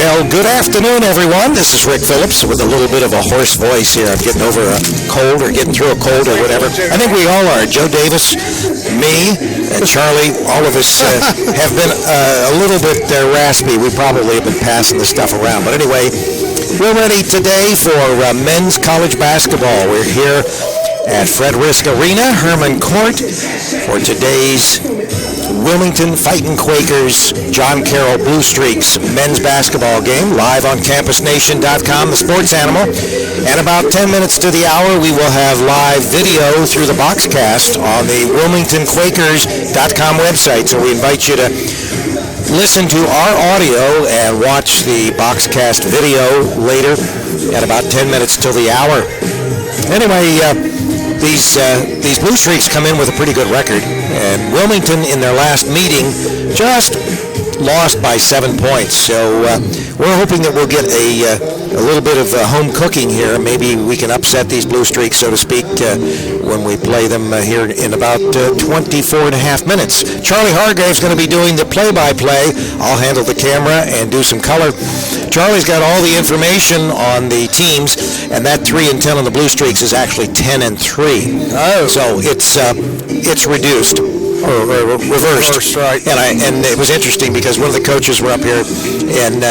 Well, good afternoon, everyone. This is Rick Phillips with a little bit of a hoarse voice here. I'm getting over a cold or getting through a cold or whatever. I think we all are. Joe Davis, me, and Charlie, all of us have been a little bit raspy. We probably have been passing the stuff around. But anyway, we're ready today for men's college basketball. We're here at Fred Risk Arena, Herman Court, for today's Wilmington Fighting Quakers, John Carroll Blue Streaks men's basketball game, live on CampusNation.com, the sports animal. And about 10 minutes to the hour, we will have live video through the Boxcast on the WilmingtonQuakers.com website. So we invite you to listen to our audio and watch the Boxcast video later at about 10 minutes till the hour. Anyway, these Blue Streaks come in with a pretty good record, and Wilmington in their last meeting just lost by 7 points. So we're hoping that we'll get a little bit of home cooking here. Maybe we can upset these Blue Streaks, so to speak, when we play them here in about 24 and a half minutes. Charlie Hargrave's going to be doing the play-by-play. I'll handle the camera and do some color. Charlie's got all the information on the teams, and that 3-10 on the Blue Streaks is actually 10-3. Oh, so it's reduced or reversed. Right. And it was interesting because one of the coaches were up here, and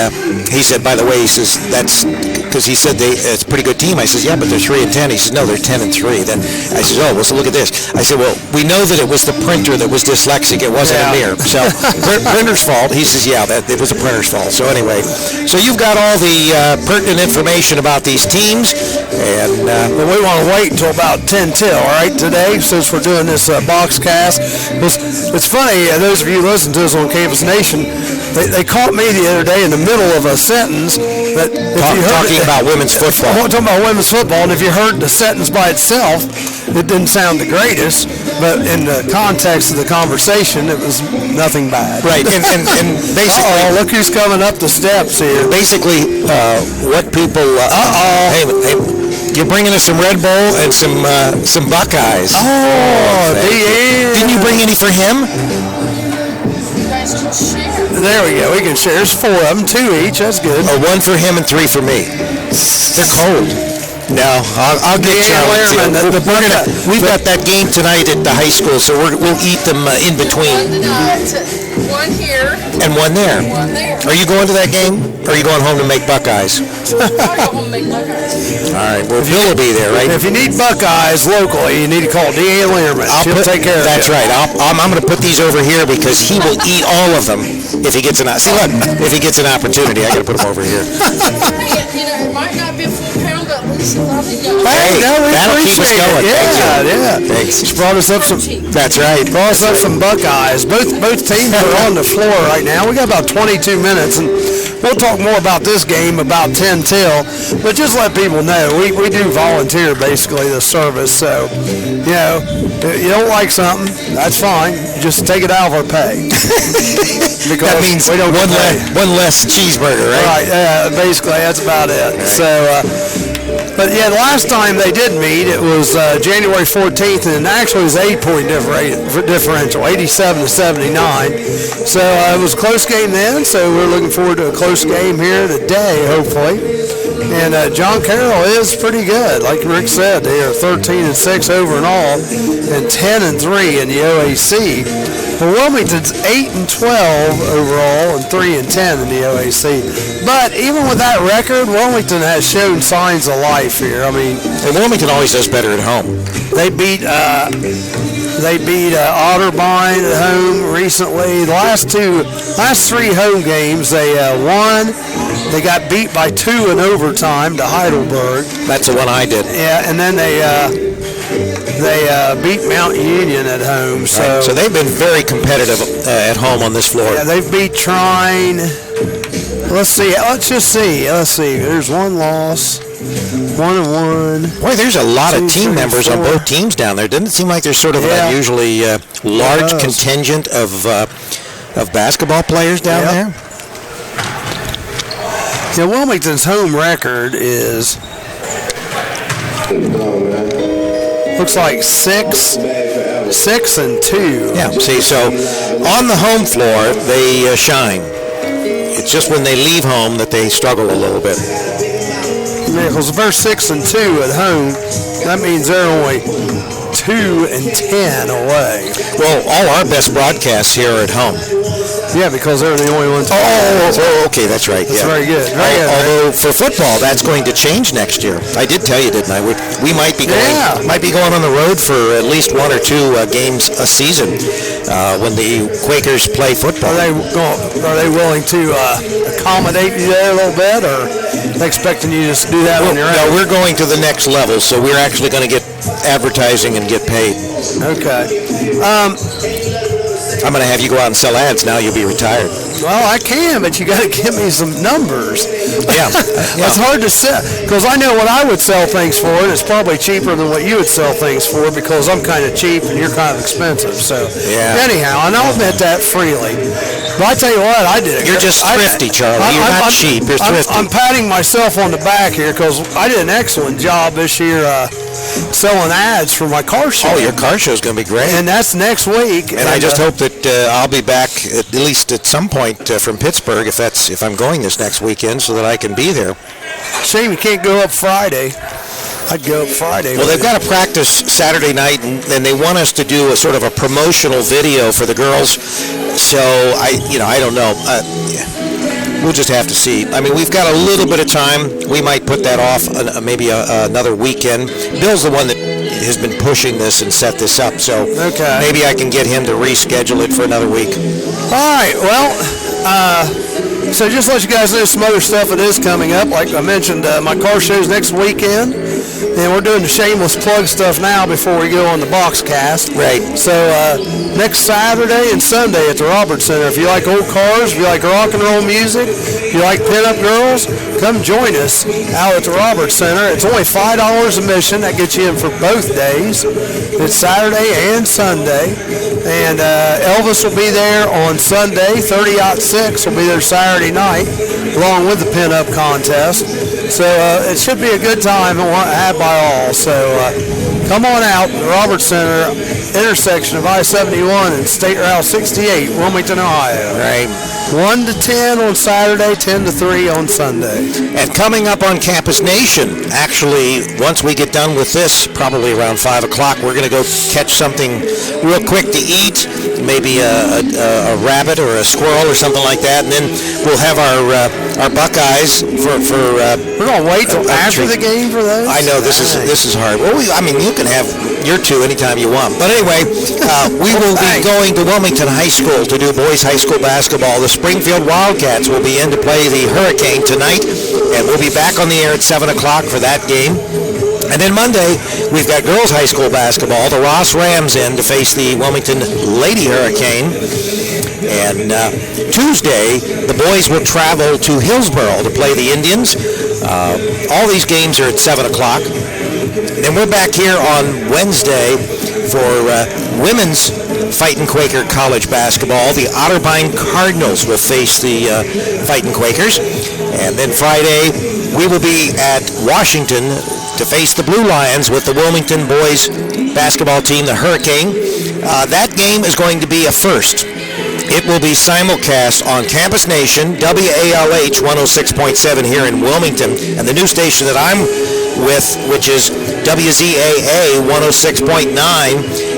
he said, by the way, he says that's because he said it's a pretty good team. I says, yeah, but they're 3-10. He says, no, they're 10-3. Then I says, oh, well, so look at this. I said, well, we know that it was the printer that was dyslexic. It wasn't a mirror. So printer's fault. He says, yeah, that it was a printer's fault. So anyway, so you've got all the pertinent information about these teams, and we want to wait until about 10 till, all right, today, since we're doing this Boxcast. It's funny, those of you who listen to us on Campus Nation, they caught me the other day in the middle of a sentence that talking about women's football. Talking about women's football, and if you heard the sentence by itself, it didn't sound the greatest, but in the context of the conversation, it was nothing bad. Right, and basically, look who's coming up the steps here. Basically, what people. Hey, you're bringing us some Red Bull and some Buckeyes. Didn't you bring any for him? You guys can share. There we go. We can share. There's 4 of them, 2 each. That's good. 1 for him and 3 for me. They're cold. No, I'll get Charlie too. We've got that game tonight at the high school, so we'll eat them in between. One here. And 1 there. One there. Are you going to that game? Or are you going home to make Buckeyes? I'll go home and make Buckeyes. All right. Well, Bill will be there, right? If you need Buckeyes locally, you need to call D.A. Learman. She'll take care of it. That's right. I'm going to put these over here because he will eat all of them if he gets an if he gets an opportunity. I got to put them over here. It might not be a full pound, but at least a lot of y'all. Hey, that'll keep us going. Yeah. Thanks. She brought us up some. That's right. Brought us up some Buckeyes. Both teams are on the floor right now. We got about 22 minutes, and we'll talk more about this game about 10 till. But just let people know, we do volunteer basically the service. So, you don't like something, that's fine. Just take it out of our pay. Because that means we don't one less cheeseburger, right? Right. Yeah. Basically, that's about it. Right. So. But yeah, the last time they did meet, it was January 14th, and actually it was 8-point differential, 87-79. So it was a close game then, so we're looking forward to a close game here today, hopefully. And John Carroll is pretty good. Like Rick said, they are 13-6 overall and 10-3 in the OAC. But Wilmington's 8-12 overall and 3-10 in the OAC. But even with that record, Wilmington has shown signs of life here. I mean, and Wilmington always does better at home. They beat Otterbein at home recently. The last 3 home games they won. They got beat by 2 in overtime to Heidelberg. That's the one I did. Yeah, and then they beat Mount Union at home. So, right. So they've been very competitive at home on this floor. Yeah, they've beat Trine. Let's just see. There's 1 loss. 1-1. Boy, there's a lot of team members on both teams down there. Doesn't it seem like there's sort of an unusually large contingent of basketball players down there? Yeah, Wilmington's home record is looks like 6-2. Yeah. See, so on the home floor they shine. it's just when they leave home that they struggle a little bit. Yeah, because if they're 6-2 at home, that means they're only 2-10 away. Well, all our best broadcasts here are at home. Yeah, because they're the only ones. Okay, that's right. That's yeah. very good. Very good. Although for football, that's going to change next year. I did tell you, didn't I? We might be going on the road for at least 1 or 2 games a season when the Quakers play football. Are they willing to accommodate you there a little bit, or are they expecting you to just do that on your own? No, we're going to the next level, so we're actually going to get advertising and get paid. Okay. I'm going to have you go out and sell ads now. You'll be retired. Well, I can, but you got to give me some numbers. Yeah. It's hard to sell, because I know what I would sell things for, and it's probably cheaper than what you would sell things for, because I'm kind of cheap and you're kind of expensive. So anyhow, and I'll admit that freely. But I tell you what, I did it. You're just thrifty, Charlie. You're not cheap. You're thrifty. I'm patting myself on the back here, because I did an excellent job this year selling ads for my car show. Oh, your car show is going to be great. And that's next week. And I just hope that I'll be back at least at some point from Pittsburgh if I'm going this next weekend, so that I can be there. Shame you can't go up Friday. I'd go up Friday. Well, they've got to practice Saturday night, and they want us to do a sort of a promotional video for the girls. So I don't know. We'll just have to see. I mean, we've got a little bit of time. We might put that off maybe another weekend. Bill's the one that has been pushing this and set this up, so maybe I can get him to reschedule it for another week. All right, well, so just to let you guys know some other stuff that is coming up. Like I mentioned, my car show's next weekend, and we're doing the shameless plug stuff now before we go on the box cast. Right. So next Saturday and Sunday at the Roberts Center. If you like old cars, if you like rock and roll music, if you like pinup girls, come join us out at the Roberts Center. It's only $5 admission. That gets you in for both days. It's Saturday and Sunday. And Elvis will be there on Sunday. 30-06 will be there Saturday night, along with the pinup contest. So it should be a good time and had by all. So come on out, the Roberts Center, intersection of I-71 and State Route 68, Wilmington, Ohio. Right. 1 to 10 on Saturday, 10 to 3 on Sunday. And coming up on Campus Nation, actually, once we get done with this, probably around 5 o'clock, we're going to go catch something real quick to eat, maybe a rabbit or a squirrel or something like that, and then we'll have our Buckeyes for we're going to wait till after the game for those? I know, this is hard. Well, you can have your two anytime you want. But anyway, we will be going to Wilmington High School to do boys high school basketball. The Springfield Wildcats will be in to play the Hurricane tonight, and we'll be back on the air at 7 o'clock for that game. And then Monday, we've got girls high school basketball. The Ross Rams in to face the Wilmington Lady Hurricane. And Tuesday, the boys will travel to Hillsboro to play the Indians. All these games are at 7 o'clock. Then we're back here on Wednesday for women's Fightin' Quaker college basketball. The Otterbein Cardinals will face the Fightin' Quakers. And then Friday, we will be at Washington to face the Blue Lions with the Wilmington boys basketball team, the Hurricane. That game is going to be a first. It will be simulcast on Campus Nation, WALH 106.7 here in Wilmington, and the new station that I'm with, which is WZAA 106.9,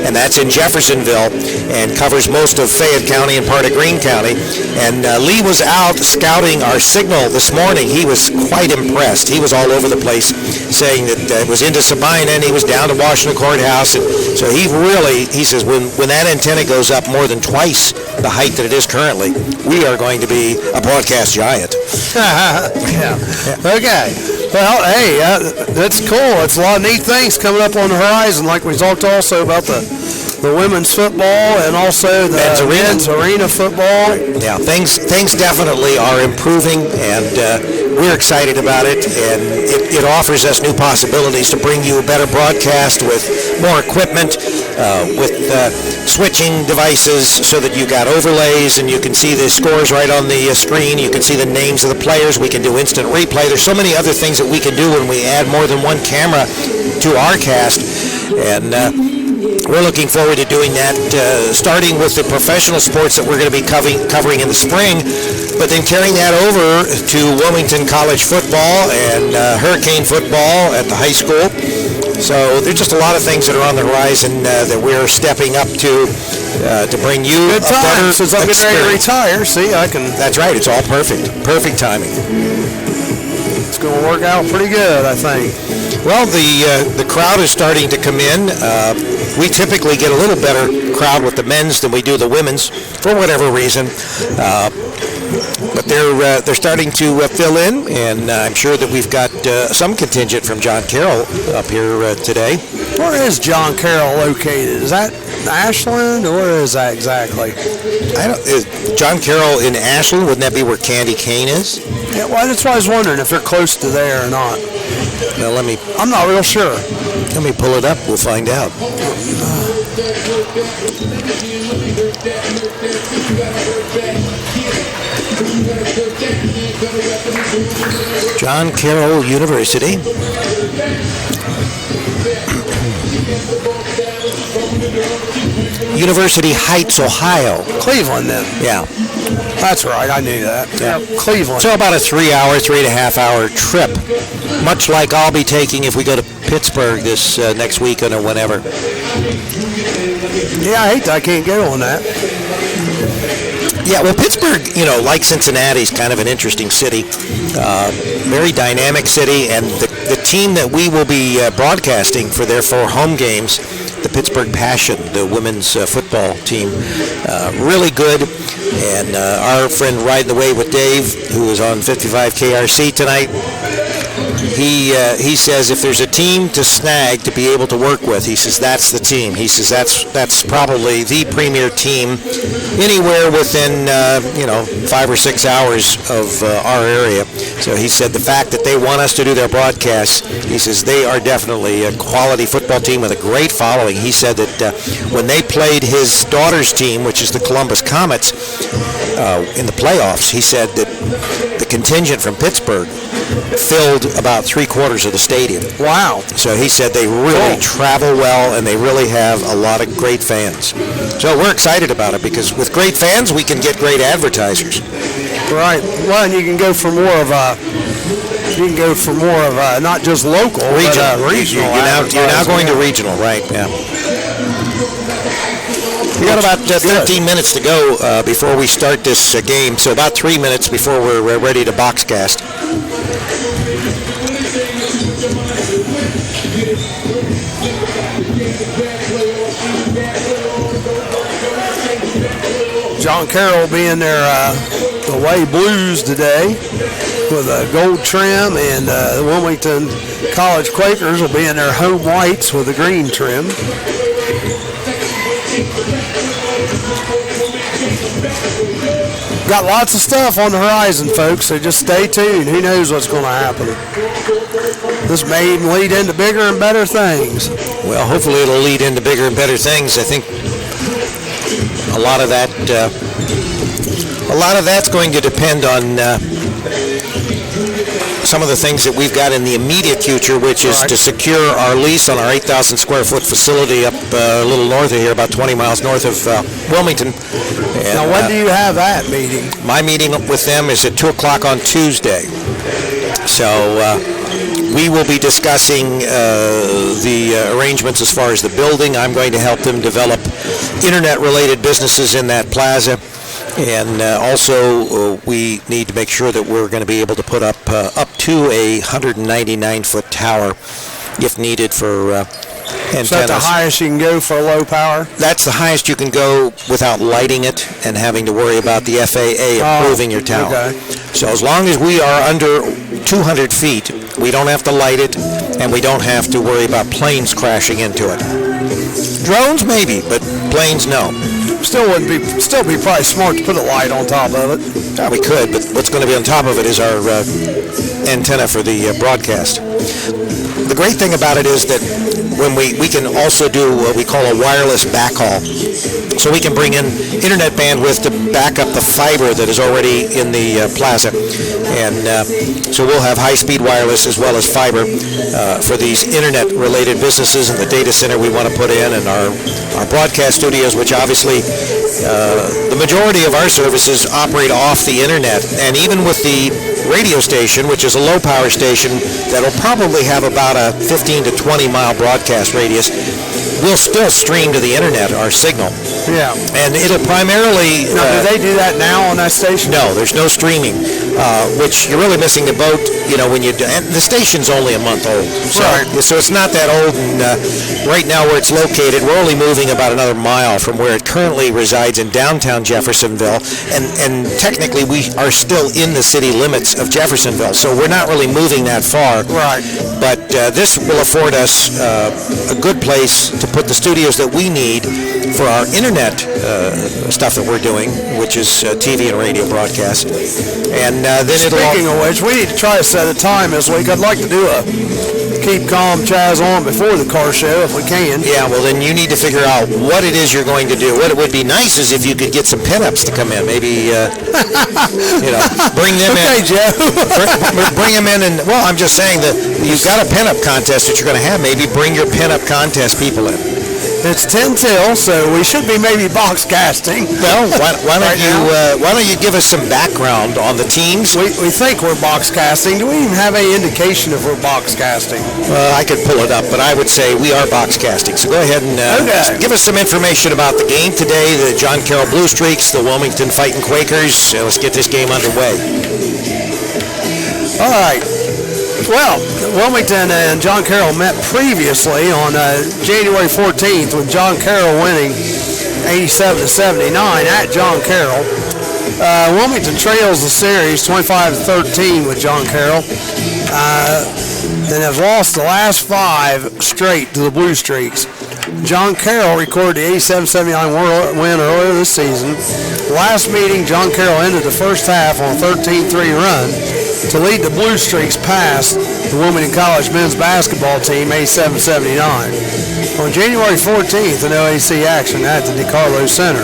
and that's in Jeffersonville, and covers most of Fayette County and part of Greene County. And Lee was out scouting our signal this morning. He was quite impressed. He was all over the place, saying that it was into Sabina, and he was down to Washington Courthouse. And so he says, when that antenna goes up more than twice the height that it is currently, we are going to be a broadcast giant. Yeah. Okay. Well, hey, that's cool. It's a lot of neat things coming up on the horizon, like we talked also about the women's football and also the men's arena football. Yeah, things definitely are improving, and we're excited about it, and it offers us new possibilities to bring you a better broadcast with more equipment, with switching devices so that you got overlays and you can see the scores right on the screen. You can see the names of the players. We can do instant replay. There's so many other things that we can do when we add more than one camera to our cast, and we're looking forward to doing that, starting with the professional sports that we're going to be covering in the spring, but then carrying that over to Wilmington college football and Hurricane football at the high school. So there's just a lot of things that are on the horizon that we're stepping up to bring you good time. Since I'm getting ready to retire, see, I can. That's right. It's all perfect. Perfect timing. It's going to work out pretty good, I think. Well, the crowd is starting to come in. We typically get a little better crowd with the men's than we do the women's, for whatever reason. But they're starting to fill in, and I'm sure that we've got some contingent from John Carroll up here today. Where is John Carroll located? Is that Ashland, or where is that exactly? Is John Carroll in Ashland? Wouldn't that be where Candy Cane is? Yeah, well, that's why I was wondering if they're close to there or not. Well, I'm not real sure. Let me pull it up. We'll find out. John Carroll University. University Heights, Ohio. Cleveland, then. Yeah. That's right. I knew that. Yeah. Cleveland. So about a 3.5 hour trip, much like I'll be taking if we go to Pittsburgh this next weekend or whenever. Yeah, I hate that I can't get on that. Yeah, well, Pittsburgh, like Cincinnati, is kind of an interesting city. Very dynamic city, and the team that we will be broadcasting for their 4 home games, the Pittsburgh Passion, the women's football team, really good. And our friend Riding the Wave with Dave, who is on 55 KRC tonight, he says if there's a team to snag to be able to work with, he says that's the team. He says that's probably the premier team anywhere within 5 or 6 hours of our area. So he said the fact that they want us to do their broadcasts, he says they are definitely a quality football team with a great following. He said that when they played his daughter's team, which is the Columbus Comets, in the playoffs, he said that the contingent from Pittsburgh filled about 3/4 of the stadium. Wow. So he said they really travel well, and they really have a lot of great fans. So we're excited about it, because with great fans, we can get great advertisers. Right. Well, and you can go for more of not just local, regional. But, regional. You're now going to regional, right? Yeah. We got about 13 minutes to go before we start this game, so about 3 minutes before we're ready to boxcast. John Carroll will be in their away blues today with a gold trim, and the Wilmington College Quakers will be in their home whites with a green trim. Got lots of stuff on the horizon, folks, so just stay tuned. Who knows what's going to happen? This may lead into bigger and better things. Well, hopefully it'll lead into bigger and better things. I think a lot of that's going to depend on some of the things that we've got in the immediate future, which is to secure our lease on our 8,000 square foot facility up a little north of here, about 20 miles north of Wilmington. And, now, when do you have that meeting? My meeting with them is at 2 o'clock on Tuesday. So we will be discussing the arrangements as far as the building. I'm going to help them develop internet-related businesses in that plaza. And also, we need to make sure that we're going to be able to put up to a 199-foot tower, if needed, for antennas. Is that the highest you can go for low power? That's the highest you can go without lighting it and having to worry about the FAA approving your tower. Okay. So as long as we are under 200 feet, we don't have to light it, and we don't have to worry about planes crashing into it. Drones, maybe, but planes, no. Still be probably smart to put a light on top of it. Yeah, we could, but what's going to be on top of it is our antenna for the broadcast. The great thing about it is that when we can also do what we call a wireless backhaul. so we can bring in internet bandwidth to back up the fiber that is already in the plaza. And so we'll have high-speed wireless as well as fiber for these internet-related businesses and the data center we want to put in, and our broadcast studios, which obviously the majority of our services operate off the internet. And even with the radio station, which is a low-power station that'll probably have about a 15 to 20-mile broadcast radius, we'll still stream to the internet, our signal. Yeah. And it'll primarily... Now, do they do that now on that station? No, there's no streaming, which you're really missing the boat, when you do. And the station's only a month old. So, right. So it's not that old, and right now where it's located, we're only moving about another mile from where it currently resides in downtown Jeffersonville, and technically we are still in the city limits of Jeffersonville, so we're not really moving that far. Right. But this will afford us a good place to put the studios that we need for our internet stuff that we're doing, which is TV and radio broadcast. And then Speaking of which, we need to try to set a time this week. I'd like to do a Keep Calm Chaz on before the car show if we can. Yeah, well then you need to figure out what it is you're going to do. What it would be nice is if you could get some pinups to come in. Maybe, bring them in. Okay, Joe. bring them in, and, well, I'm just saying that you've got a pinup contest that you're going to have. Maybe bring your pinup contest people in. It's 10 till, so we should be maybe box casting. Well, why don't you give us some background on the teams? We think we're box casting. Do we even have any indication if we're box casting? I could pull it up, but I would say we are box casting. So go ahead and give us some information about the game today, the John Carroll Blue Streaks, the Wilmington Fighting Quakers. Let's get this game underway. All right. Well, Wilmington and John Carroll met previously on January 14th with John Carroll winning 87-79 at John Carroll. Wilmington trails the series 25-13 with John Carroll and has lost the last 5 straight to the Blue Streaks. John Carroll recorded the 87-79 win earlier this season. Last meeting, John Carroll ended the first half on a 13-3 run to lead the Blue Streaks past the Wilmington College men's basketball team 87-79. On January 14th in OAC action at the DeCarlo Center,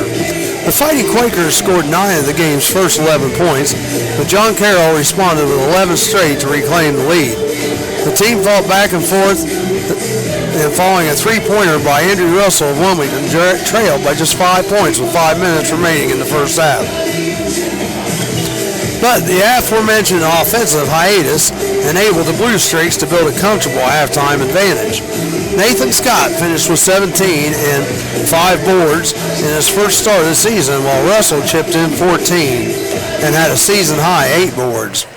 the Fighting Quakers scored 9 of the game's first 11 points, but John Carroll responded with 11 straight to reclaim the lead. The team fought back and forth, and following a 3-pointer by Andrew Russell of Wilmington, trailed by just 5 points with 5 minutes remaining in the first half. But the aforementioned offensive hiatus enabled the Blue Streaks to build a comfortable halftime advantage. Nathan Scott finished with 17 and 5 boards in his first start of the season, while Russell chipped in 14 and had a season-high 8 boards.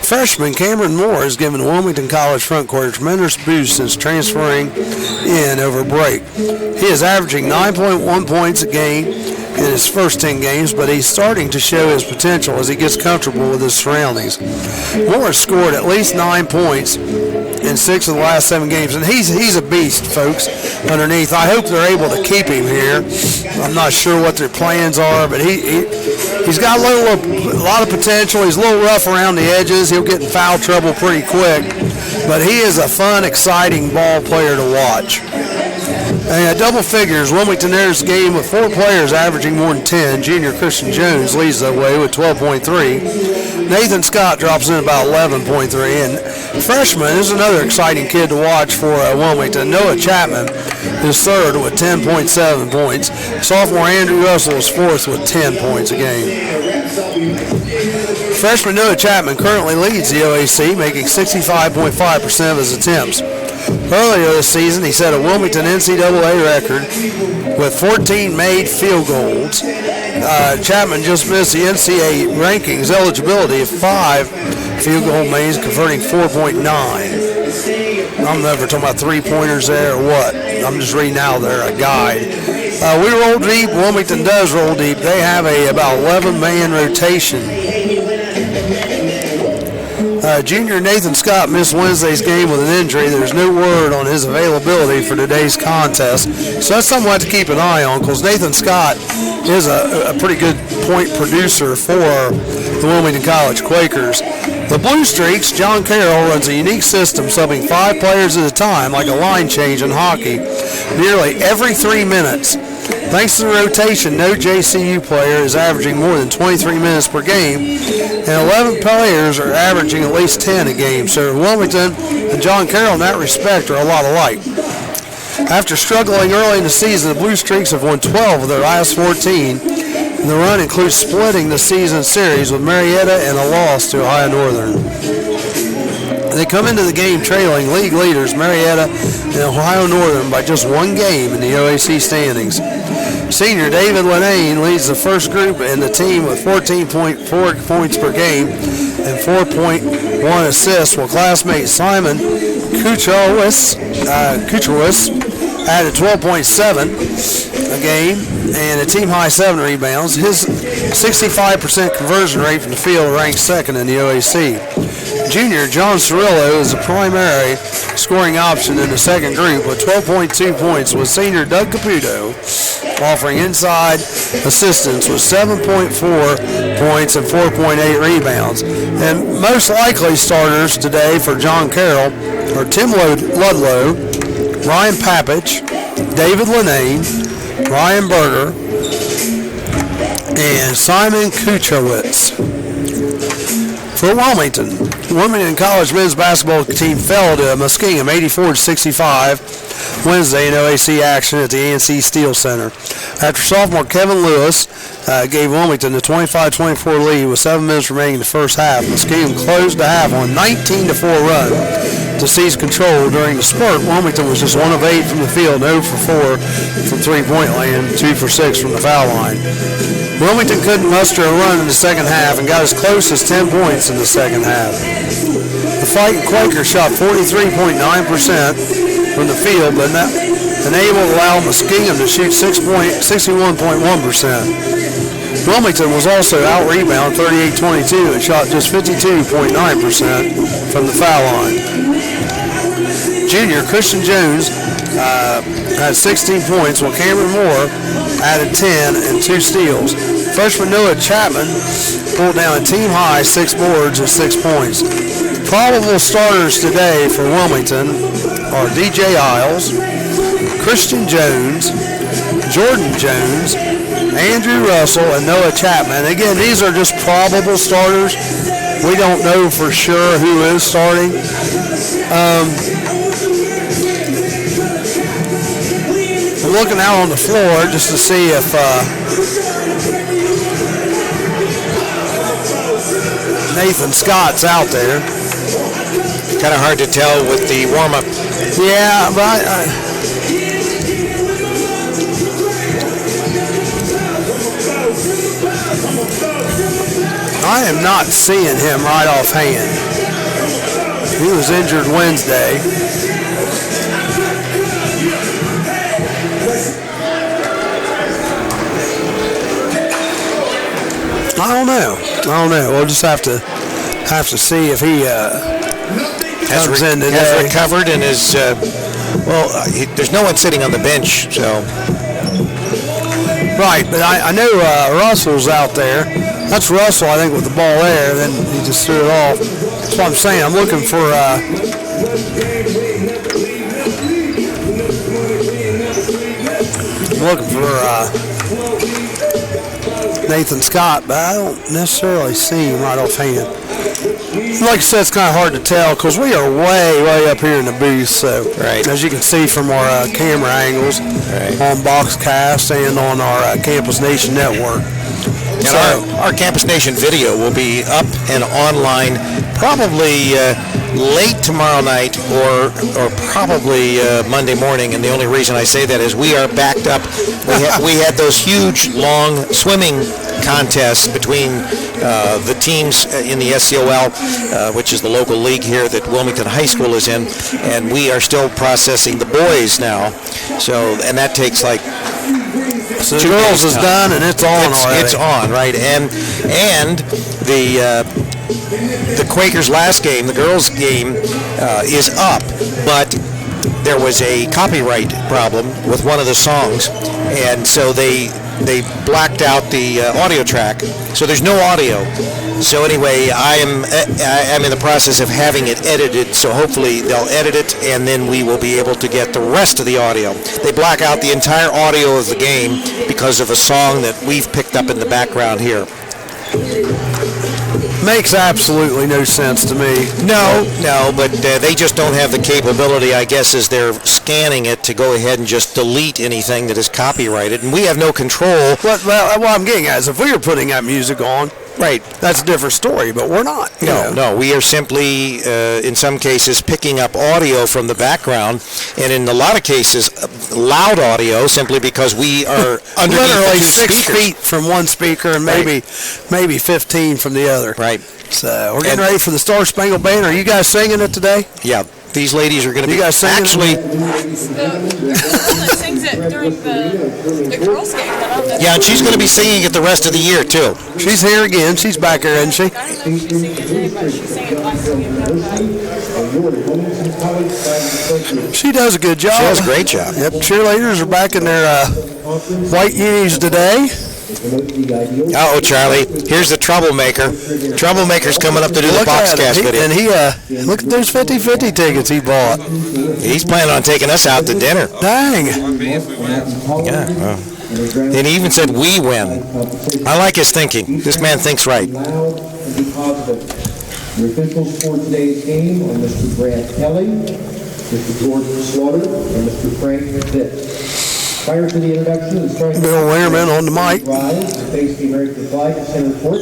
Freshman Cameron Moore has given Wilmington College front court a tremendous boost since transferring in over break. He is averaging 9.1 points a game in his first 10 games, but he's starting to show his potential as he gets comfortable with his surroundings. Moore scored at least 9 points in 6 of the last 7 games, and he's a beast, folks, underneath. I hope they're able to keep him here. I'm not sure what their plans are, but he's got a lot of potential. He's a little rough around the edges. He'll get in foul trouble pretty quick, but he is a fun, exciting ball player to watch. Double figures, Wilmington enters the game with 4 players averaging more than 10. Junior Christian Jones leads the way with 12.3. Nathan Scott drops in about 11.3. And freshman is another exciting kid to watch for Wilmington. Noah Chapman is third with 10.7 points. Sophomore Andrew Russell is fourth with 10 points a game. Freshman Noah Chapman currently leads the OAC, making 65.5% of his attempts. Earlier this season, he set a Wilmington NCAA record with 14 made field goals. Chapman just missed the NCAA rankings eligibility of 5 field goal makes, converting 4.9. I'm never talking about 3-pointers there or what. I'm just reading out there a guide. We roll deep. Wilmington does roll deep. They have about 11-man rotation. Junior Nathan Scott missed Wednesday's game with an injury. There's no word on his availability for today's contest. So that's something we'll have to keep an eye on, because Nathan Scott is a pretty good point producer for the Wilmington College Quakers. The Blue Streaks, John Carroll runs a unique system, subbing 5 players at a time like a line change in hockey nearly every 3 minutes. Thanks to the rotation, no JCU player is averaging more than 23 minutes per game, and 11 players are averaging at least 10 a game. So Wilmington and John Carroll in that respect are a lot alike. After struggling early in the season, the Blue Streaks have won 12 of their last 14. And the run includes splitting the season series with Marietta and a loss to Ohio Northern. They come into the game trailing league leaders Marietta and Ohio Northern by just one game in the OAC standings. Senior David Lenane leads the first group in the team with 14.4 points per game and 4.1 assists, while classmate Simon Kuchowicz added 12.7 a game and a team-high 7 rebounds. His 65% conversion rate from the field ranks second in the OAC. Junior John Cirillo is the primary scoring option in the second group with 12.2 points, with senior Doug Caputo offering inside assistance with 7.4 points and 4.8 rebounds. And most likely starters today for John Carroll are Tim Ludlow, Ryan Papich, David Lenane, Ryan Berger, and Simon Kuchowicz. For Wilmington College men's basketball team fell to Muskingum 84-65 Wednesday in OAC action at the A&C Steel Center. After sophomore Kevin Lewis gave Wilmington the 25-24 lead with 7 minutes remaining in the first half, Muskingum closed the half on a 19-4 run to seize control. During the spurt, Wilmington was just 1 of 8 from the field, 0 for 4 from three-point land, 2 for 6 from the foul line. Wilmington couldn't muster a run in the second half and got as close as 10 points in the second half. The Fighting Quakers shot 43.9% from the field, but unable to allow Muskingum to shoot 61.1%. Wilmington was also out-rebounded 38-22 and shot just 52.9% from the foul line. Junior Christian Jones had 16 points, while Cameron Moore added 10 and 2 steals. Freshman Noah Chapman pulled down a team-high 6 boards and 6 points. Probable starters today for Wilmington are DJ Isles, Christian Jones, Jordan Jones, Andrew Russell, and Noah Chapman. Again, these are just probable starters. We don't know for sure who is starting. I'm looking out on the floor just to see if Nathan Scott's out there. Kind of hard to tell with the warm-up. Yeah, but I am not seeing him right offhand. He was injured Wednesday. I don't know. We'll just have to see if he has recovered and is there's no one sitting on the bench, so. Right, but I know Russell's out there. That's Russell, I think, with the ball there. Then he just threw it off. That's what I'm saying. I'm looking for Nathan Scott, but I don't necessarily see him right offhand. Like I said, it's kind of hard to tell because we are way up here in the booth. So, right. As you can see from our camera angles on Boxcast and on our Campus Nation network. And our Campus Nation video will be up and online probably late tomorrow night or probably Monday morning. And the only reason I say that is we are backed up. We had those huge, long swimming contests between the teams in the SCOL, which is the local league here that Wilmington High School is in, and we are still processing the boys now. So, and that takes like. So the girls is done and it's on already. It's on, right? And the Quakers' last game, the girls' game, is up, but there was a copyright problem with one of the songs, and so they they blacked out the audio track, so there's no audio. So anyway, I'm in the process of having it edited, so hopefully they'll edit it, and then we will be able to get the rest of the audio. They black out the entire audio of the game because of a song that we've picked up in the background here. Makes absolutely no sense to me. No, but they just don't have the capability, I guess, as they're scanning it to go ahead and just delete anything that is copyrighted, and we have no control. What I'm getting at is if we were putting that music on, right, that's a different story, but we're not. No, we are simply, in some cases, picking up audio from the background, and in a lot of cases, loud audio, simply because we are underneath literally the 6 speakers. feet from one speaker and maybe 15 from the other. Right. So we're getting ready for the Star Spangled Banner. Are you guys singing it today? Yeah. These ladies are going to be guys singing actually. The one that sings it during the Girl Scout. Yeah, and she's going to be singing it the rest of the year too. She's here again. She's back here, isn't she? I don't know if she's singing today, but she's singing last week. She does a good job. She does a great job. Yep, cheerleaders are back in their white unis today. Uh-oh, Charlie. Here's the troublemaker. Troublemaker's coming up to do the Boxcast video. And he look at those 50-50 tickets he bought. He's planning on taking us out to dinner. Dang. Yeah. Well. And he even said we win. I like his thinking. This man thinks right. The officials for today's game are Mr. Brad Kelly, Mr. George Slaughter, and Mr. Frank Fitz. Prior to the introduction of the starting Bill Winterman on the mic. rise to face the American flag at center court.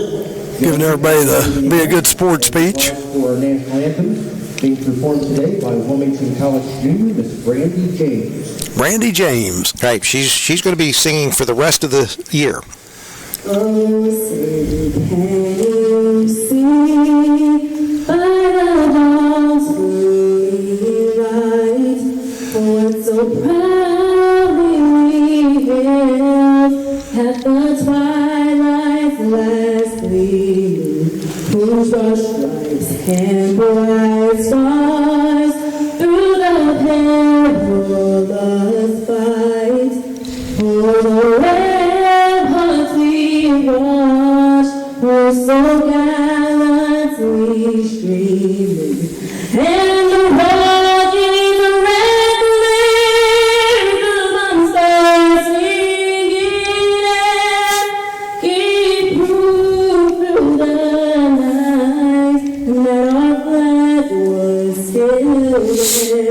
Giving everybody the be a good sport speech. For our national anthem, being performed today by Wilmington College junior, Miss Brandy James. Brandy James. Right. She's going to be singing for the rest of the year. Oh, say, can you see by the dawn's early light what so proudly we hailed at the twilight's last gleaming, whose broad stripes and bright stars through the perilous fight for the ramparts we watched were so gallantly streaming, and the rocking red flames among stars singing and keep proof through the night that our flag was still there.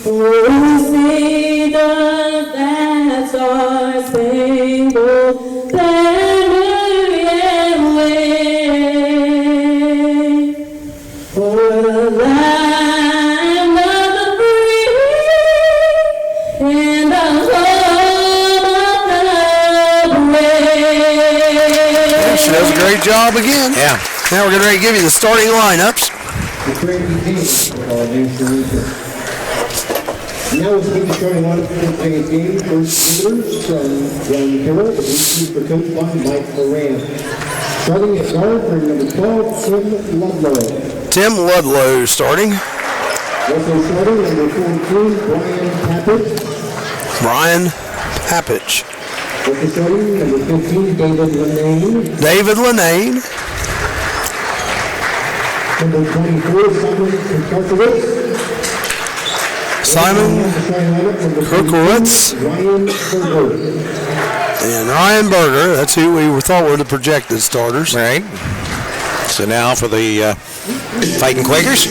Oh, see that star-spangled banner yet wave for the land of the free and the home of the brave. She does a great job again. Yeah. Now we're getting ready to give you the starting lineups. The Brandy James for our national anthem. Now let's get the starting lineup for today's game. First fielders from John Carroll, the receiver coached by Mike Moran. Starting at guard for number 12, Tim Ludlow. Tim Ludlow starting. Also starting number 14, Brian Tappert. Brian Pappich. Also starting number 15, David Lenane. David Lenane. Number 24, Simon Kukarkowicz. Simon Kukarkowicz. Ryan Berger. And Ryan Berger. That's who we thought were the projected starters. Right. So now for the Fighting Quakers.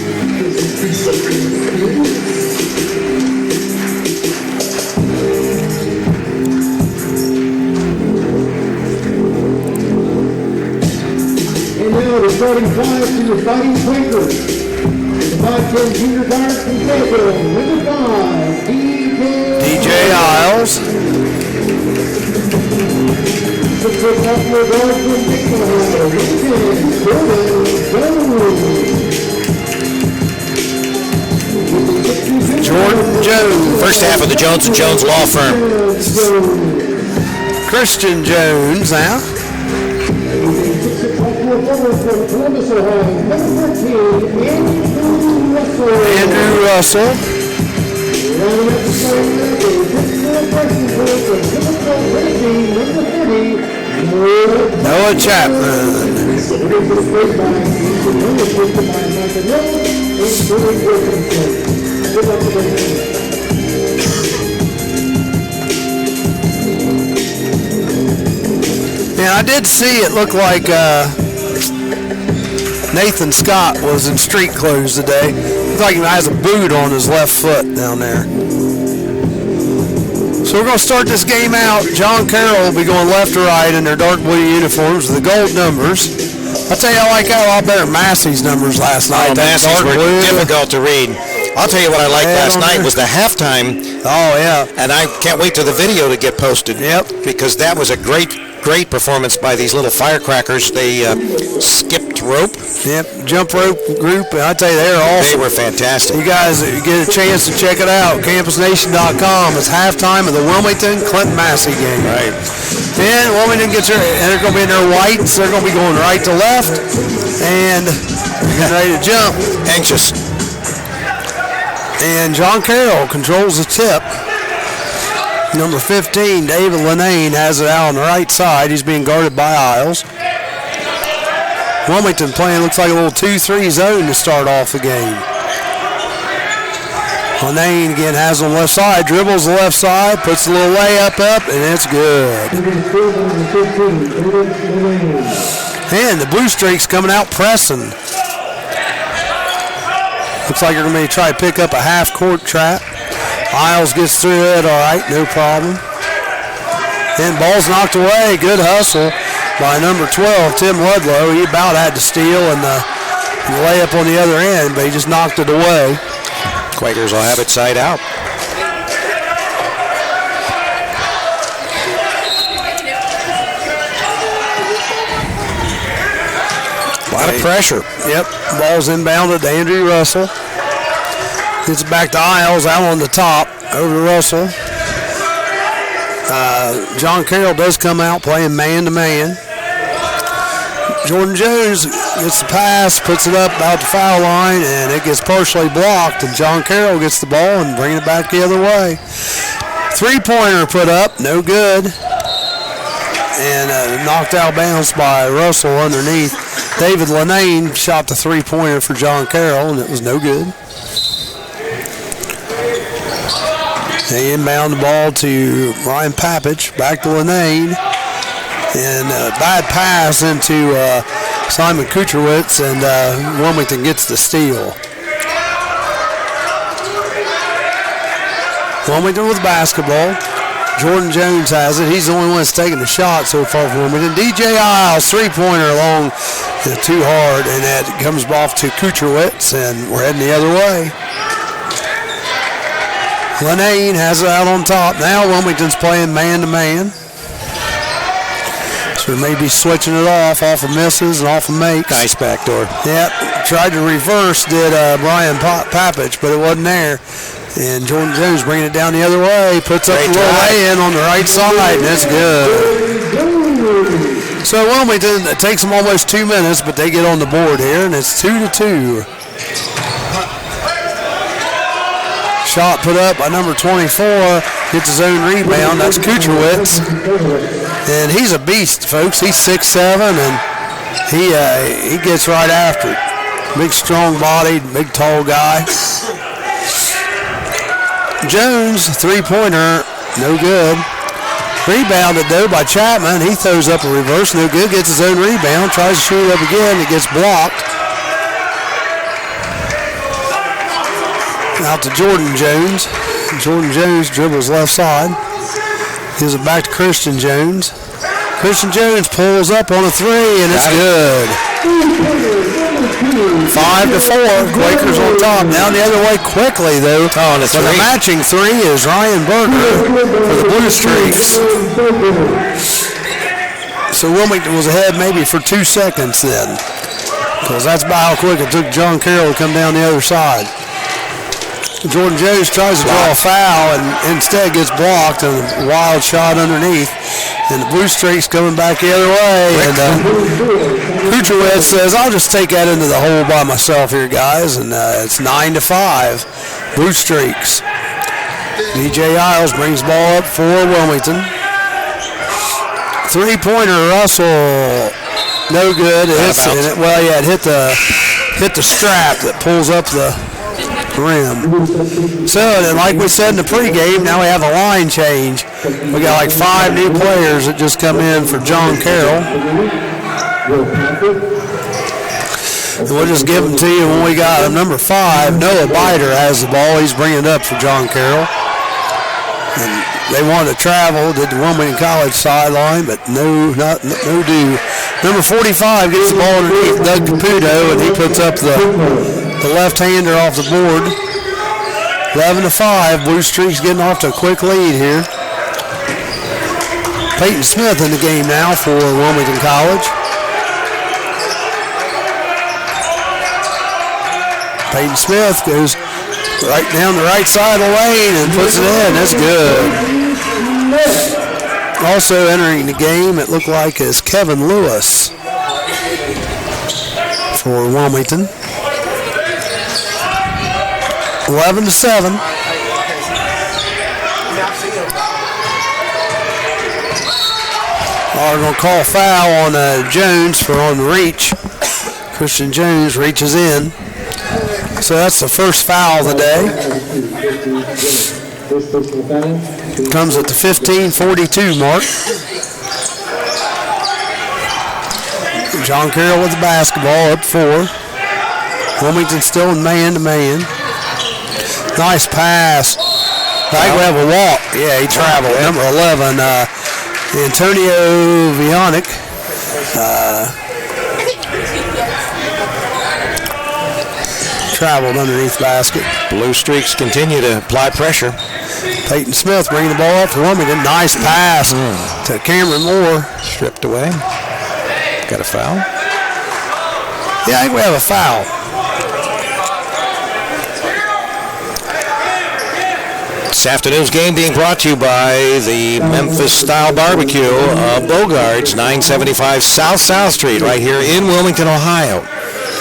And now the starting five to the Fighting Quakers. The 5'10" junior guard from Carroll, number 5, DJ Isles. 6'4" sophomore guard from Carroll, number 10, Jordan Jones. First half of the Jones & Jones Law Firm. Christian Jones now. Andrew Russell. Rounding up the starting lineup is this freshman for Wilmington Racing, number 30, Noah Chapman. replaced by Ethan Miller, replaced by Michael Rowe, and Billy Wilkinson. Good luck to them. Yeah, I did see it looked like Nathan Scott was in street clothes today. Looks like he has a boot on his left foot down there. So we're going to start this game out. John Carroll will be going left to right in their dark blue uniforms with the gold numbers. I'll tell you, I like that a lot better than Massey's numbers last night. Oh, That Massey's dark were blue. difficult to read. I'll tell you what I liked Yeah, last I don't night know. was the halftime, Oh, yeah. and I can't wait till the video to get posted. Yep. Because that was a great performance by these little firecrackers. They skipped rope. Yep, jump rope group. I tell you, they're awesome. They were fantastic. You guys get a chance to check it out. CampusNation.com. It's halftime of the Wilmington Clinton Massey game. Right. And Wilmington gets their, and they're going to be in their whites. They're going to be going right to left, and getting ready to jump. Anxious. And John Carroll controls the tip. Number 15, David Linane, has it out on the right side. He's being guarded by Isles. Wilmington playing looks like a little 2-3 zone to start off the game. Linane again has on the left side, dribbles the left side, puts a little layup up, and it's good. And the Blue Streaks coming out pressing. Looks like they're going to be trying to pick up a half-court trap. Isles gets through it, all right, no problem. And ball's knocked away. Good hustle by number 12, Tim Ludlow. He about had to steal and lay up on the other end, but he just knocked it away. Quakers will have it side out. A lot of pressure. Yep, ball's inbounded to Andrew Russell. Gets it back to Isles, out on the top, over to Russell. John Carroll does come out playing man-to-man. Jordan Jones gets the pass, puts it up about the foul line, and it gets partially blocked, and John Carroll gets the ball and bringing it back the other way. Three-pointer put up, no good. And knocked out of bounds by Russell underneath. David Linane shot the three-pointer for John Carroll, and it was no good. They inbound the ball to Ryan Papich, back to Linane. And bad pass into Simon Kucherwitz, and Wilmington gets the steal. Wilmington with basketball. Jordan Jones has it. He's the only one that's taking the shot so far for Wilmington. DJ Isles, three-pointer along, too hard, and that comes off to Kucherwitz, and we're heading the other way. Linane has it out on top. Now Wilmington's playing man-to-man. So we may be switching it off of misses and off of makes. Nice backdoor. Yep, tried to reverse, did Brian Papich, but it wasn't there. And Jordan Jones bringing it down the other way, puts up a little lay-in on the right side, and that's good. So Wilmington, it takes them almost 2 minutes, but they get on the board here, and it's 2-2. Shot put up by number 24, gets his own rebound. That's Kucherwitz. And he's a beast, folks. He's 6'7", and he gets right after it. Big, strong-bodied, big, tall guy. Jones, three-pointer, no good. Rebounded, though, by Chapman. He throws up a reverse, no good. Gets his own rebound, tries to shoot it up again. It gets blocked. Out to Jordan Jones. Jordan Jones dribbles left side. Gives it back to Christian Jones. Christian Jones pulls up on a three, and it's good. 5-4. Quakers on top. Now the other way quickly, though. Oh, and the matching three is Ryan Berger for the Blue Streaks. So Wilmington was ahead maybe for 2 seconds then, because that's about how quick it took John Carroll to come down the other side. Jordan Jones tries to draw a foul and instead gets blocked, and a wild shot underneath. And the Blue Streaks coming back the other way. And Kucherwitz says, I'll just take that into the hole by myself here, guys. And it's 9-5. Blue Streaks. DJ Isles brings the ball up for Wilmington. Three-pointer, Russell, no good. It hits, it hit the strap that pulls up the rim. So, then, like we said in the pregame, now we have a line change. We got like 5 new players that just come in for John Carroll. And we'll just give them to you when we got them. Number 5, Noah Biter has the ball. He's bringing it up for John Carroll. And they wanted to travel, did the Wilmington College sideline, but no do. Number 45 gets the ball underneath Doug Caputo, and he puts up the left-hander off the board. 11-5. Blue Streak's getting off to a quick lead here. Peyton Smith in the game now for Wilmington College. Peyton Smith goes right down the right side of the lane and puts it in. That's good. Also entering the game, it looked like, is Kevin Lewis for Wilmington. 11-7. We're going to call foul on Jones for on the reach. Christian Jones reaches in. So that's the first foul of the day. Comes at the 15:42 mark. John Carroll with the basketball up 4. Wilmington still in man-to-man. Nice pass. I think we have a walk. Yeah, he traveled. Number 11, Antonio Vionic. Traveled underneath the basket. Blue Streaks continue to apply pressure. Peyton Smith bringing the ball up for Wilmington. Nice pass to Cameron Moore. Stripped away. Got a foul? Yeah, I think we have a foul. This afternoon's game being brought to you by the Memphis Style Barbecue of Bogart's, 975 South Street, right here in Wilmington, Ohio.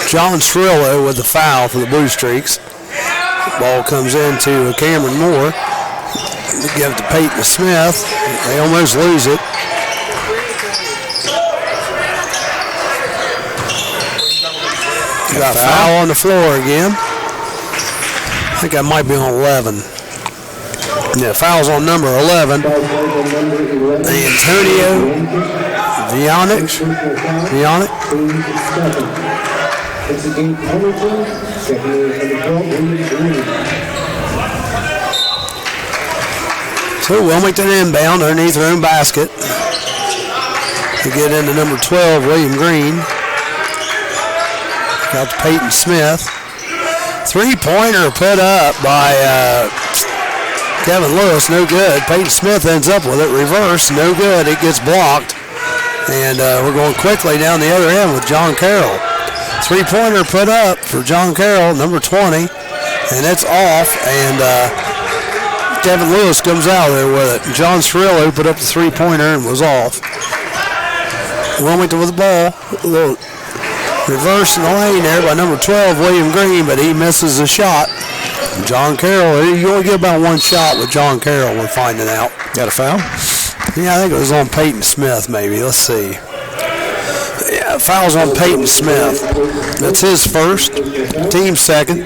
John Shrillo with the foul for the Blue Streaks. The ball comes into Cameron Moore. They give it to Peyton Smith. They almost lose it. Got a foul on the floor again. I think that might be on 11. Yeah, foul's on number 11. Antonio Vionic. So Wilmington inbound underneath their own basket. To get into number 12, William Green. Got to Peyton Smith. Three-pointer put up by Kevin Lewis, no good. Peyton Smith ends up with it, reverse, no good. It gets blocked. And we're going quickly down the other end with John Carroll. Three-pointer put up for John Carroll, number 20, and it's off, and Kevin Lewis comes out there with it. John Cirillo put up the three-pointer and was off. Wilmington with the ball. A little reverse in the lane there by number 12, William Green, but he misses the shot. John Carroll, you only get about one shot with John Carroll, we're finding out. Got a foul? Yeah, I think it was on Peyton Smith maybe. Let's see. Yeah, foul's on Peyton Smith. That's his first. Team second.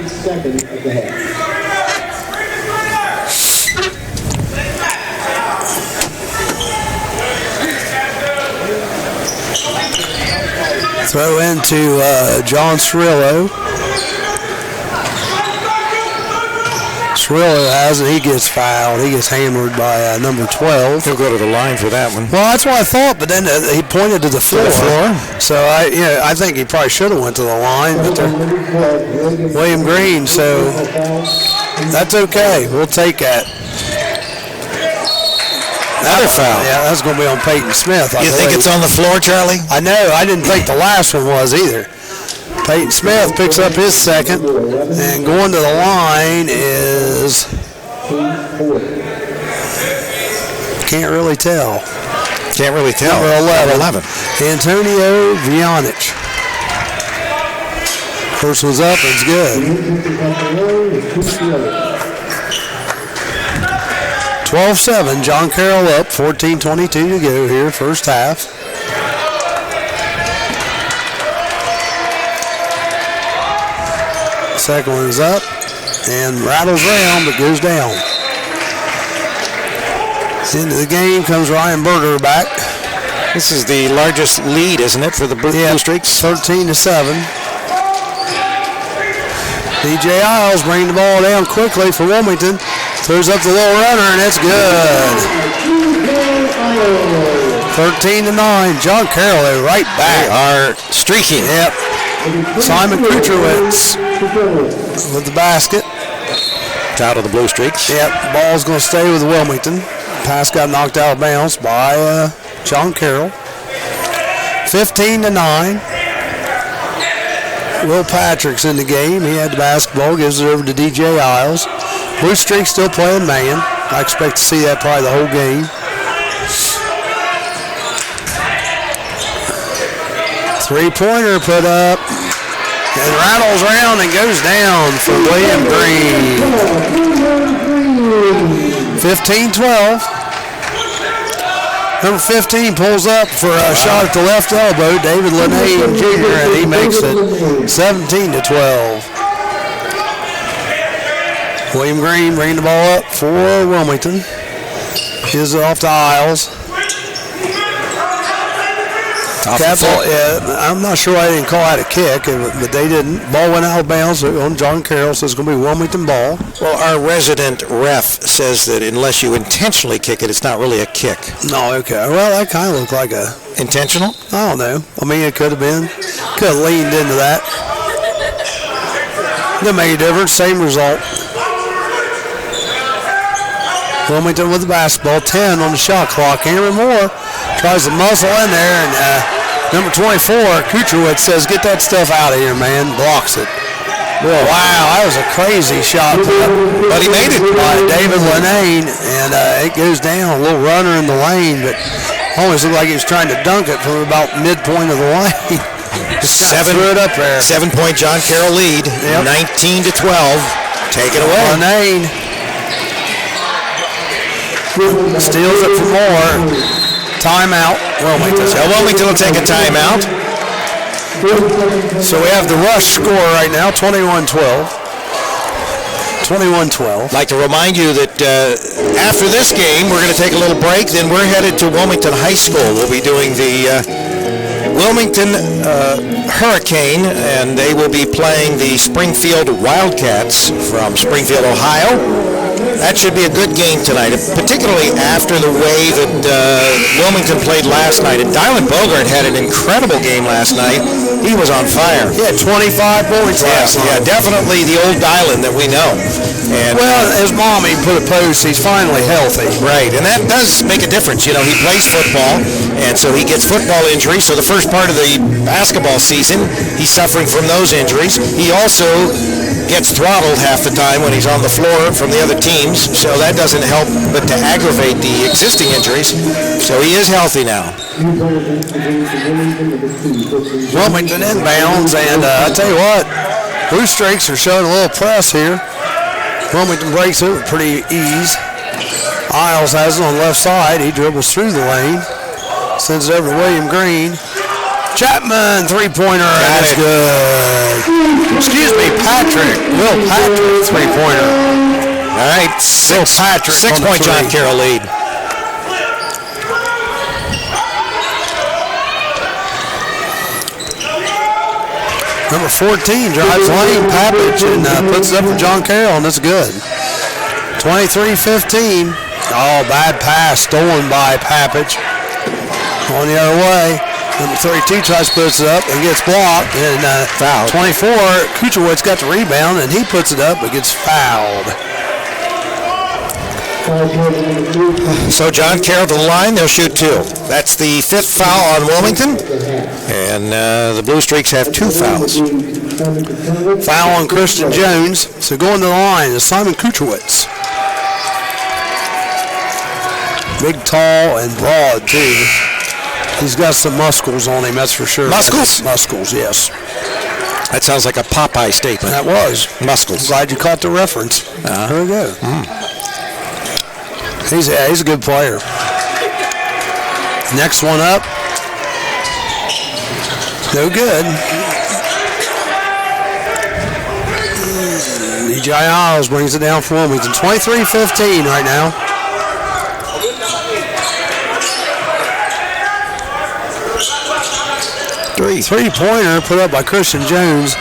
Throw into John Cirillo. Cirillo has it. He gets fouled. He gets hammered by number 12. He'll go to the line for that one. Well, that's what I thought, but then he pointed to the floor. So I think he probably should have went to the line, but William Green. So that's okay. We'll take that. Another foul. Yeah, that's going to be on Peyton Smith. You think it's on the floor, Charlie? I know. I didn't think the last one was either. Peyton Smith picks up his second, and going to the line is, can't really tell. Can't really tell. Number 11. Antonio Vionic. First one's up, it's good. 12-7, John Carroll up, 14:22 to go here, first half. Second one is up and rattles around but goes down. Into the game comes Ryan Berger back. This is the largest lead, isn't it, for the Blue Streaks? 13-7. DJ Isles bringing the ball down quickly for Wilmington. Throws up the little runner, and it's good. 13-9. John Carroll right back. They are streaking. Yep. Simon Kucherwitz with the basket. It's out of the Blue Streaks. Yep. Ball's going to stay with Wilmington. Pass got knocked out of bounds by John Carroll. 15-9. Will Patrick's in the game. He had the basketball, gives it over to DJ Isles. Blue Streak still playing man. I expect to see that probably the whole game. Three-pointer put up and rattles around and goes down for William Green. 15-12. Number 15 pulls up for a shot at the left elbow, David Linane Jr., and he makes it 17-12. William Green bringing the ball up for Wilmington. Here's it off to Isles. I'm not sure I didn't call out a kick, but they didn't. Ball went out of bounds on John Carroll, so it's going to be Wilmington ball. Well, our resident ref says that unless you intentionally kick it, it's not really a kick. No, okay. Well, that kind of looked like a... Intentional? I don't know. I mean, it could have been. Could have leaned into that. Didn't make a difference. Same result. Wilmington with the basketball. 10 on the shot clock. Cameron Moore tries to muscle in there, and number 24, Kucherwitz, says, get that stuff out of here, man. Blocks it. Boy, wow, that was a crazy shot. But he made it. By David Linane, and it goes down. A little runner in the lane, but almost looked like he was trying to dunk it from about midpoint of the lane. Just threw it up there. 7-point John Carroll lead. Yep. 19-12. Take it away. Linane steals it for Moore. Timeout, Wilmington. So Wilmington will take a timeout. So we have the rush score right now, 21-12. 21-12. I'd like to remind you that after this game, we're going to take a little break. Then we're headed to Wilmington High School. We'll be doing the Wilmington Hurricane, and they will be playing the Springfield Wildcats from Springfield, Ohio. That should be a good game tonight, particularly after the way that Wilmington played last night. And Dylan Bogart had an incredible game last night. He was on fire. He had 25 points last night. Yeah, definitely the old Dylan that we know. And, well, his mom even put a post, he's finally healthy. Right, and that does make a difference. You know, he plays football, and so he gets football injuries. So the first part of the basketball season, he's suffering from those injuries. He also gets throttled half the time when he's on the floor from the other teams, so that doesn't help but to aggravate the existing injuries. So he is healthy now. Wilmington inbounds, and I tell you what, Blue Streaks are showing a little press here. Wilmington breaks it with pretty ease. Isles has it on the left side. He dribbles through the lane, sends it over to William Green. Chapman, three-pointer, that's good. Excuse me, Patrick. Will Patrick, three-pointer. All right, Will Patrick, 6-point John Carroll lead. Number 14 drives lane, Papich, and puts it up for John Carroll, and it's good. 23-15. Oh, bad pass, stolen by Papich. On the other way. Number 32 tries to put it up and gets blocked, and fouled. 24, Kucherwitz got the rebound, and he puts it up but gets fouled. So John Carroll to the line, they'll shoot two. That's the fifth foul on Wilmington, and the Blue Streaks have two fouls. Foul on Christian Jones, so going to the line is Simon Kucherwitz. Big, tall, and broad, too. He's got some muscles on him, that's for sure. Muscles? Muscles, yes. That sounds like a Popeye statement. That was. Muscles. I'm glad you caught the reference. Here we go. He's a good player. Next one up. No good. DJ Isles brings it down for Wilmington. 23-15 right now. Three-pointer put up by Christian Jones.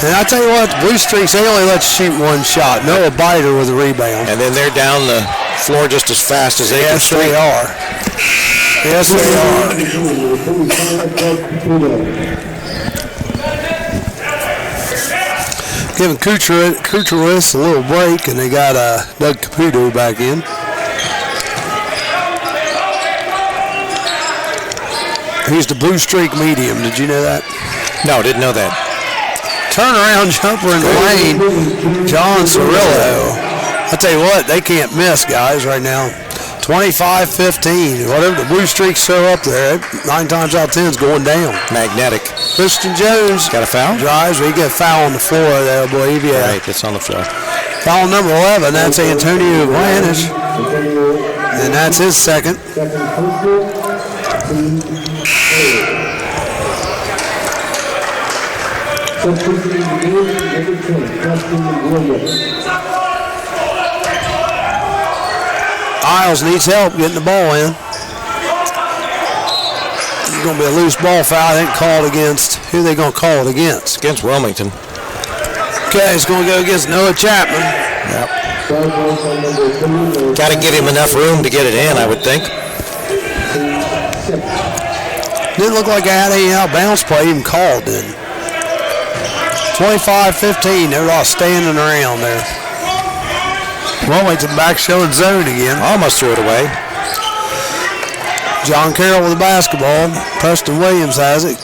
And I tell you what, the Blue Streaks, they only let you shoot one shot. Noah Biter with a rebound. And then they're down the floor just as fast as they can Yes, they are. Yes, they are. Giving Kucherowicz a little break, and they got Doug Caputo back in. He's the Blue Streak medium. Did you know that? No, didn't know that. Turnaround jumper in the lane, John Cirillo. I tell you what, they can't miss, guys, right now. 25-15. Whatever the Blue Streaks show up there, 9 times out of 10 is going down. Magnetic. Christian Jones got a foul? Drives, we get a foul on the floor there, I believe. Yeah. Right, it's on the floor. Foul number 11, that's Antonio Blanish. And that's his second. Isles needs help getting the ball in. It's going to be a loose ball foul. I think called against. Who are they going to call it against? Against Wilmington. Okay, it's going to go against Noah Chapman. Yep. Got to give him enough room to get it in, I would think. Didn't look like I had any out bounce play even called, did it? 25-15. They're all standing around there. Wilmington back showing zone again. Almost threw it away. John Carroll with the basketball. Preston Williams has it.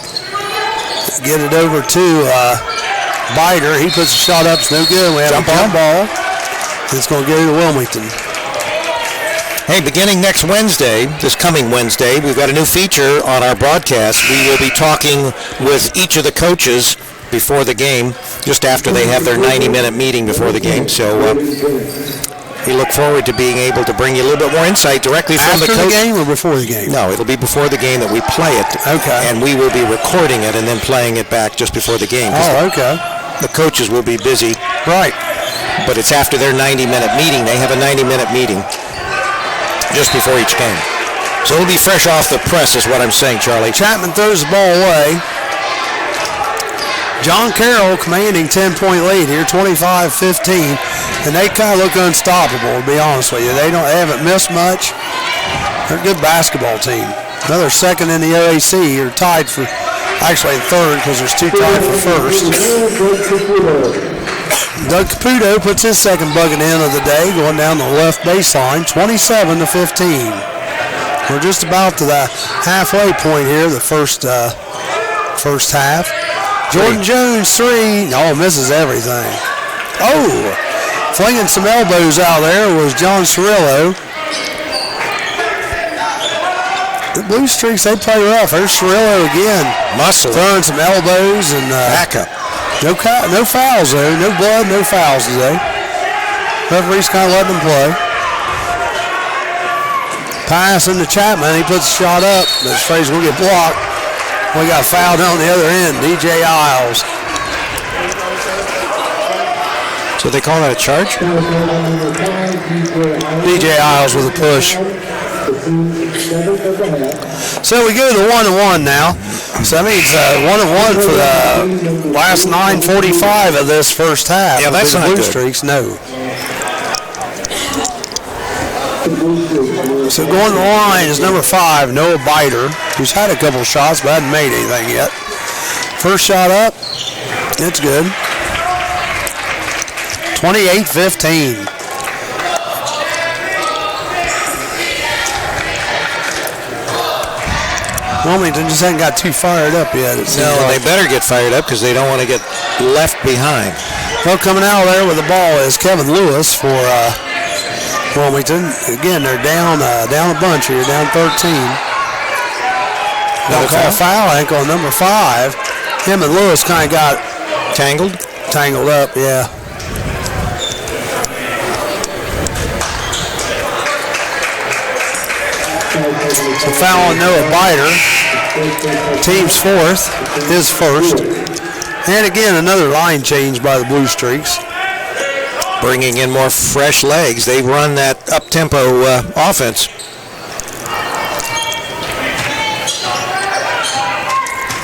Get it over to Biter. He puts a shot up. It's no good. We have a jump ball. It's going to go to Wilmington. Hey, beginning next Wednesday, this coming Wednesday, we've got a new feature on our broadcast. We will be talking with each of the coaches before the game, just after they have their 90-minute meeting before the game. So we look forward to being able to bring you a little bit more insight directly from After the coach. the game or before the game? No, it'll be before the game that we play it. Okay. And we will be recording it and then playing it back just before the game. Oh, okay. The coaches will be busy. Right. But it's after their 90-minute meeting. They have a 90-minute meeting just before each game. So it'll be fresh off the press is what I'm saying, Charlie. Chapman throws the ball away. John Carroll commanding 10-point lead here, 25-15, and they kind of look unstoppable, to be honest with you. They haven't missed much. They're a good basketball team. Another second in the OAC, or tied for, actually third, because there's two tied for first. Doug Caputo puts his second bucket in of the day, going down the left baseline, 27-15. We're just about to the halfway point here, the first half. Jordan Jones, three. Oh, misses everything. Oh, flinging some elbows out there was John Cirillo. The Blue Streaks, they play rough. There's Cirillo again. Muscle. Throwing some elbows and back up. No fouls, though. No blood, no fouls today. Referee's kind of letting them play. Pass into Chapman. He puts a shot up, but his face will get blocked. We got fouled on the other end, DJ Isles. So they call that a charge? DJ Isles with a push. So we go to 1-1 now. So that means 1-1 for the last 9:45 of this first half. Yeah, that's the not Blue good. Streaks, no. So going to the line is number 5, Noah Biter, who's had a couple shots but hasn't made anything yet. First shot up, it's good. 28-15. Wilmington just hasn't got too fired up yet. No, they better get fired up because they don't want to get left behind. Well, coming out there with the ball is Kevin Lewis for Wilmington. Again, they're down a bunch here, down 13. They'll call a foul, I think, on number 5. Him and Lewis kind of got tangled up, yeah. So foul on Noah Biter. Team's fourth, his first. And again, another line change by the Blue Streaks. Bringing in more fresh legs. They run that up-tempo offense.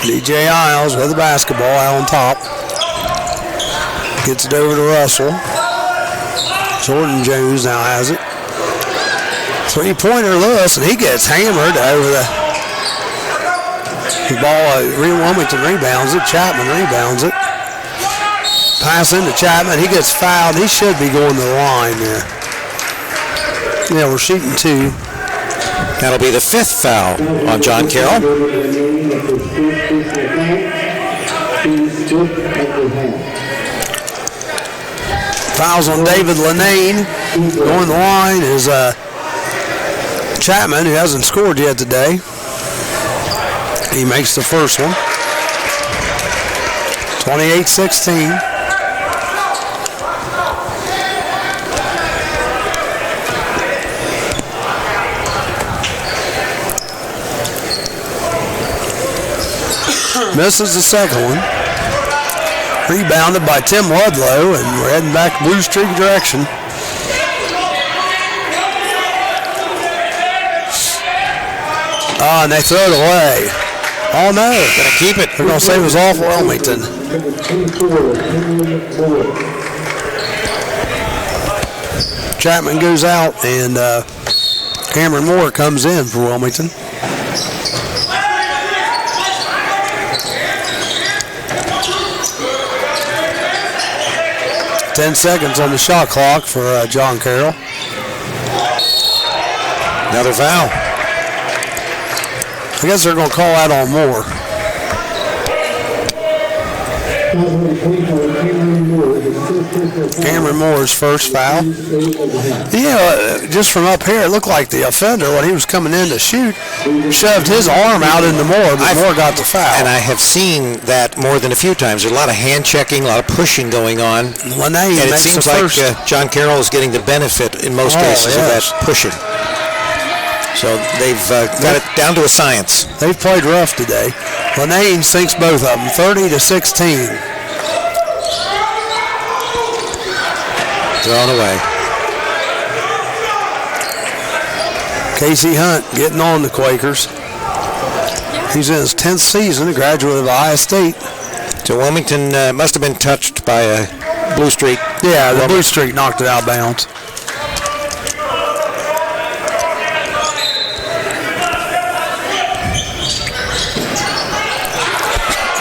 DJ Isles with the basketball out on top. Gets it over to Russell. Jordan Jones now has it. Three-pointer Lewis, and he gets hammered over the ball. Wilmington rebounds it. Chapman rebounds it. Pass into Chapman. He gets fouled. He should be going to the line there. Yeah, we're shooting two. That'll be the fifth foul on John Carroll. Fouls on David Lenane. Going to the line is Chapman, who hasn't scored yet today. He makes the first one. 28-16. Misses the second one. Rebounded by Tim Ludlow, and we're heading back Blue Streak direction. And they throw it away. Oh no. Gonna keep it. They're gonna say it was off Wilmington. Chapman goes out, and Cameron Moore comes in for Wilmington. 10 seconds on the shot clock for John Carroll. Another foul. I guess they're going to call out on Moore. Cameron Moore's first foul. Yeah, just from up here, it looked like the offender, when he was coming in to shoot, shoved his arm out into Moore, but Moore got the foul. And I have seen that more than a few times. There's a lot of hand checking, a lot of pushing going on. And it seems like John Carroll is getting the benefit in most cases of that pushing. So they've got it down to a science. They've played rough today. Lenane sinks both of them, 30-16. Thrown away. Casey Hunt getting on the Quakers. He's in his 10th season, a graduate of Ohio State. So Wilmington must have been touched by a Blue Streak. Yeah, the Blue Streak knocked it out of bounds.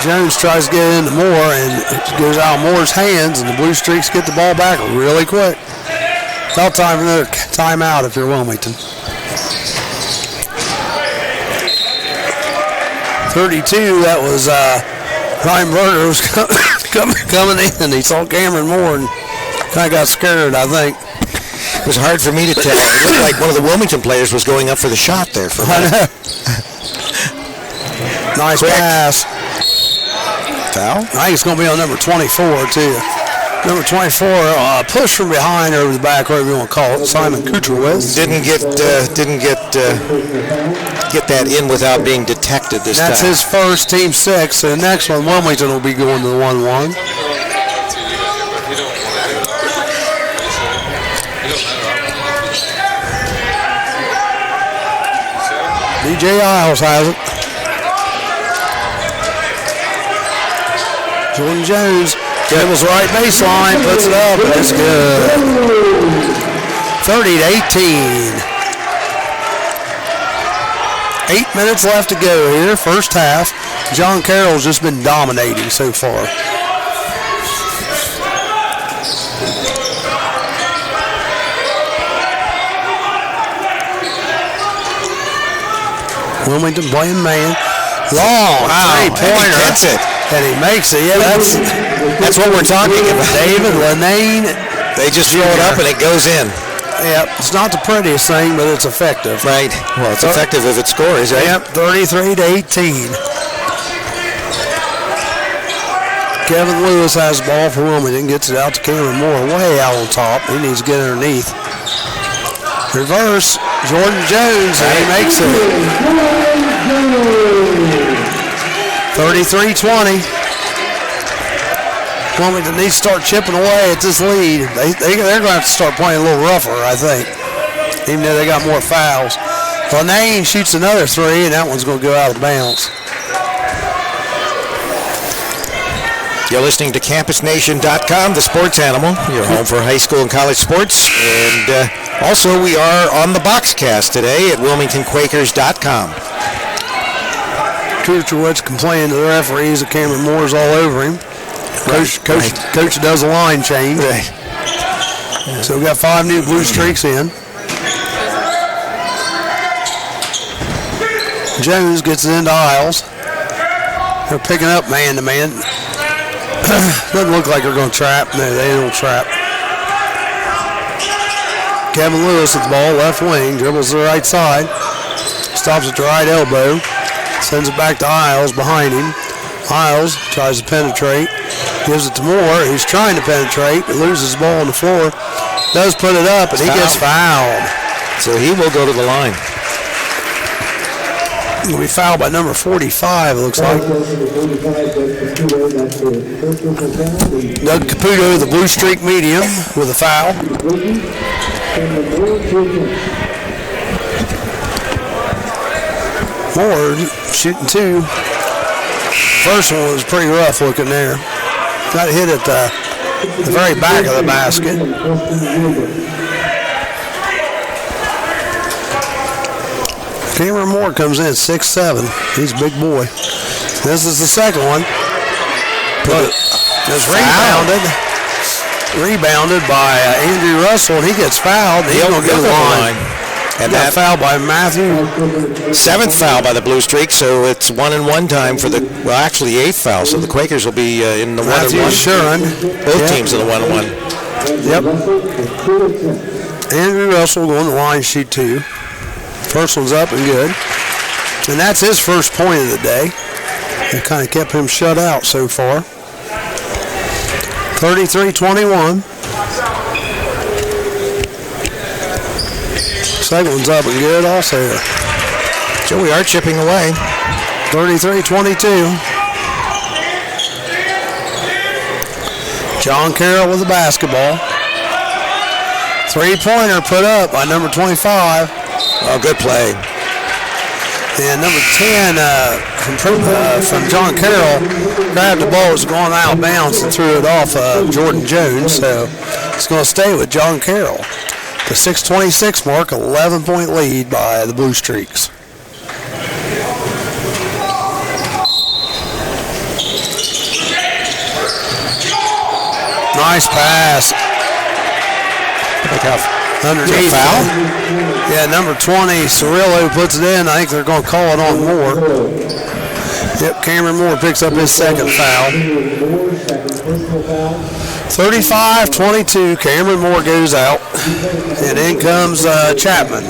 Jones tries to get into Moore, and it goes out of Moore's hands, and the Blue Streaks get the ball back really quick. About time for another timeout if you're Wilmington. 32, that was Ryan Berger was coming in. He saw Cameron Moore and kind of got scared, I think. It was hard for me to tell. It looked like one of the Wilmington players was going up for the shot there. For I know. Nice pass. Foul? I think it's going to be on number 24, too. Number 24, push from behind over the back, whatever you want to call it. Simon Kucherwitz. Didn't get that in without being detected this time. That's his first, team 6. So the next one, Wilmington will be going to the 1-1. DJ Isles has it. Jordan Jones dribbles right baseline, puts it up, and it's good. 30-18. 8 minutes left to go here, first half. John Carroll's just been dominating so far. Wilmington playing man. Long three-pointer. That's it. And he makes it. Yeah, that's what we're talking about. David Lenane. They just throw it up and it goes in. Yep, it's not the prettiest thing, but it's effective. Right. Well, it's effective if it scores, right? Yep, 33-18. Kevin Lewis has the ball for Wilmington, gets it out to Cameron Moore, way out on top. He needs to get underneath. Reverse. Jordan Jones, and he makes it. 33-20. Wilmington needs to start chipping away at this lead. They're going to have to start playing a little rougher, I think, even though they got more fouls. Lanane shoots another three, and that one's going to go out of bounds. You're listening to CampusNation.com, the sports animal, your home for high school and college sports. And also, we are on the Boxcast today at WilmingtonQuakers.com. Kucherwitz complaining to the referees that Cameron Moore's all over him. Coach does a line change. Right. So we got 5 new blue streaks in. Jones gets it into Isles. They're picking up man-to-man. Doesn't look like they're going to trap. No, they don't trap. Kevin Lewis with the ball, left wing, dribbles to the right side. Stops at the right elbow. Sends it back to Isles behind him. Isles tries to penetrate. Gives it to Moore. He's trying to penetrate, but loses the ball on the floor. Does put it up, and he gets fouled. So he will go to the line. He'll be fouled by number 45, it looks like. Doug Caputo, the blue streak medium, with a foul. Moore shooting 2. First one was pretty rough looking there. Got hit at the very back of the basket. Cameron Moore comes in at 6'7". He's a big boy. This is the second one. But it's rebounded by Andrew Russell, and he gets fouled. He's going to get the line. And that foul by Matthew. 7th foul by the Blue Streak, so it's 1-and-1 time for the, well, actually 8th foul, so the Quakers will be in the 1-and-1. Matthew Shuren. Both teams in the 1-and-1. Yep. Andrew Russell going to line sheet 2. First one's up and good. And that's his first point of the day. It kind of kept him shut out so far. 33-21. Second one's up and good also. So we are chipping away. 33-22. John Carroll with the basketball. 3-pointer put up by number 25. Oh, good play. And number 10 from John Carroll grabbed the ball, was going out of bounds and threw it off Jordan Jones. So it's going to stay with John Carroll. The 6:26 mark, 11-point lead by the Blue Streaks. Nice pass. Underneath. Foul? Yeah, number 20, Cirillo puts it in. I think they're going to call it on Moore. Yep, Cameron Moore picks up his second foul. 35-22, Cameron Moore goes out. And in comes Chapman.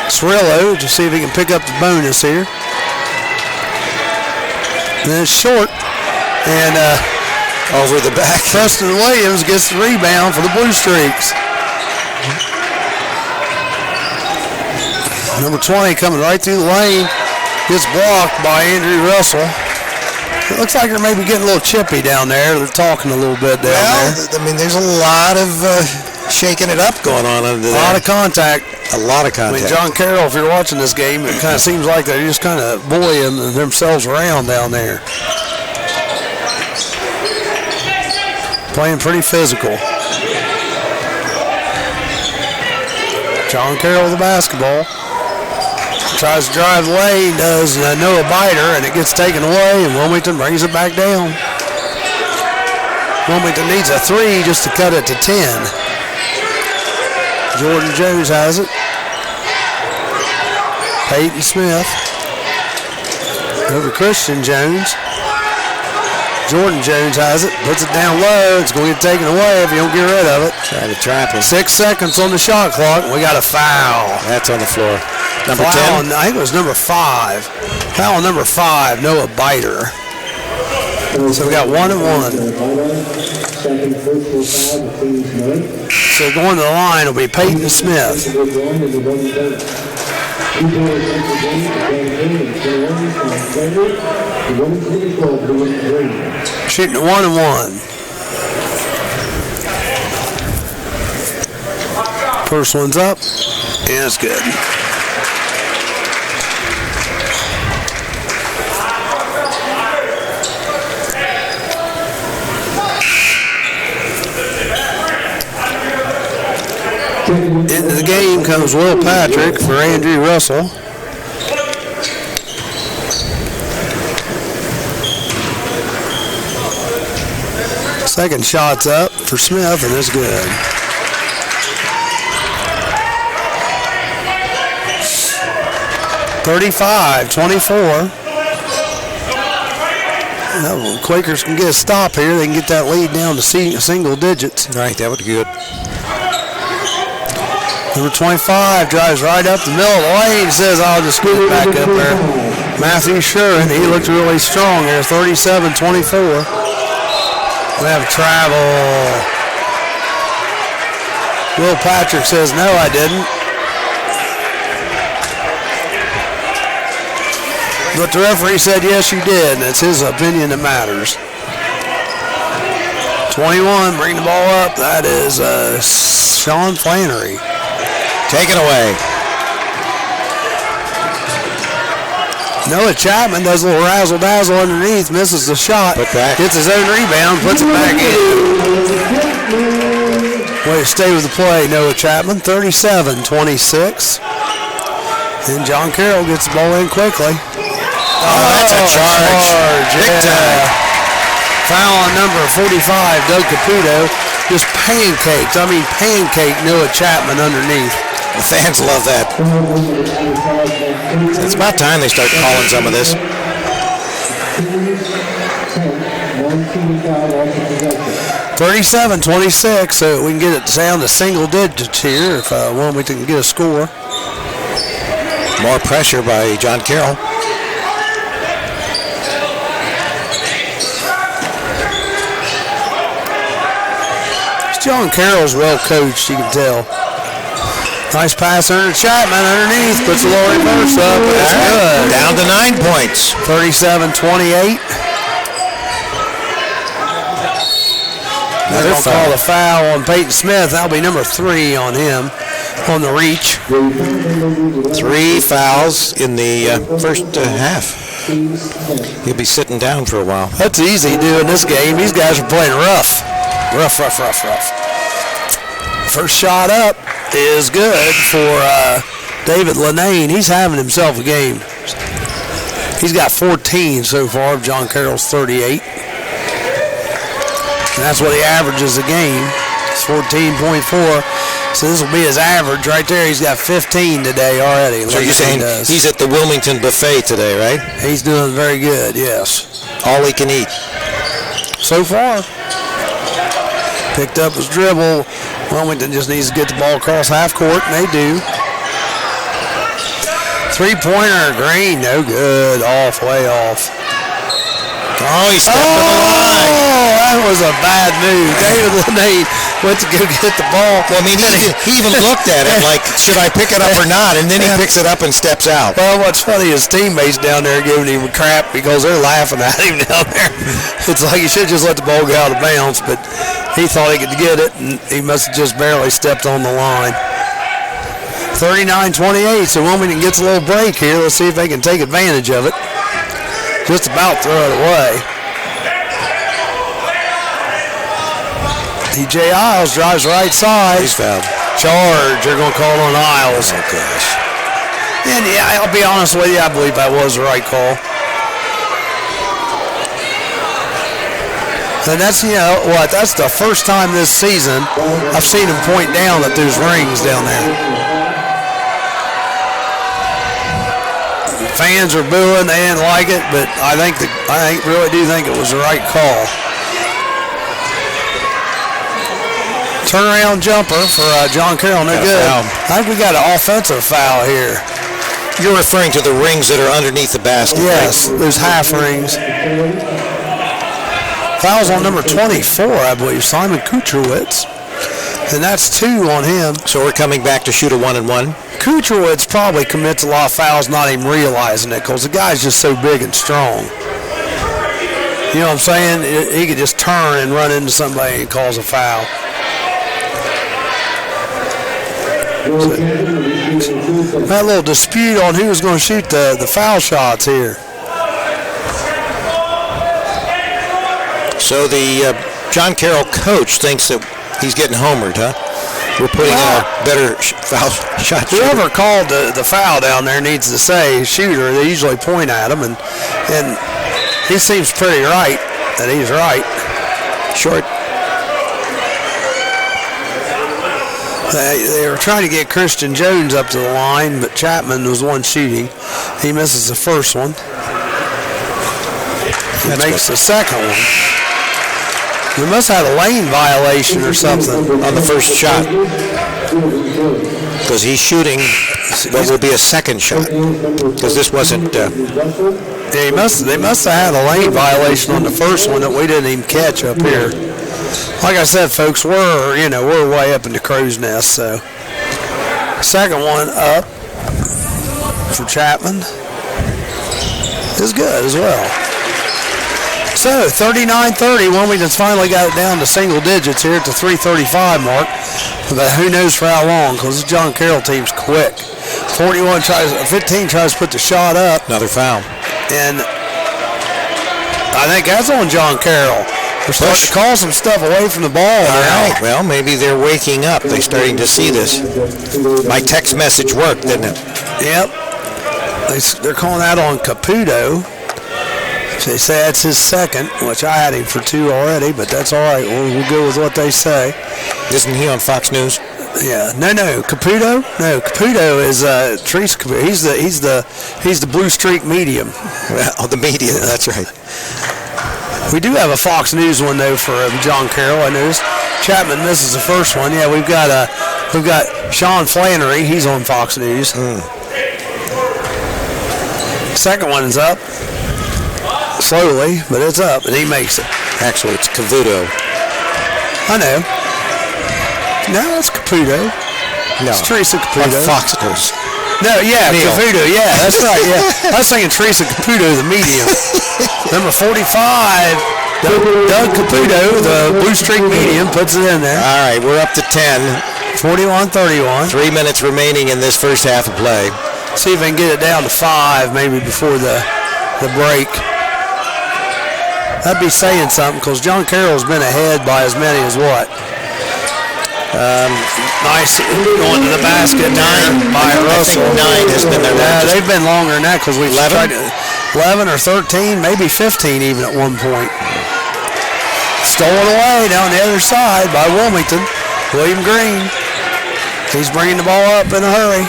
Cirillo, to see if he can pick up the bonus here. Then it's short. And over the back. Preston Williams gets the rebound for the Blue Streaks. Number 20 coming right through the lane. Gets blocked by Andrew Russell. It looks like they're maybe getting a little chippy down there. They're talking a little bit down there. I mean, there's a lot of shaking it up going on under there. A lot of contact. A lot of contact. I mean, John Carroll, if you're watching this game, it kind of seems like they're just kind of bullying themselves around down there. Playing pretty physical. John Carroll with the basketball. Tries to drive the lane, does Noah Biter, and it gets taken away, and Wilmington brings it back down. Wilmington needs a 3 just to cut it to 10. Jordan Jones has it. Peyton Smith. Over Christian Jones. Jordan Jones has it, puts it down low. It's going to get taken away if you don't get rid of it. Trying to trap him. 6 seconds on the shot clock. We got a foul. That's on the floor. Number foul 10? I think it was number 5. Foul number 5, Noah Biter. So we got 1 and 1. Second personal foul, the team's ninth. So going to the line will be Peyton Smith. Shooting at 1 and 1. First one's up, and it's good. Into the game comes Will Patrick for Andrew Russell. Second shot's up for Smith, and it's good. (35-24). Well, Quakers can get a stop here. They can get that lead down to single digits. Right, that would be good. Number 25 drives right up the middle of the lane. Says, I'll just scoot it back up there. Matthew Shuren, he looked really strong here. 37-24. We have travel. Will Patrick says, no, I didn't. But the referee said, yes, you did. And it's his opinion that matters. 21, bring the ball up. That is Sean Flannery. Take it away. Noah Chapman does a little razzle-dazzle underneath, misses the shot, Put back. gets his own rebound, puts it back in. Way to stay with the play, Noah Chapman, 37-26. And John Carroll gets the ball in quickly. Oh, that's a charge. Big time. Foul on number 45, Doug Caputo. Just pancaked Noah Chapman underneath. The fans love that. It's about time they start calling some of this. 37-26, so we can get it down to single digits here if Wilmington can get a score. More pressure by John Carroll. John Carroll's well coached, you can tell. Nice pass under Chapman underneath, puts a little reverse up, but it's good. Down to 9 points. 37-28. They're going to call the foul on Peyton Smith. That'll be number 3 on him on the reach. 3 fouls in the first half. He'll be sitting down for a while. That's easy to do in this game. These guys are playing rough. Rough. First shot up is good for David Lenane. He's having himself a game. He's got 14 so far. John Carroll's 38. And that's what he averages a game. It's 14.4. So this will be his average right there. He's got 15 today already. So you're saying he's at the Wilmington buffet today, right? He's doing very good, yes. All he can eat. So far. Picked up his dribble. Wilmington just needs to get the ball across half court, and they do. Three-pointer, Green, no good. Way off. Oh, he stepped to the line. Oh, that was a bad move. David Lenane went to go get the ball. Well, I mean, he even looked at it like, should I pick it up or not? And then he picks it up and steps out. Well, what's funny is teammates down there giving him crap because they're laughing at him down there. It's like he should just let the ball go out of bounds, but he thought he could get it, and he must have just barely stepped on the line. 39-28, so Wilmington gets a little break here. Let's see if they can take advantage of it. Just about throw it away. DJ Isles drives right side. He's fouled. Charge. They're going to call on Isles. Oh, gosh. And yeah, I'll be honest with you, I believe that was the right call. And that's, that's the first time this season I've seen him point down that there's rings down there. Fans are booing, they didn't like it, but I really do think it was the right call. Turnaround jumper for John Carroll, no good. I think we got an offensive foul here. You're referring to the rings that are underneath the basket. Yes, right? there's half rings. Foul's on number 24, I believe, Simon Kucherwitz. And that's 2 on him. So we're coming back to shoot a 1-and-1. Kucherwitz probably commits a lot of fouls not even realizing it because the guy's just so big and strong. You know what I'm saying? He could just turn and run into somebody and cause a foul. That little dispute on who was going to shoot the foul shots here. So the John Carroll coach thinks that he's getting homered, huh? We're putting a better foul shot shooter. Whoever called the foul down there needs to say shooter. They usually point at him, and he seems pretty right that he's right. Short. They were trying to get Christian Jones up to the line, but Chapman was the one shooting. He misses the first one. He makes the second one. They must have had a lane violation or something on the first shot because he's shooting what will be a second shot because this wasn't. They must have had a lane violation on the first one that we didn't even catch up here. Like I said, folks, we're way up in the crow's nest. So second one up for Chapman is good as well. So 39-30, Wilmington's finally got it down to single digits here at the 3:35 mark. But who knows for how long, because this John Carroll team's quick. 15 tries to put the shot up. Another foul. And I think that's on John Carroll. They're starting to call some stuff away from the ball now. Right. Well, maybe they're waking up. They're starting to see this. My text message worked, didn't it? Yep. They're calling that on Caputo. They say that's his second, which I had him for 2 already, but that's all right. We'll go with what they say. Isn't he on Fox News? Yeah. No. Caputo? No, Caputo is Teresa Caputo. He's the Blue Streak medium. Well, the media. That's right. We do have a Fox News one though for John Carroll. I noticed Chapman misses the first one. Yeah, we've got Sean Flannery. He's on Fox News. Second one is up. Slowly, but it's up, and he makes it. Actually, it's Cavuto. I know. No, it's Caputo. No. It's Teresa Caputo. On Fox News. No, yeah, Neil. Caputo. Yeah, that's right. Yeah, I was thinking Teresa Caputo, the medium. Number 45, Doug Caputo, the Blue Streak medium, puts it in there. All right, we're up to 10. 41-31. 3 minutes remaining in this first half of play. See if I can get it down to 5 maybe before the break. That'd be saying something because John Carroll's been ahead by as many as what? Nice going to the basket. 9 by Russell. I think 9 has been their largest. They've been longer than that because we've 11? tried 11 or 13, maybe 15 even at one point. Stolen away down the other side by Wilmington. William Green. He's bringing the ball up in a hurry.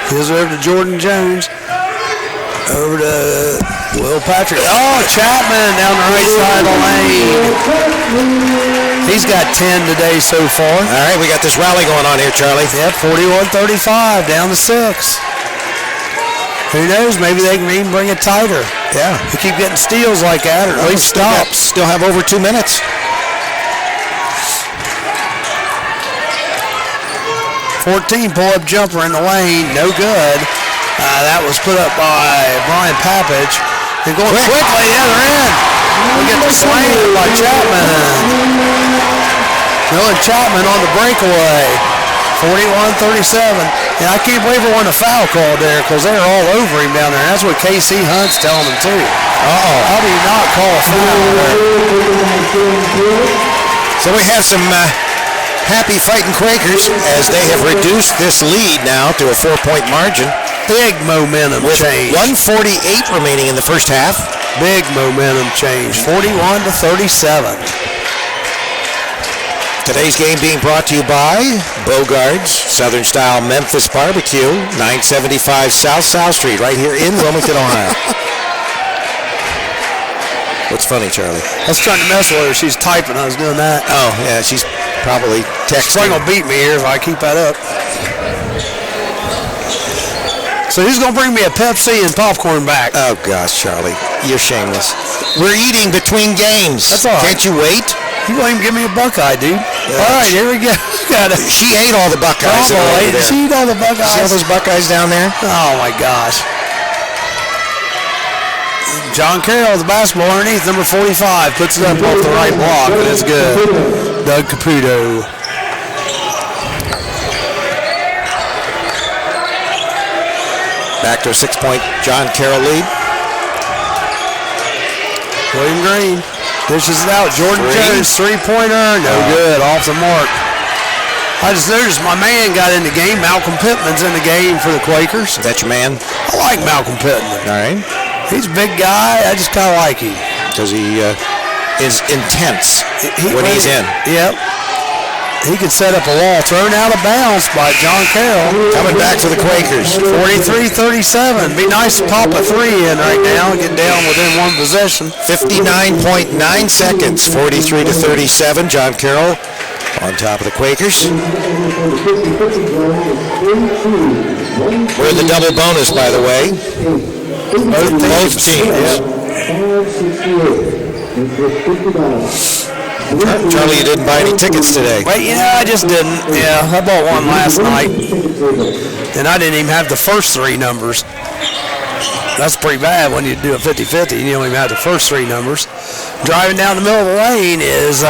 Here's over to Jordan Jones. Over to Will Patrick. Oh, Chapman down the right side of the lane. He's got 10 today so far. All right, we got this rally going on here, Charlie. Yep, 41-35, down to 6. Who knows? Maybe they can even bring it tighter. Yeah. They keep getting steals like that, or at least stops. Still have over 2 minutes. 14 pull-up jumper in the lane, no good. That was put up by Brian Papich. And going quickly the other end. We get the slam by Chapman. Miller Chapman on the breakaway. 41-37. And I can't believe it wasn't a foul call there because they were all over him down there. That's what KC Hunt's telling them too. How do you not call a foul there? So we have some happy fighting Quakers as they have reduced this lead now to a 4-point margin. Big momentum change. 1:48 remaining in the first half. Big momentum change. 41-37. Today's game being brought to you by Bogart's Southern Style Memphis Barbecue, 975 South Street, right here in Wilmington, Ohio. What's funny, Charlie? I was trying to mess with her. She's typing. I was doing that. Oh, yeah, she's probably texting. She's going to beat me here if I keep that up. So who's going to bring me a Pepsi and popcorn back? Oh, gosh, Charlie. You're shameless. We're eating between games. That's all right. Can't you wait? You won't even give me a Buckeye, dude. All right, here we go. Got it. She ate all the Buckeyes. Oh, boy. She ate all the See all Buckeyes. those Buckeyes down there? Oh, my gosh. John Carroll, the basketball underneath, number 45, puts it up off the right block, and it's good. Doug Caputo. Back to a 6-point John Carroll lead. William Green dishes it out. Jordan Three. Jones, three-pointer. No good. Off the mark. I just noticed my man got in the game. Malcolm Pittman's in the game for the Quakers. Is that your man? I like Malcolm Pittman. All right. He's a big guy. I just kind of like him. Because he is intense when he's in. Yep. He could set up a wall. Thrown out of bounds by John Carroll. Coming back for the Quakers. 43-37. Be nice to pop a three in right now and get down within one possession. 59.9 seconds. 43-37. John Carroll on top of the Quakers. We're in the double bonus, by the way. Both teams. Charlie, you didn't buy any tickets today. Wait, I just didn't. Yeah, I bought one last night. And I didn't even have the first three numbers. That's pretty bad when you do a 50-50 and you don't even have the first three numbers. Driving down the middle of the lane is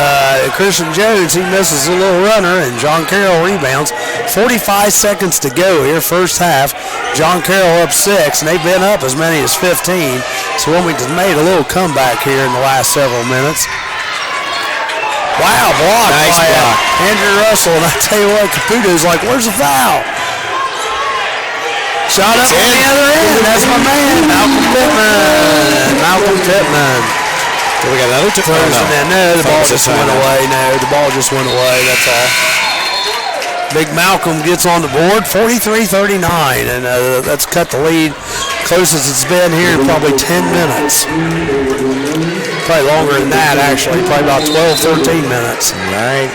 Christian Jones. He misses a little runner, and John Carroll rebounds. 45 seconds to go here, first half. John Carroll up 6, and they've been up as many as 15. So Wilmington made a little comeback here in the last several minutes. Wow, block Nice by block. Andrew Russell. And I tell you what, Caputo's like, where's the foul? Shot up on the other end. That's my man, Malcolm Pittman. So we got another two. No, the ball just went away. The ball just went away. That's all. Big Malcolm gets on the board, 43-39, and that's cut the lead closest it's been here in probably 10 minutes. Probably longer than that, actually. Probably about 12, 13 minutes. All right.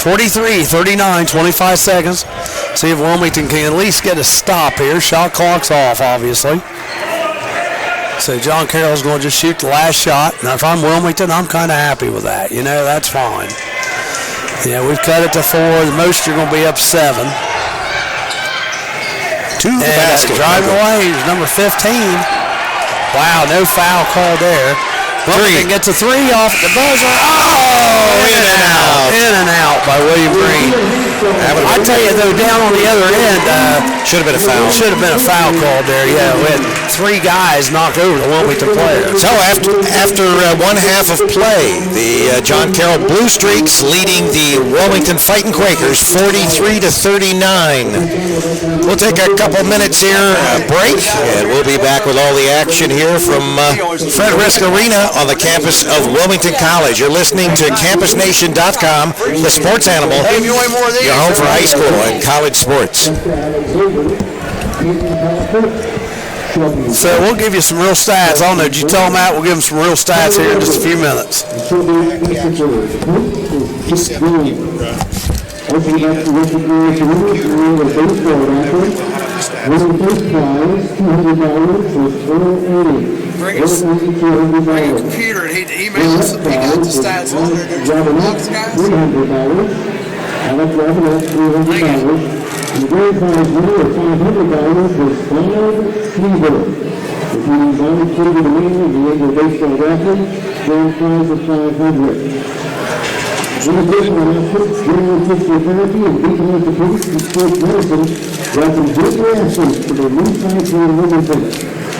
43-39, 25 seconds. See if Wilmington can at least get a stop here. Shot clock's off, obviously. So John Carroll's going to just shoot the last shot. Now, if I'm Wilmington, I'm kind of happy with that. That's fine. We've cut it to 4. The most you're going to be up 7. To the basket. Driving away is number 15. Wow, no foul call there. Wilmington gets a 3 off the buzzer. Oh, in and out. In and out by William Green. I tell you, though, down on the other end, should have been a foul. Should have been a foul called there. Yeah, we had 3 guys knock over the Wilmington player. So after one half of play, the John Carroll Blue Streaks leading the Wilmington Fighting Quakers 43-39. We'll take a couple minutes here, break, and we'll be back with all the action here from Fred Risk Arena on the campus of Wilmington College. You're listening to CampusNation.com, the sports animal. Your home for high school and college sports. So we'll give you some real stats. I don't know, did you tell them that? We'll give them some real stats here in just a few minutes. Bring a computer and he'd email us and he got the stats on there. Alex Robin has $300. And the grand prize winner of $500 was Bob Schneeberg. If he is volunteered to win the Yankee baseball raffle, grand prize of $500. In addition, announcements, general physical therapy and beacon orthopedics and sports medicine welcome junior athletes to their new site here in Wilmington.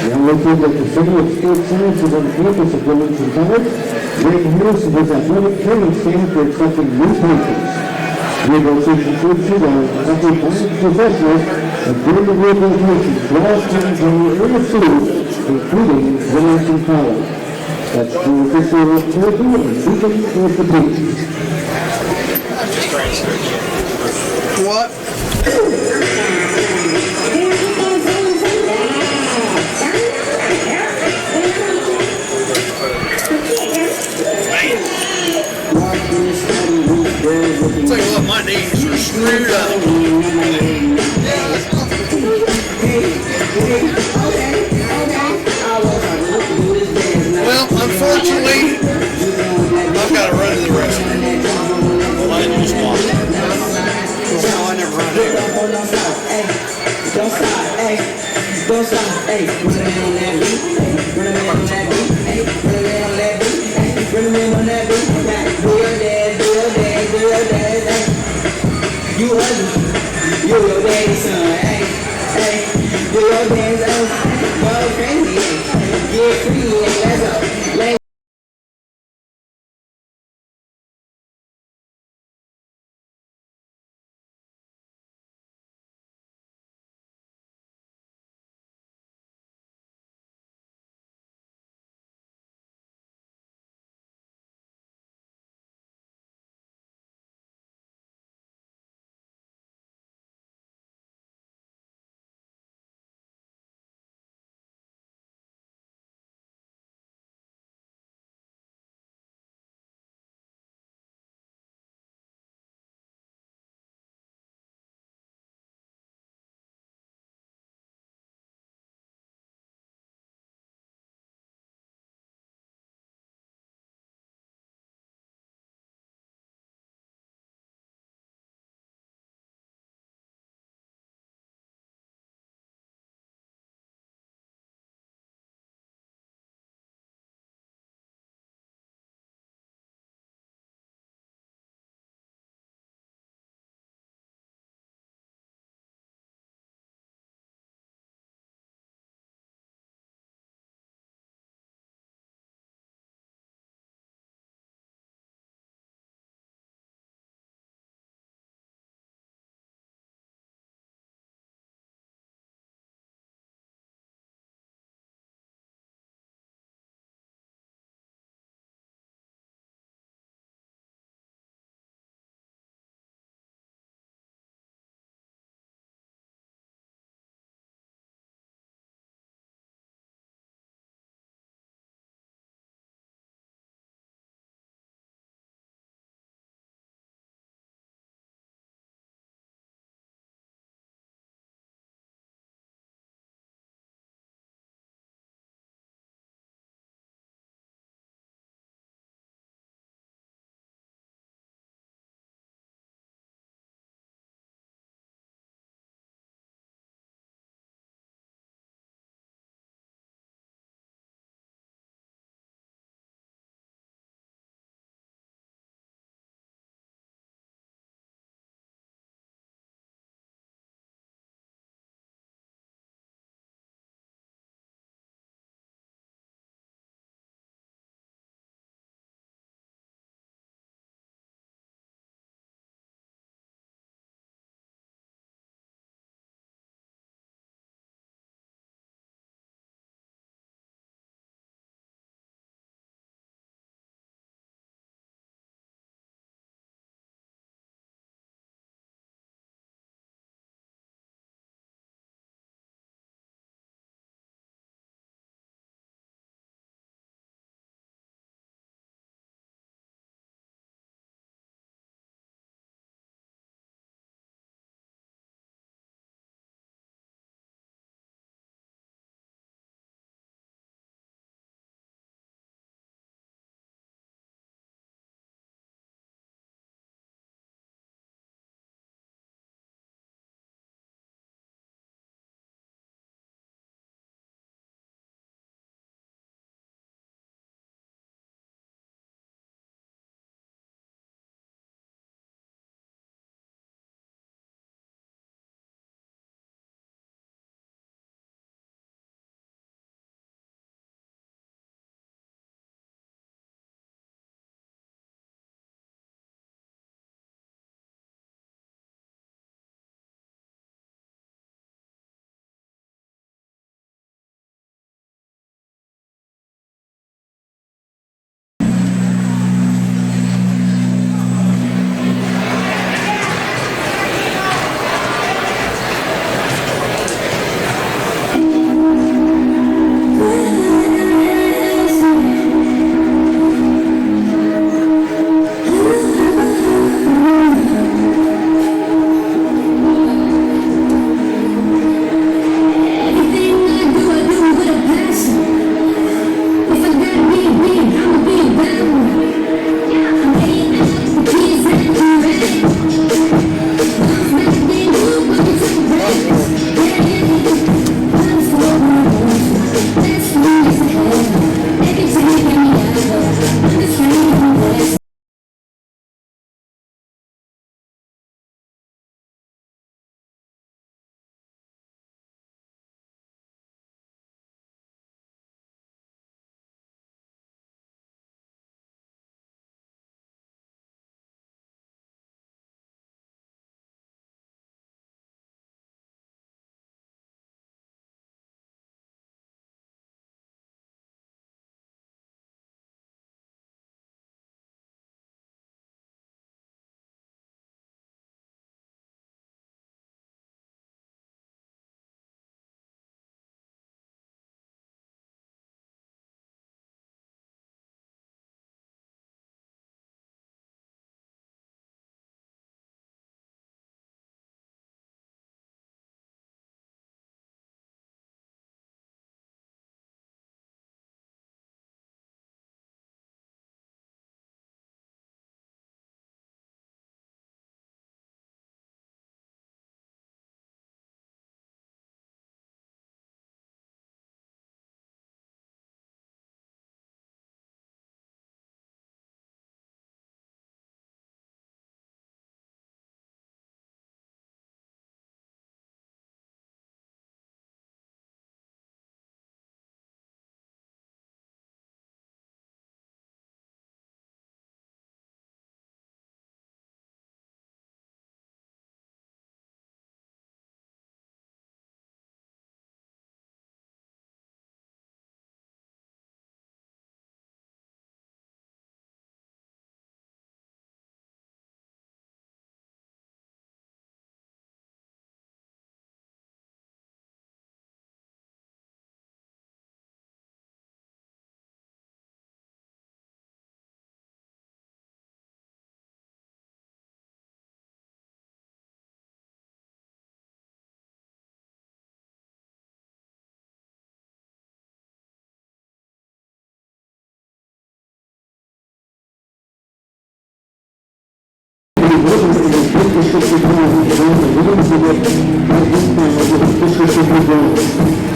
Now located at the Center of Sports Sciences on campus of Wilmington College, Greg Harrison is athletic training staff for accepting new patients. Rehabilitation services are offered by professionals and during the rehabilitation for all kinds of area schools, including Wilmington College. That's for physical therapy and beacon orthopedics. What? Tell you what, my knees are screwed up. unfortunately, I've got to run to the restroom. Why didn't you just walk? No, I never run here. Don't stop, hey, don't stop, hey, run a man on that beat, run a man on that beat, hey, run a man on that beat, hey, run a man on that beat, do your dance, do your dance, do your dance, hey, you hustle, you your daddy's son, hey, hey, do your dance, hey, go crazy, hey, get free, hey, let's go.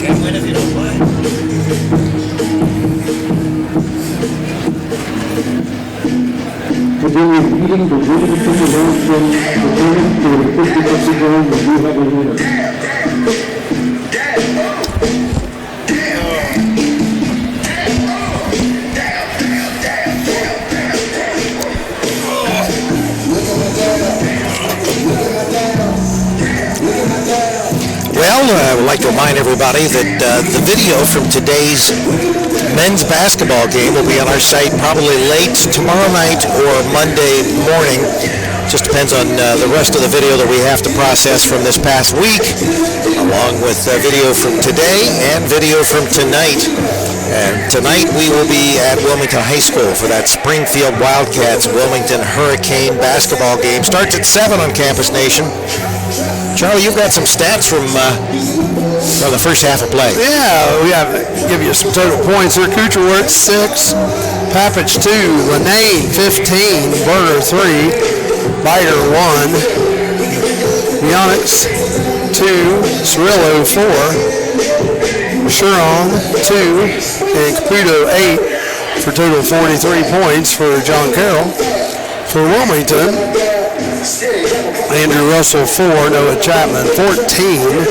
Can't win if you don't play. Again, repeating the winning ticket round from the tournament for the 50-50 round, we do have a winner. Well, I would like to remind everybody that the video from today's men's basketball game will be on our site probably late tomorrow night or Monday morning. Just depends on the rest of the video that we have to process from this past week, along with video from today and video from tonight. And tonight we will be at Wilmington High School for that Springfield Wildcats Wilmington Hurricane basketball game. Starts at 7 on Campus Nation. Charlie, you've got some stats from the first half of play. Yeah, we have to give you some total points here. Kucherworth 6, Papich 2, Lanane 15, Berger 3, Biter 1, Bionics 2, Cirillo 4, Chiron 2, and Caputo 8 for total 43 points for John Carroll. For Wilmington, Andrew Russell 4, Noah Chapman 14,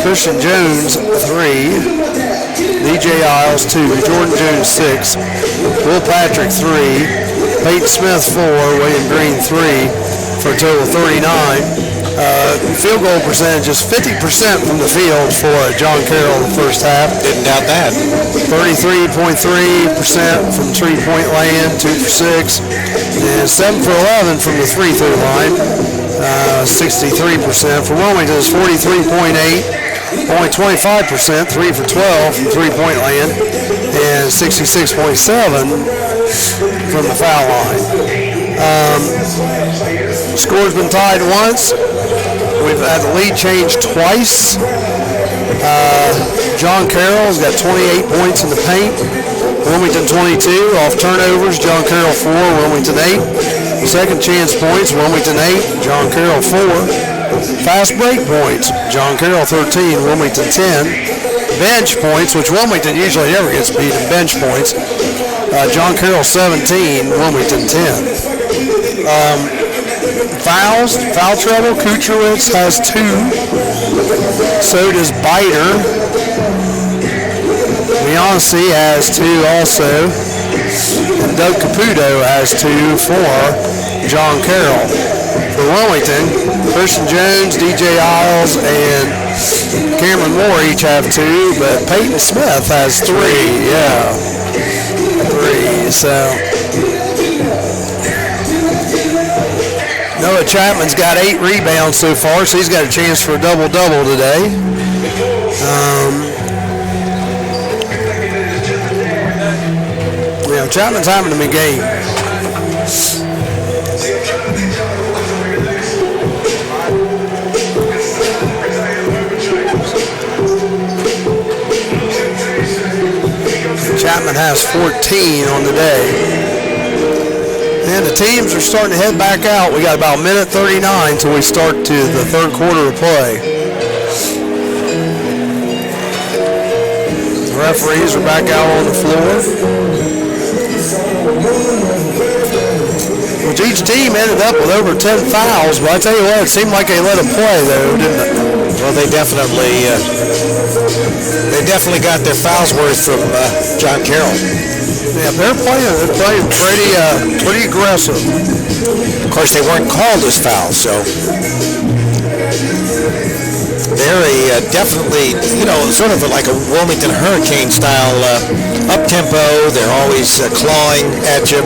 Christian Jones 3, DJ Isles 2, Jordan Jones 6, Will Patrick 3, Peyton Smith 4, William Green 3 for a total 39. Field goal percentage is 50% from the field for John Carroll in the first half. Didn't doubt that. 33.3% from three-point land, 2 for 6, and 7 for 11 from the free-throw line. 63% for Wilmington is 43.8, only 25%, 3 for 12 from three-point land, and 66.7 from the foul line. Score's been tied once. We've had the lead change twice. John Carroll's got 28 points in the paint. Wilmington 22 off turnovers. John Carroll 4, Wilmington 8. Second chance points, Wilmington 8, John Carroll 4. Fast break points, John Carroll 13, Wilmington 10. Bench points, which Wilmington usually never gets beat in bench points. John Carroll 17, Wilmington 10. Fouls, foul trouble, Kucherowitz has 2. So does Biter. Leonsi has 2 also. And Doug Caputo has 2 for John Carroll. For Wilmington, Christian Jones, DJ Isles, and Cameron Moore each have 2, but Peyton Smith has 3. Yeah, 3. So Noah Chapman's got 8 rebounds so far, so he's got a chance for a double-double today. Chapman's having him in game. Chapman has 14 on the day. And the teams are starting to head back out. We got about a minute 39 till we start to the third quarter of play. The referees are back out on the floor. Which each team ended up with over 10 fouls, but I tell you what, it seemed like they let them play though, didn't it? Well, they definitely got their fouls worth from John Carroll. Yeah, they're playing pretty aggressive. Of course, they weren't called as fouls, so they're definitely, sort of like a Wilmington Hurricane style up-tempo. They're always clawing at you.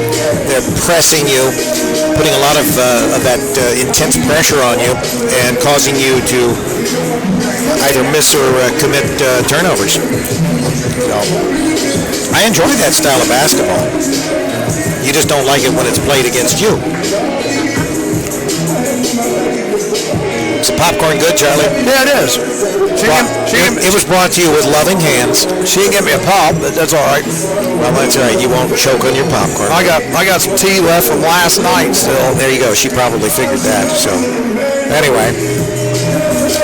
They're pressing you, putting a lot of that intense pressure on you and causing you to either miss or commit turnovers. So, I enjoy that style of basketball. You just don't like it when it's played against you. Is the popcorn good, Charlie? Yeah, it is. It was brought to you with loving hands. She didn't give me a pop, but that's all right. Well, that's all right. You won't choke on your popcorn. I got some tea left from last night still. There you go. She probably figured that. So, anyway,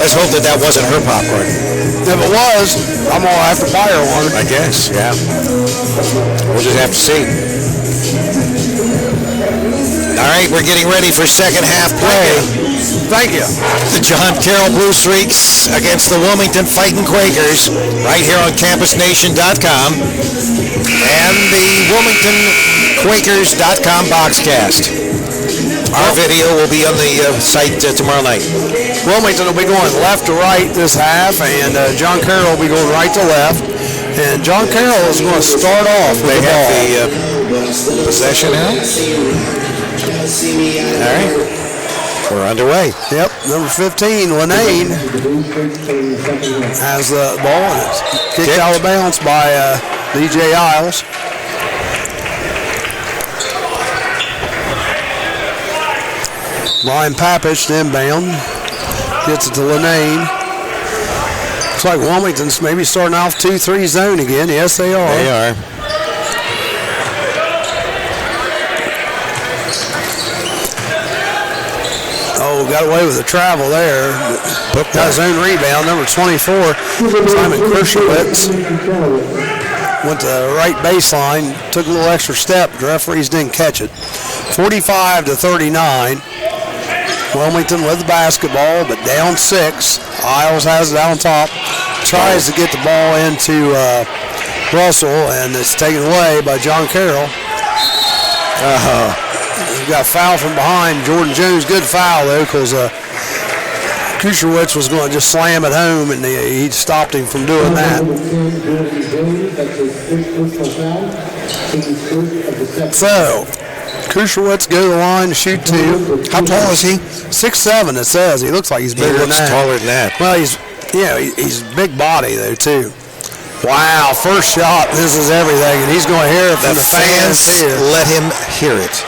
let's hope that wasn't her popcorn. If it was, I'm gonna have to buy her one. I guess, yeah. We'll just have to see. All right, we're getting ready for second half play. Thank you. The John Carroll Blue Streaks against the Wilmington Fighting Quakers right here on CampusNation.com and the WilmingtonQuakers.com boxcast. Our video will be on the site tomorrow night. Wilmington will be going left to right this half, and John Carroll will be going right to left. And John Carroll is going to start off with the ball. They have the possession now. All right. We're underway. Yep, number 15, Lenane, has the ball, and it's kicked out of bounds by DJ Isles. Ryan Papich, inbound, gets it to Lenane. Looks like Wilmington's maybe starting off 2-3 zone again. Yes, they are. They are. Oh, got away with the travel there. Got his own rebound, number 24, Simon Kershowitz. Went to the right baseline, took a little extra step. The referees didn't catch it. 45-39. Wilmington with the basketball, but down 6. Isles has it on top. Tries to get the ball into Russell, and it's taken away by John Carroll. We've got a foul from behind. Jordan Jones, good foul, though, because Kucherwitz was going to just slam it home, and he stopped him from doing that. So, Kucherwitz go to the line to shoot 2. How tall is he? 6'7", it says. He looks like he's bigger than that. He looks taller than that. Well, he's big body, though, too. Wow, first shot. This is everything, and he's going to hear it from the fans here. Let him hear it.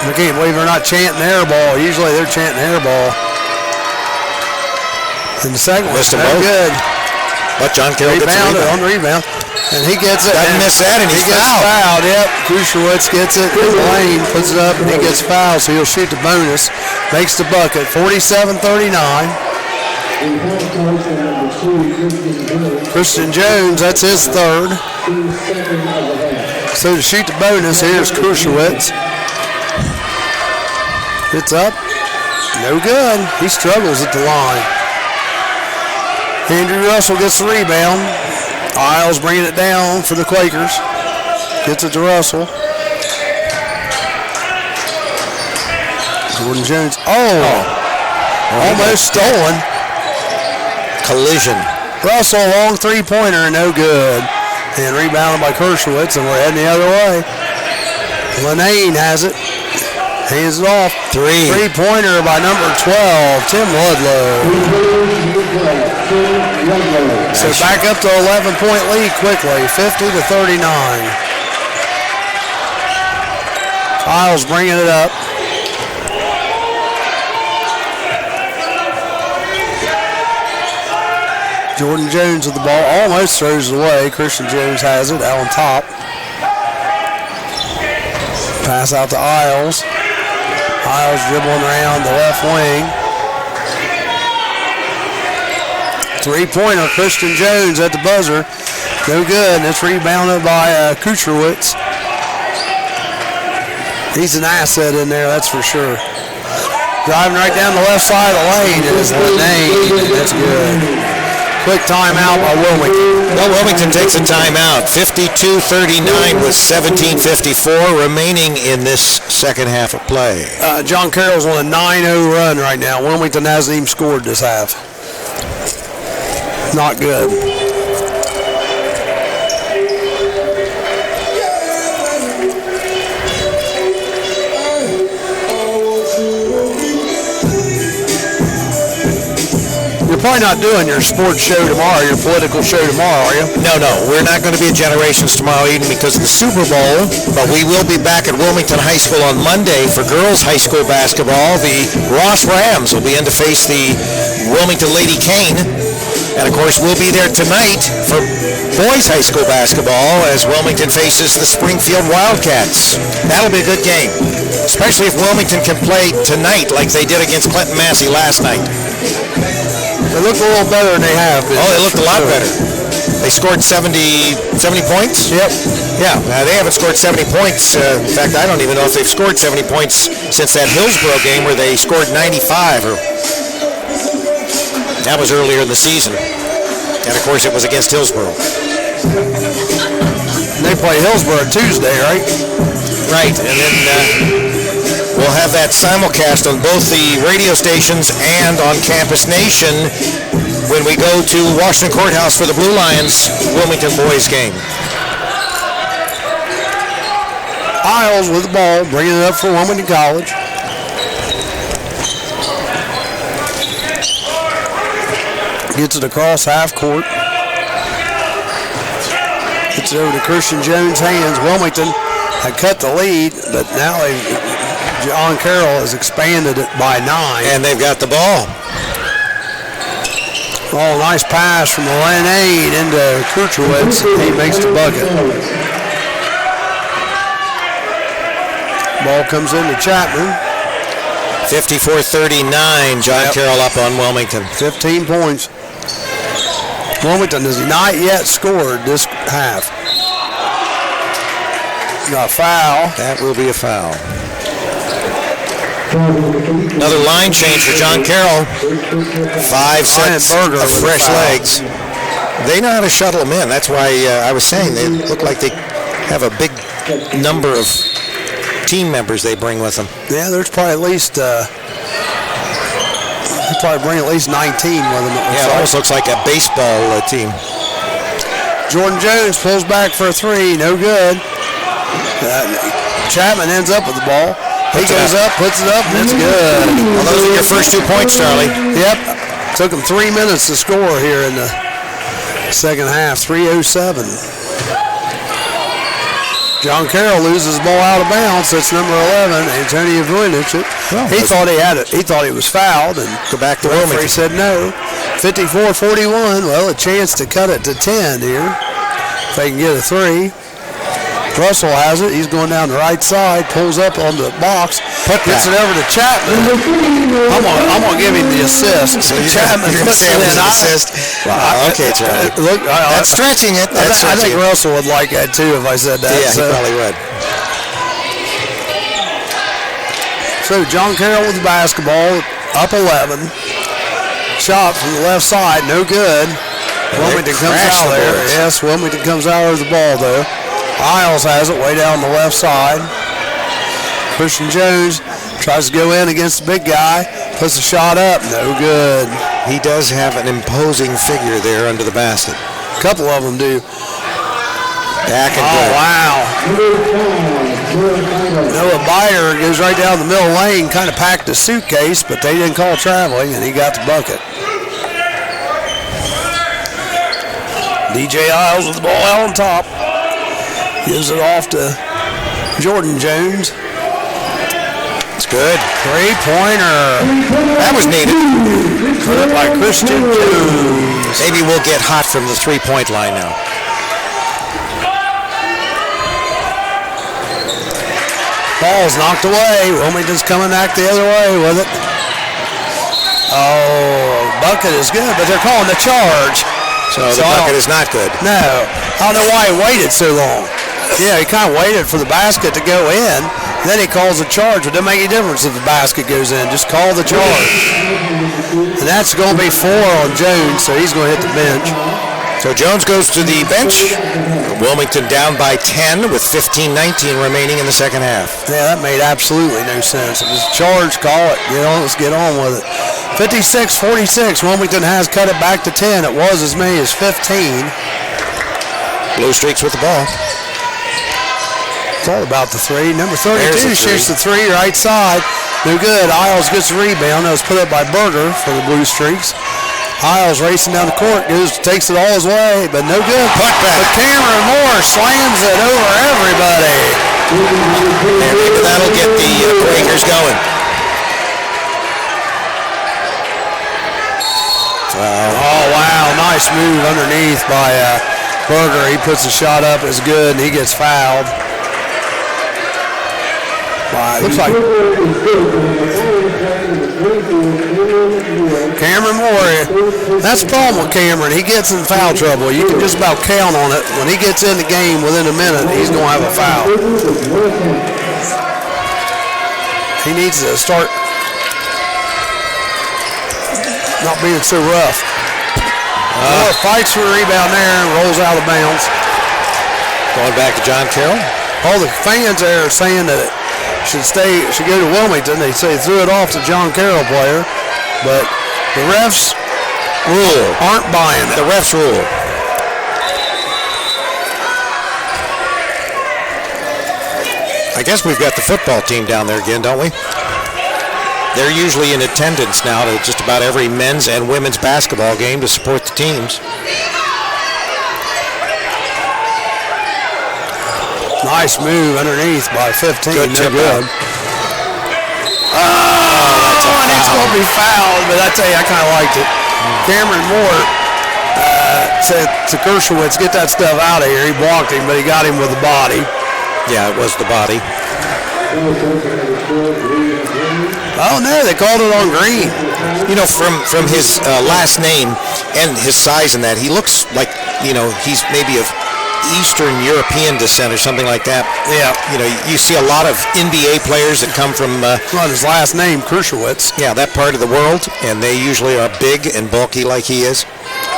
I can't believe they're not chanting air ball. Usually they're chanting air ball. And the second one, no good. But John Carroll gets a rebound. On the rebound. And he gets it. Doesn't miss that, and he gets fouled. Yep, Kucherwitz gets it. Lane puts it up, and he gets fouled, so he'll shoot the bonus. Makes the bucket, 47-39. Christian Jones, that's his third. So to shoot the bonus, here's Kucherwitz. It's up. No good. He struggles at the line. Andrew Russell gets the rebound. Isles bringing it down for the Quakers. Gets it to Russell. Jordan Jones. Almost stolen. Collision. Russell, long three-pointer, no good. And rebounded by Kershowitz, and we're heading the other way. Lenane has it. Hands it off. Three-pointer by number 12, Tim Ludlow. So back up to 11-point lead quickly, 50-39. Isles bringing it up. Jordan Jones with the ball, almost throws it away. Christian Jones has it out on top. Pass out to Isles. Isles dribbling around the left wing. Three-pointer, Christian Jones at the buzzer. No good, and it's rebounded by Kucherwitz. He's an asset in there, that's for sure. Driving right down the left side of the lane is Lenane. That's good. Quick timeout by Wilmington. Well, Wilmington takes a timeout. 52-39 with 17:54 remaining in this second half of play. John Carroll's on a 9-0 run right now. Wilmington hasn't even scored this half. Not good. probably not doing your sports show tomorrow, your political show tomorrow, are you? No, we're not going to be at Generations tomorrow evening because of the Super Bowl, but we will be back at Wilmington High School on Monday for girls high school basketball. The Ross Rams will be in to face the Wilmington Lady Cane. And, of course, we'll be there tonight for boys high school basketball as Wilmington faces the Springfield Wildcats. That'll be a good game, especially if Wilmington can play tonight like they did against Clinton Massey last night. They look a little better than they have been. Oh, they looked a lot better. They scored 70 points? Yep. Yeah, they haven't scored 70 points. In fact, I don't even know if they've scored 70 points since that Hillsborough game where they scored 95. That was earlier in the season. And, of course, it was against Hillsborough. They play Hillsborough Tuesday, right? Right, and then we'll have that simulcast on both the radio stations and on Campus Nation when we go to Washington Courthouse for the Blue Lions Wilmington boys game. Isles with the ball, bringing it up for Wilmington College. Gets it across half court. Gets it over to Christian Jones' hands. Wilmington had cut the lead, but now John Carroll has expanded it by 9. And they've got the ball. Oh, nice pass from Lanade into Kruchowitz. He makes the bucket. Ball comes into Chapman. 54-39, John Carroll up on Wilmington. 15 points. Wilmington has not yet scored this half. Got a foul. That will be a foul. Another line change for John Carroll. 5 sets of fresh legs. They know how to shuttle them in. That's why I was saying they look like they have a big number of team members they bring with them. Yeah, there's probably at least they probably bring at least 19 with them. It almost looks like a baseball team. Jordan Jones pulls back for a 3, no good. Chapman ends up with the ball. He goes up, puts it up, and it's good. Well, those are your first 2 points, Charlie. Yep. Took him 3 minutes to score here in the second half. 3:07. John Carroll loses the ball out of bounds. That's number 11, Antonio Vujicic. He thought he had it. He thought he was fouled, and go back to Wilmington. Wilmington. He said no. 54-41. Well, a chance to cut it to 10 here. If they can get a 3. Russell has it. He's going down the right side, pulls up on the box, gets it over to Chapman. I'm gonna give him the assist. So Chapman puts it in. Assist. Okay, Charlie. Look, that's stretching it. I think Russell would like that too if I said that. Yeah, he probably would. So John Carroll with the basketball, up 11. Shot from the left side, no good. Wilmington comes out there. Yes, Wilmington comes out with the ball though. Isles has it way down the left side. Christian Jones tries to go in against the big guy, puts the shot up, no good. He does have an imposing figure there under the basket. A couple of them do. Back and good. Wow. Noah Byer goes right down the middle lane, kind of packed a suitcase, but they didn't call traveling, and he got the bucket. DJ Isles with the ball out on top. Gives it off to Jordan Jones. It's good. 3-pointer. That was needed. Put it by Christian Jones. Maybe we'll get hot from the 3-point line now. Ball's knocked away. Wilmington's coming back the other way with it. Oh, bucket is good, but they're calling the charge. So the bucket is not good. No. I don't know why he waited so long. Yeah, he kind of waited for the basket to go in. Then he calls a charge. It doesn't make any difference if the basket goes in. Just call the charge. And that's going to be 4 on Jones, so he's going to hit the bench. So Jones goes to the bench. Wilmington down by 10 with 15-19 remaining in the second half. Yeah, that made absolutely no sense. It was a charge, call it. Let's get on with it. 56-46. Wilmington has cut it back to 10. It was as many as 15. Blue Streaks with the ball. It's all about the 3. Number 32 shoots the 3 right side. No good. Isles gets the rebound. That was put up by Berger for the Blue Streaks. Hiles racing down the court, takes it all his way, but no good. Put back. But Cameron Moore slams it over everybody. And maybe that'll get the Quakers going. Oh, wow. Nice move underneath by Berger. He puts the shot up. It's good, and he gets fouled. Looks like Cameron Moore. That's the problem with Cameron. He gets in foul trouble. You can just about count on it. When he gets in the game within a minute, he's going to have a foul. He needs to start not being so rough. Moore fights for a rebound there and rolls out of bounds. Going back to John Carroll. All the fans there are saying that it should go to Wilmington. They say threw it off to John Carroll player, but the refs aren't buying it. The refs rule. I guess we've got the football team down there again, don't we? They're usually in attendance now to just about every men's and women's basketball game to support the teams. Nice move underneath by 15. Good tip out. Oh, and it's going to be fouled, but I tell you, I kind of liked it. Cameron Moore said to Kershowitz, get that stuff out of here. He blocked him, but he got him with the body. Yeah, it was the body. Oh, no, they called it on Green. You know, from his last name and his size and that, he looks like, you know, he's maybe of Eastern European descent or something like that. Yeah. You know, you see a lot of NBA players that come from... well, his last name, Kershowitz. Yeah, that part of the world, and they usually are big and bulky like he is.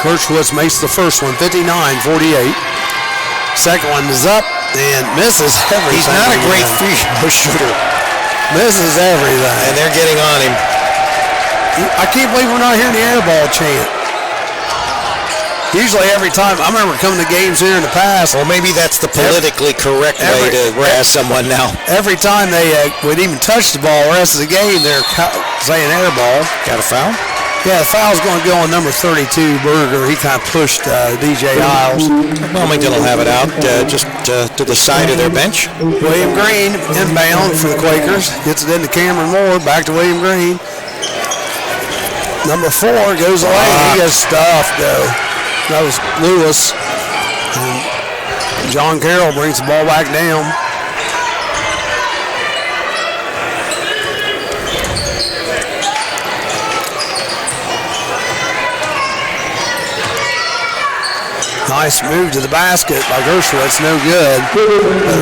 Kershowitz makes the first one, 59-48. Second one is up and misses everything. He's not a great free throw shooter. Misses everything. And they're getting on him. I can't believe we're not hearing the air ball chant. Usually every time, I remember coming to games here in the past. Well, maybe that's the politically correct way to razz someone now. Every time they would even touch the ball, the rest of the game, they're saying air ball. Got a foul? Yeah, the foul's going to go on number 32, Berger. He kind of pushed DJ Hiles. Wilmington will have it out just to the side of their bench. William Green inbound for the Quakers. Gets it into Cameron Moore. Back to William Green. Number 4 goes away. He gets stuffed, though. That was Lewis. And John Carroll brings the ball back down. Nice move to the basket by Gershwitz, no good.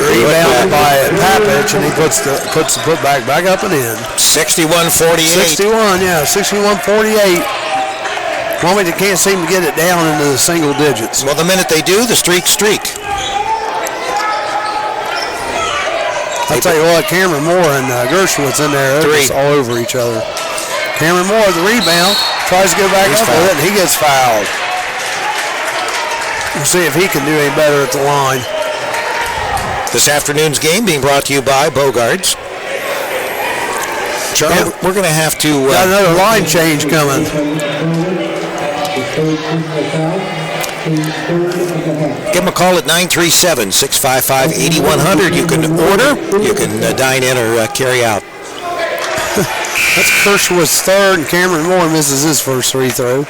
Rebounded by Papich, and he puts the putback back up and in. 61-48. 61, yeah, 61-48. Wilmington can't seem to get it down into the single digits. Well, the minute they do, the streak. I'll tell you what, Cameron Moore and Gershwitz in there, they're just all over each other. Cameron Moore, the rebound, tries to go back up with it, and he gets fouled. We'll see if he can do any better at the line. This afternoon's game being brought to you by Bogarts. Charlie, we're going to have to... got another line change coming. Give them a call at 937-655-8100. You can order, you can dine in or carry out. That's Kershwitz third, and Cameron Moore misses his first free throw.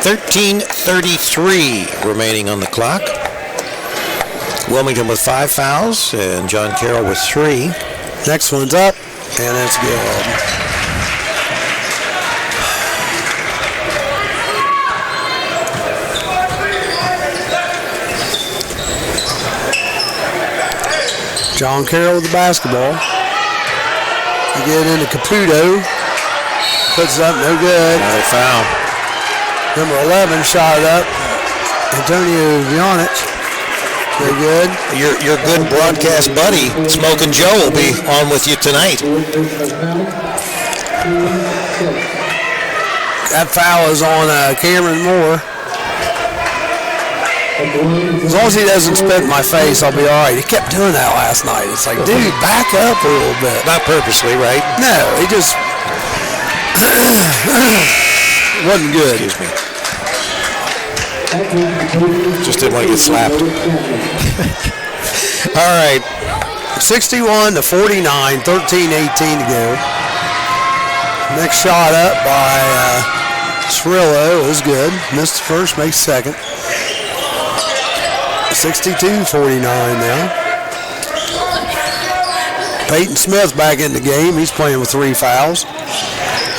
13:33 remaining on the clock. Wilmington with 5 fouls and John Carroll with 3. Next one's up, and it's good. John Carroll with the basketball. You get into Caputo. Puts it up, no good. Another foul. Number 11 shot up. Antonio Vionic. Very good. Your good broadcast buddy, Smokin' Joe, will be on with you tonight. That foul is on Cameron Moore. As long as he doesn't spit in my face, I'll be all right. He kept doing that last night. It's like, dude, back up a little bit. Not purposely, right? No, he just Wasn't good. Excuse me. Just didn't want to get slapped. All right. 61-49, 13-18 to go. Next shot up by Cirillo is good. Missed the first, makes second. 62-49 now. Peyton Smith back in the game. He's playing with 3 fouls.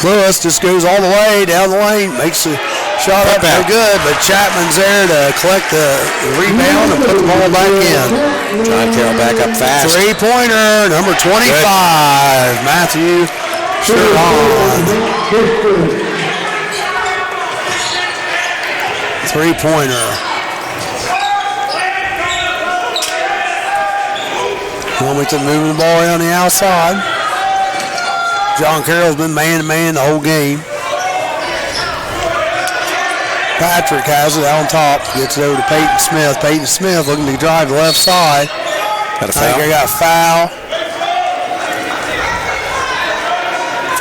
Lewis just goes all the way down the lane, makes a shot up there good, but Chapman's there to collect the rebound and put the ball back in. John Carroll back up fast. 3-pointer, number 25, Matthew Sherron. 3-pointer. Wilmington moving the ball around the outside. John Carroll's been man-to-man the whole game. Patrick has it out on top. Gets it over to Peyton Smith. Peyton Smith looking to drive the left side. Got a foul? I think I got a foul.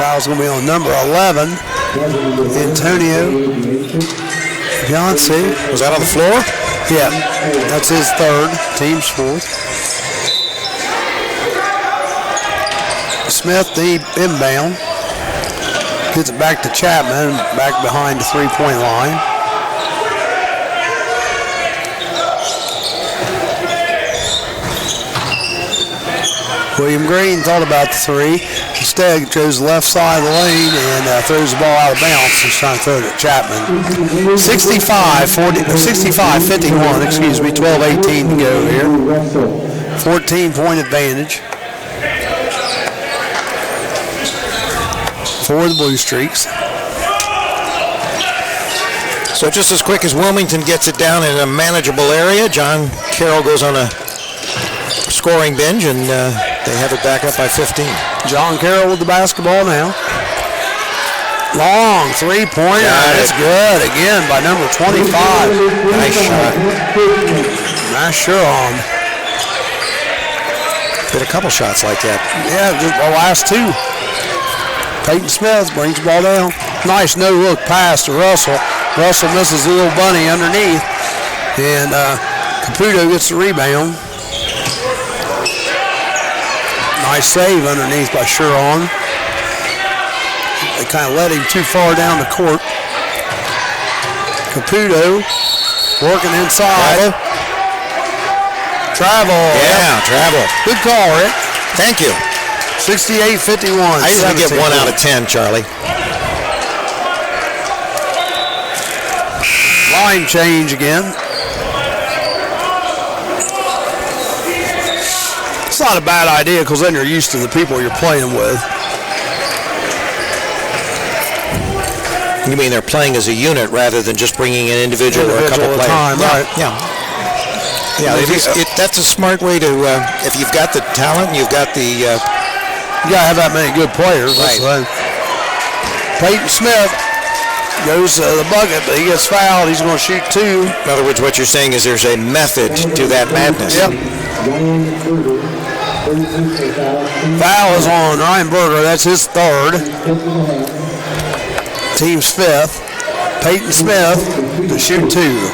Foul's going to be on number 11, Antonio Beyonce. Was that on the floor? Yeah, that's his third, team's fourth. Smith, the inbound. Gets it back to Chapman, back behind the 3-point line. William Green thought about the 3. Instead, goes the left side of the lane and throws the ball out of bounds. He's trying to throw it at Chapman. 65-51, 12-18 to go here. 14-point advantage for the Blue Streaks. So just as quick as Wilmington gets it down in a manageable area, John Carroll goes on a scoring binge, and they have it back up by 15. John Carroll with the basketball now. Long 3-pointer. That's good again by number 25. Nice shot. Nice Sherron. Hit a couple shots like that. Yeah, just the last 2. Peyton Smith brings the ball down. Nice no-look pass to Russell. Russell misses the little bunny underneath. And Caputo gets the rebound. Nice save underneath by Sherron. They kind of let him too far down the court. Caputo working inside. Travel. Yeah, travel. Good call, Rick. Thank you. 68-51. I usually give 1 out of 10, Charlie. Line change again. It's not a bad idea because then you're used to the people you're playing with. You mean they're playing as a unit rather than just bringing an individual or a couple players? Time, right? Yeah. Yeah, that's a smart way to, if you've got the talent and you've got the... you got to have that many good players. Right. Peyton Smith goes to the bucket, but he gets fouled. He's going to shoot 2. In other words, what you're saying is there's a method to that madness. Yep. Foul is on Ryan Berger. That's his 3rd. Team's 5th. Peyton Smith to shoot 2.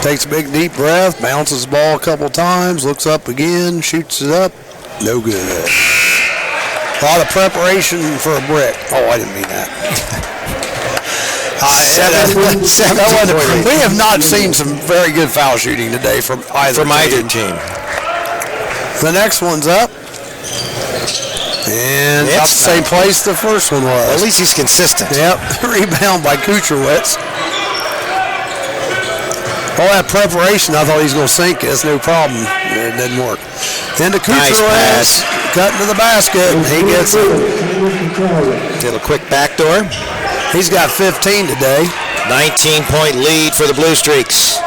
Takes a big deep breath, bounces the ball a couple times, looks up again, shoots it up. No good. A lot of preparation for a brick. Oh, I didn't mean that. We have not seen some very good foul shooting today from either team. The next one's up. And It's about the same place the first one was. At least he's consistent. Yep. Rebound by Kucherwitz. All that preparation, I thought he was going to sink it. It's no problem. It didn't work. Then to Kucherwitz, cutting to the basket, and he gets it. Did a quick backdoor. He's got 15 today. 19-point lead for the Blue Streaks.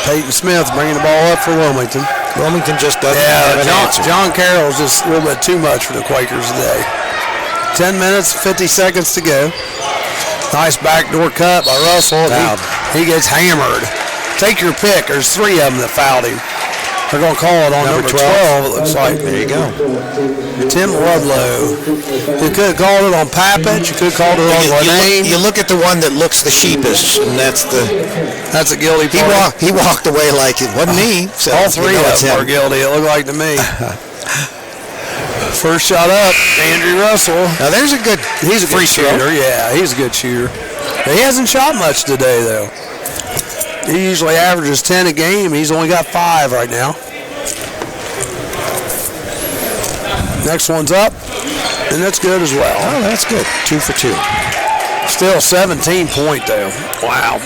Peyton Smith bringing the ball up for Wilmington. Wilmington just doesn't have an answer. John Carroll's just a little bit too much for the Quakers today. 10 minutes, 50 seconds to go. Nice backdoor cut by Russell. He gets hammered. Take your pick. There's 3 of them that fouled him. They're going to call it on number 12, it looks like. There you go. Tim Ludlow. You could have called it on Papich. You could have called it on Lane. You look at the one that looks the sheepish, and that's a guilty party. He walked away like it wasn't me. So all three of them are guilty, it looked like to me. First shot up, Andrew Russell. Now there's he's a free shooter. Yeah, he's a good shooter. He hasn't shot much today, though. He usually averages 10 a game. He's only got 5 right now. Next one's up, and that's good as well. Oh, that's good. 2 for 2. Still 17-point, though. Wow.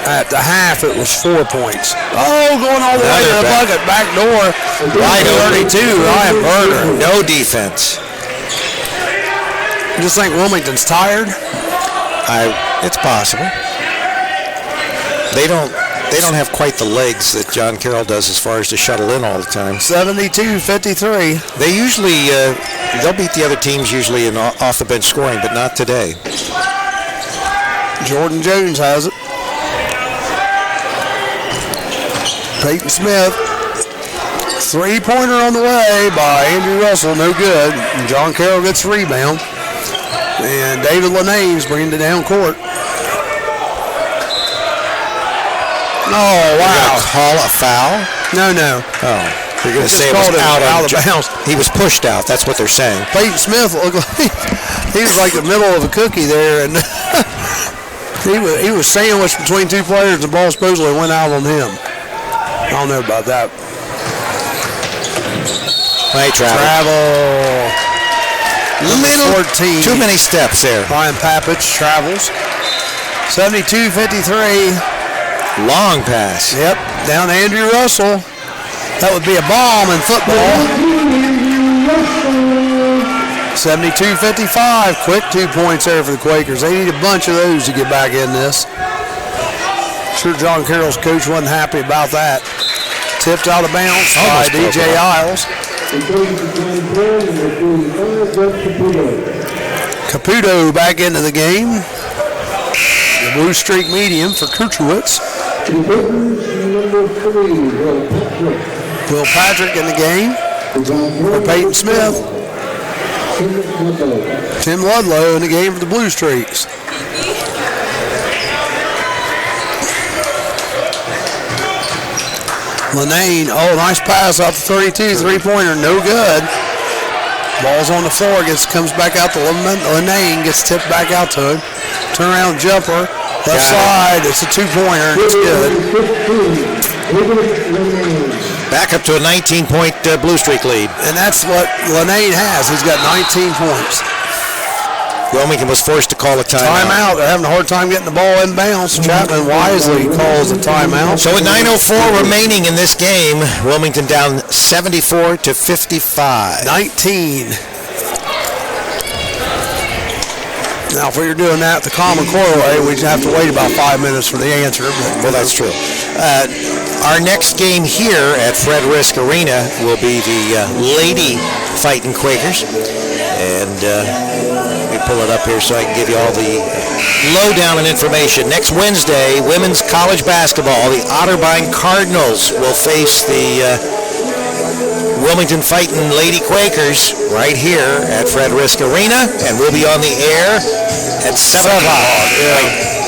At the half, it was 4 points. Oh, going all the way to the bucket. Back door. Right 32. Ryan Berger. No defense. You just think Wilmington's tired? It's possible. They don't have quite the legs that John Carroll does as far as to shuttle in all the time. 72-53. They usually they'll beat the other teams usually in off the bench scoring, but not today. Jordan Jones has it. Peyton Smith. 3-pointer on the way by Andrew Russell. No good. And John Carroll gets the rebound. And David Lenane's bringing it down court. Oh, wow. Call a foul? No. Oh. You're going to say it was out of bounds. He was pushed out. That's what they're saying. Peyton Smith looked like he was like the middle of a cookie there, and he was sandwiched between two players, and the ball supposedly went out on him. I don't know about that. Hey, travel. Little 14. Too many steps there. Ryan Papich travels. 72-53. Long pass. Yep, down to Andrew Russell. That would be a bomb in football. 72-55. Quick 2 points there for the Quakers. They need a bunch of those to get back in this. Sure, John Carroll's coach wasn't happy about that. Tipped out of bounds by DJ Isles. Caputo back into the game. The blue streak medium for Kirchwitz. Will Patrick in the game for Peyton Smith. Tim Ludlow in the game for the Blue Streaks. Lenane, nice pass out to 32, 3-pointer, no good. Ball's on the floor, comes back out to Lenane, gets tipped back out to him. Turnaround jumper, left side, it's a 2-pointer, it's good. Back up to a 19-point Blue Streak lead. And that's what Lenane has. He's got 19 points. Wilmington was forced to call a timeout. Timeout. They're having a hard time getting the ball inbounds. Chapman wisely calls a timeout. So with 9:04 remaining in this game, Wilmington down 74-55. 19. Now, if we were doing that the common core way, we'd have to wait about 5 minutes for the answer. Well, that's true. Our next game here at Fred Risk Arena will be the Lady Fighting Quakers. And let me pull it up here so I can give you all the lowdown and information. Next Wednesday, women's college basketball, the Otterbein Cardinals will face the Wilmington Fighting Lady Quakers right here at Fred Risk Arena, and we'll be on the air at 7 o'clock.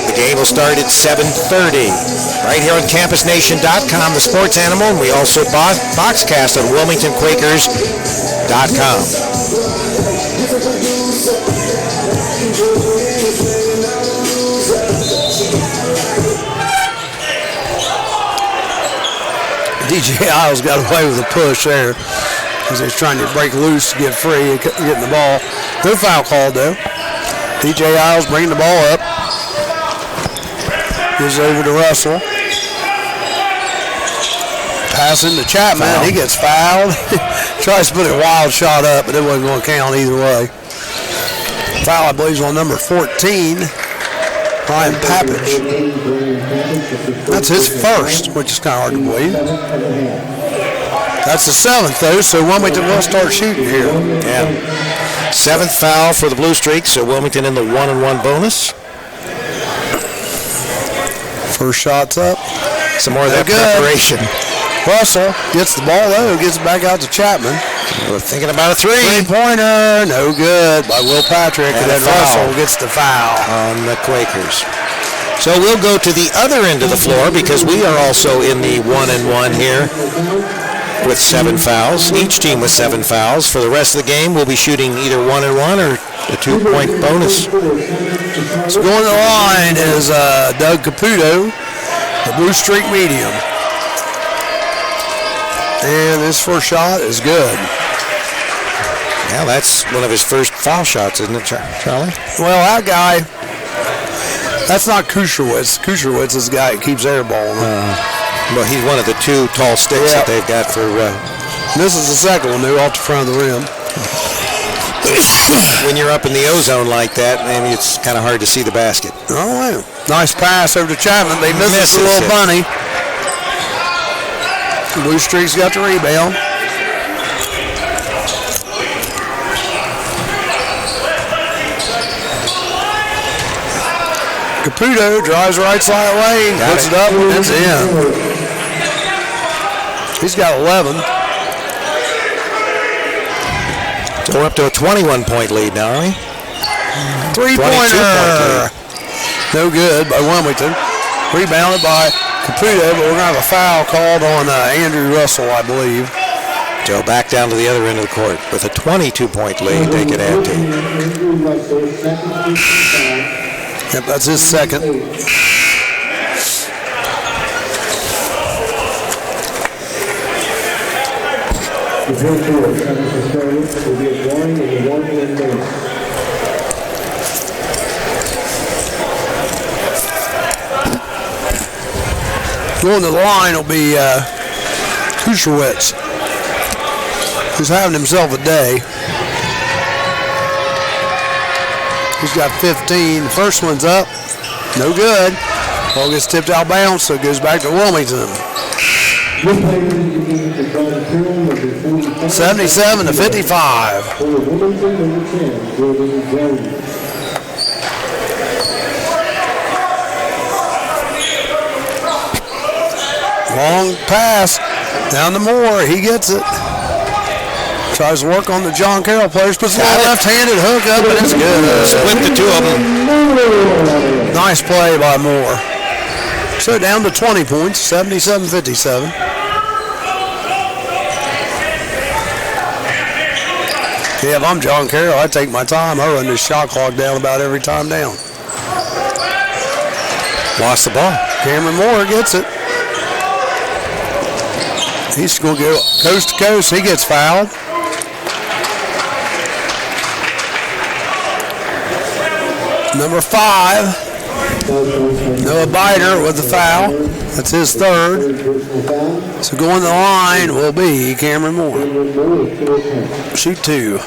The game will start at 7:30 right here on CampusNation.com, the sports animal, and we also boxcast on WilmingtonQuakers.com. DJ Isles got away with a push there as he's trying to break loose to get free and getting the ball. No foul called though. DJ Isles bringing the ball up. Gives it over to Russell. Passing to Chapman. Foul. He gets fouled. Tries to put a wild shot up, but it wasn't going to count either way. Foul, I believe, is on number 14. Ryan Papich. That's his first, which is kind of hard to believe. That's the 7th, though, so Wilmington will start shooting here. Yeah. 7th foul for the Blue Streaks, so Wilmington in the 1-and-1 bonus. First shot's up. Some more of that Good. preparation. Russell gets the ball, though, gets it back out to Chapman. We're thinking about a three. Three-pointer, no good by Will Patrick, and And a then foul. Russell gets the foul. On the Quakers. So we'll go to the other end of the floor because we are also in the 1-and-1 here with 7 fouls. Each team with 7 fouls. For the rest of the game, we'll be shooting either 1-and-1 or a 2-point bonus. So going to the line is Doug Caputo, the Blue Streak medium. And his first shot is good. Now that's one of his first foul shots, isn't it, Charlie? Well, that guy, that's not Kusherwitz. Kusherwitz is the guy that keeps airballing. Well, he's one of the 2 tall sticks that they've got for... This is the second one, though, off the front of the rim. when you're up in the ozone like that, and it's kind of hard to see the basket. Oh, wow. Nice pass over to Chapman. They misses the Misses little it. bunny. Blue Streak's got the rebound. Caputo drives right side lane, Got puts it. it up, and it's in. He's got 11. So we're up to a 21-point lead now, aren't we? 3-pointer. No good by Wilmington. Rebounded by Caputo, but we're going to have a foul called on Andrew Russell, I believe. So back down to the other end of the court. With a 22-point lead, they could add to. Yep, that's his second. The first four, Travis will be a drawing in the 1-and bonus. Going to the line will be Kusherwitz, who's having himself a day. He's got 15. First one's up. No good. Ball gets tipped out of bounds, so it goes back to Wilmington. 77 to 55. For Wilmington, number 10, Jordan Jones. Long pass down to Moore. He gets it. Tries to work on the John Carroll players. Puts a little left-handed hook up, and it's good. Split the 2 of them. Nice play by Moore. So down to 20 points, 77-57. Yeah, if I'm John Carroll, I take my time. I run this shot clock down about every time down. Lost the ball. Cameron Moore gets it. He's going to go coast to coast. He gets fouled. Number 5, Noah Biter with the foul. That's his third. So going to the line will be Cameron Moore. Shoot 2.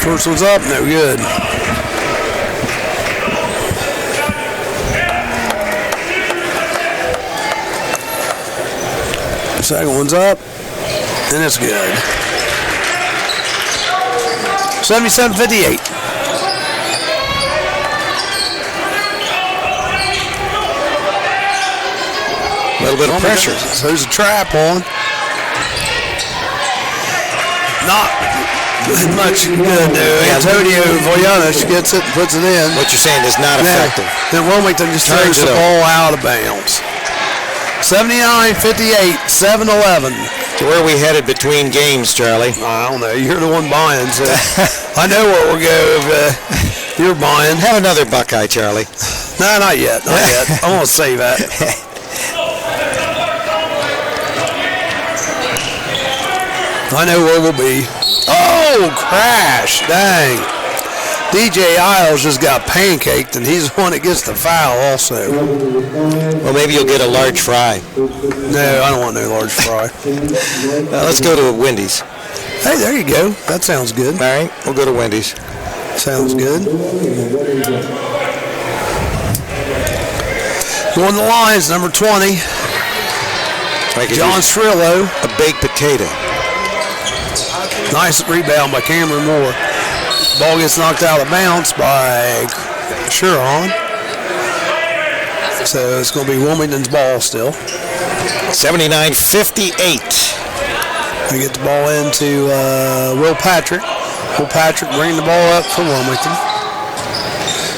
First one's up, no good. Second one's up, and it's good. 77-58. A little bit of pressure. So there's a trap on. Not much good, though. Antonio Voyanis gets it and puts it in. What you're saying is not effective. Then Wilmington just Turns turns the it over. ball out of bounds. 79-58, 7-11. So where are we headed between games, Charlie? I don't know. You're the one buying, so I know where we'll go if you're buying. Have another Buckeye, Charlie. No, not yet. Not yet. I'm going to save that. I know where we'll be. Oh, crash. Dang. DJ Isles just got pancaked, and he's the one that gets the foul also. Well, maybe you'll get a large fry. No, I don't want no large fry. Let's go to Wendy's. Hey, there you go. That sounds good. All right, we'll go to Wendy's. Sounds good. Going the lines, number 20, I could John use Strillo. a baked potato. Nice rebound by Cameron Moore. Ball gets knocked out of bounds by Shuron. So it's going to be Wilmington's ball still. 79-58. We get the ball into Will Patrick. Will Patrick bringing the ball up for Wilmington.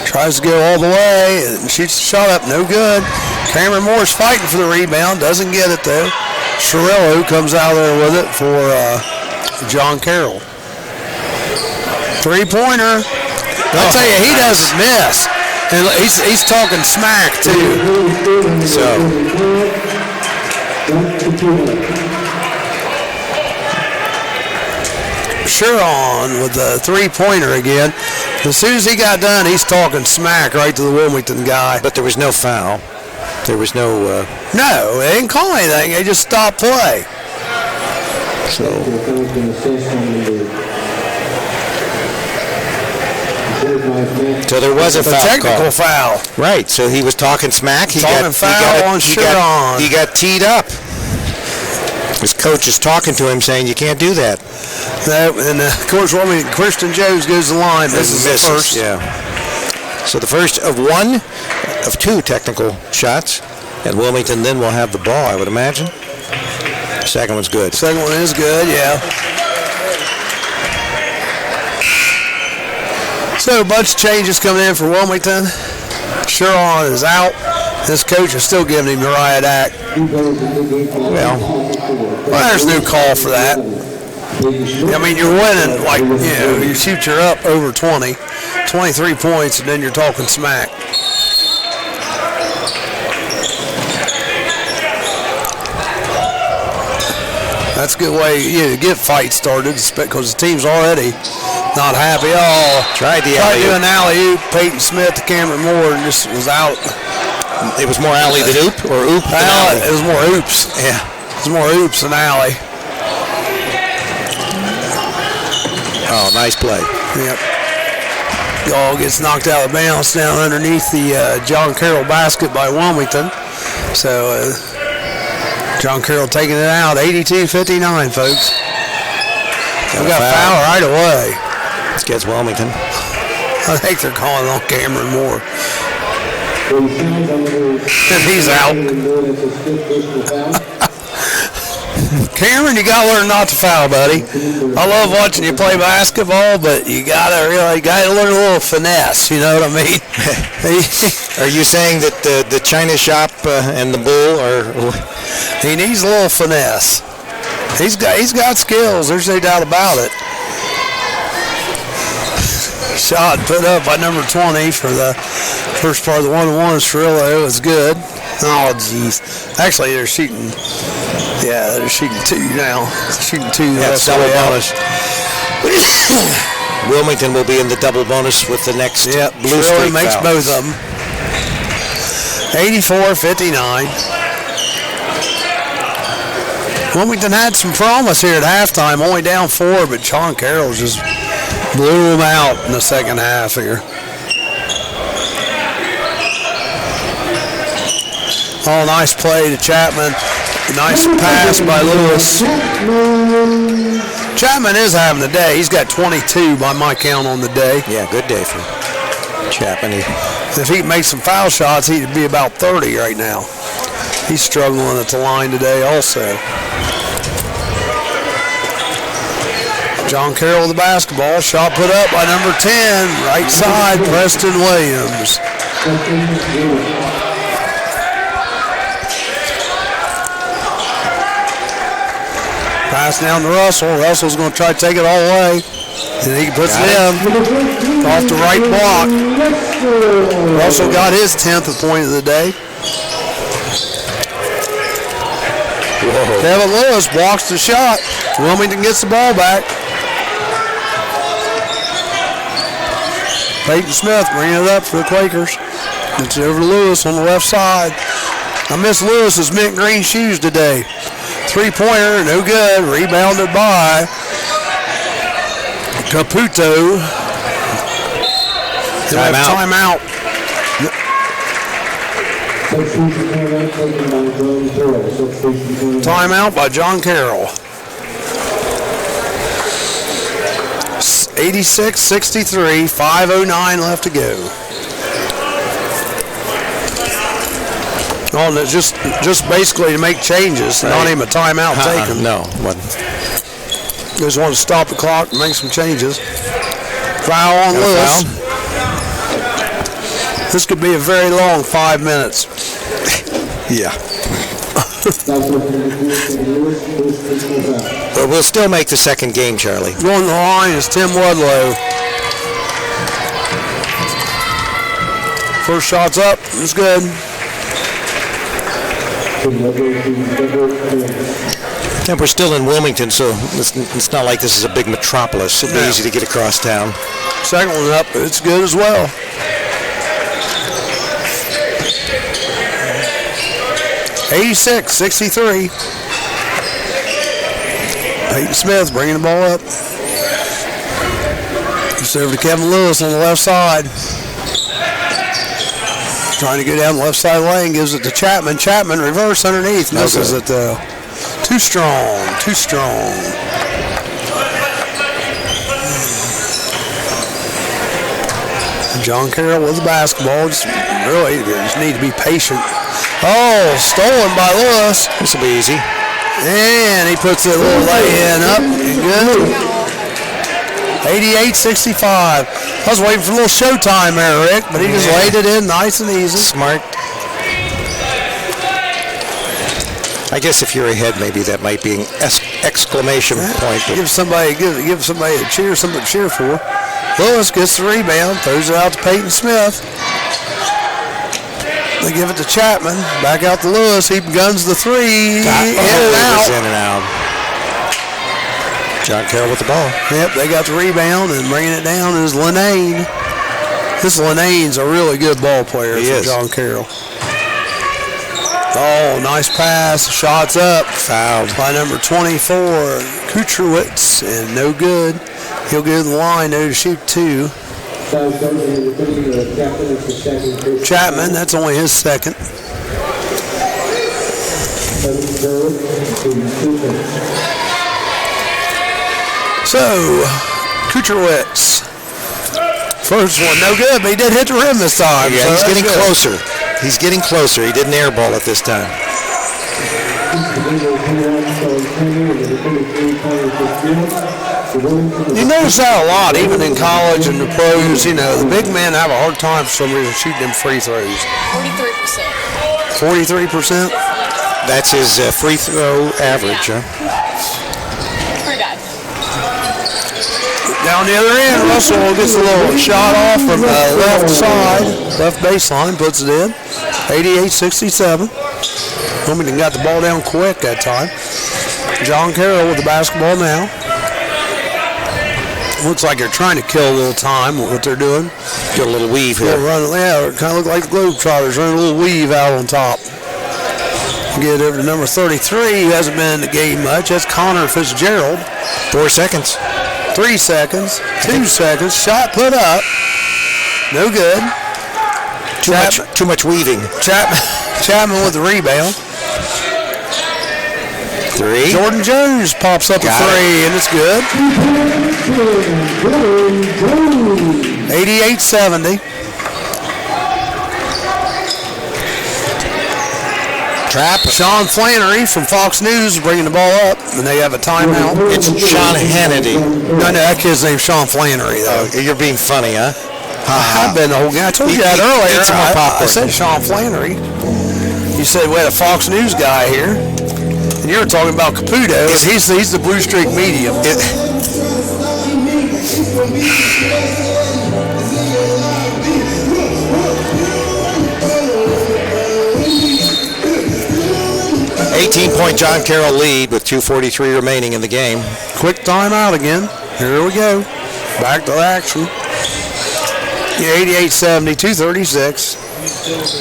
Tries to go all the way and shoots the shot up. No good. Cameron Moore's fighting for the rebound. Doesn't get it though. Cirillo comes out there with it for John Carroll. Three-pointer. I'll tell you, he doesn't miss. And he's talking smack too. So Shuron with the three-pointer again. As soon as he got done, he's talking smack right to the Wilmington guy. but there was no foul. There was no. No, they didn't call anything. They just stopped play. So there was a The foul technical call. foul. Right. So he was talking smack. He Talking foul on Shuron. He got teed up. His coach is talking to him, saying, "You can't do that." And of course, Wilmington, Christian Jones goes to the line. This is the Misses, first. Yeah. So the first of two technical shots, and Wilmington then will have the ball, I would imagine. Second one's good. Second one is good, yeah. So a bunch of changes coming in for Wilmington. Shuron is out. This coach is still giving him the riot act. Well, There's no call for that. I mean, you're winning, like, you shoot you're up over 20, 23 points, and then you're talking smack. That's a good way to get fights started because the team's already not happy. tried Tried to do an alley-oop. Peyton Smith to Cameron Moore and just was out. it was more alley than oop, or oop than alley. It was more oops. Yeah. It was more oops than alley. Oh, nice play. Yep. Ball gets knocked out of bounds down underneath the John Carroll basket by Wilmington. So John Carroll taking it out, 82-59, folks. We got a foul right away. Gets Wilmington. I think they're calling on Cameron Moore. And he's out. Cameron, you got to learn not to foul, buddy. I love watching you play basketball, but you got to learn a little finesse. You know what I mean? Are you saying that the China shop and the bull are? He needs a little finesse. He's got skills. There's no doubt about it. Shot put up by number 20 for the first part of the 1-1. Cirillo was good. Oh, jeez. Actually, they're shooting. Yeah, they're shooting two now. Shooting two. That's double bonus. Wilmington will be in the double bonus with the next blue streak makes foul. both of them. 84-59. Wilmington had some promise here at halftime, only down 4, but John Carroll just blew them out in the second half here. Oh, nice play to Chapman. Nice pass by Lewis. Chapman is having a day. He's got 22 by my count on the day. Yeah, good day for Chapman. If he makes some foul shots, he'd be about 30 right now. He's struggling at the line today also. John Carroll with the basketball. Shot put up by number 10. Right side, Preston Williams. Pass down to Russell. Russell's going to try to take it all the way. And he puts it in off the right block. Russell got his 10th point of the day. Whoa. Kevin Lewis blocks the shot. Wilmington gets the ball back. Peyton Smith bringing it up for the Quakers. It's over to Lewis on the left side. I miss Lewis's mint green shoes today. Three-pointer, no good. Rebounded by Caputo. Timeout. Timeout by John Carroll. 86-63, 5:09 left to go. Oh, and it's just basically to make changes, not even a timeout taken. No, wasn't. They just want to stop the clock and make some changes. Foul on Lewis. This could be a very long 5 minutes. Yeah. But we'll still make the second game, Charlie. Going to the line is Tim Ludlow. First shot's up. It's good. And we're still in Wilmington, so it's not like this is a big metropolis. It'll be easy to get across town. Second one up. It's good as well. 86-63. Peyton Smith bringing the ball up. It's over to Kevin Lewis on the left side. Trying to go down the left side lane, gives it to Chapman. Chapman reverse underneath. Misses it though. Too strong. John Carroll with the basketball. Just need to be patient. Oh, stolen by Lewis. This will be easy. And he puts it a little lay-in up. Good. 88-65. I was waiting for a little showtime there, Rick, but he just laid it in nice and easy. Smart. I guess if you're ahead, maybe that might be an exclamation point. Give somebody a cheer, something to cheer for. Lewis gets the rebound, throws it out to Peyton Smith. They give it to Chapman. Back out to Lewis. He guns the three. In and out. John Carroll with the ball. Yep, they got the rebound, and bringing it down is Linane. This Linane's a really good ball player for John Carroll. Oh, nice pass. Shots up. Fouled by number 24, Kucherwitz, and no good. He'll go to the line there to shoot two. Chapman, that's only his second. So, Kucherwitz. First one, no good, but he did hit the rim this time. Yeah, so he's getting good. closer. He's getting closer. He didn't airball it this time. You notice that a lot, even in college and the pros. You know, the big men have a hard time for some reason shooting them free throws. 43%. 43%? That's his free throw average, huh? Per guy. Down the other end, Russell gets a little shot off from the left side, left baseline, puts it in. 88-67. Wilmington got the ball down quick that time. John Carroll with the basketball now. Looks like they're trying to kill a little time with what they're doing. Get a little weave here. It kind of look like the Globetrotters running a little weave out on top. Get over to number 33, who hasn't been in the game much. That's Connor Fitzgerald. 4 seconds. 3 seconds. 2 seconds. Shot put up. No good. Too much weaving. Chapman with the rebound. 3. Jordan Jones pops up a three, and it's good. 88-70. Trap. Sean Flannery from Fox News bringing the ball up, and they have a timeout. It's Sean Hannity. No, that kid's name's Sean Flannery, though. Oh, you're being funny, huh? I've been the whole game. I told you that earlier. Eat some more popcorn. I said Sean Flannery. You said we had a Fox News guy here. And you were talking about Caputo. He's the Blue Streak medium. 18-point John Carroll lead with 2:43 remaining in the game. Quick timeout again. Here we go. Back to action. 88-70, 2:36.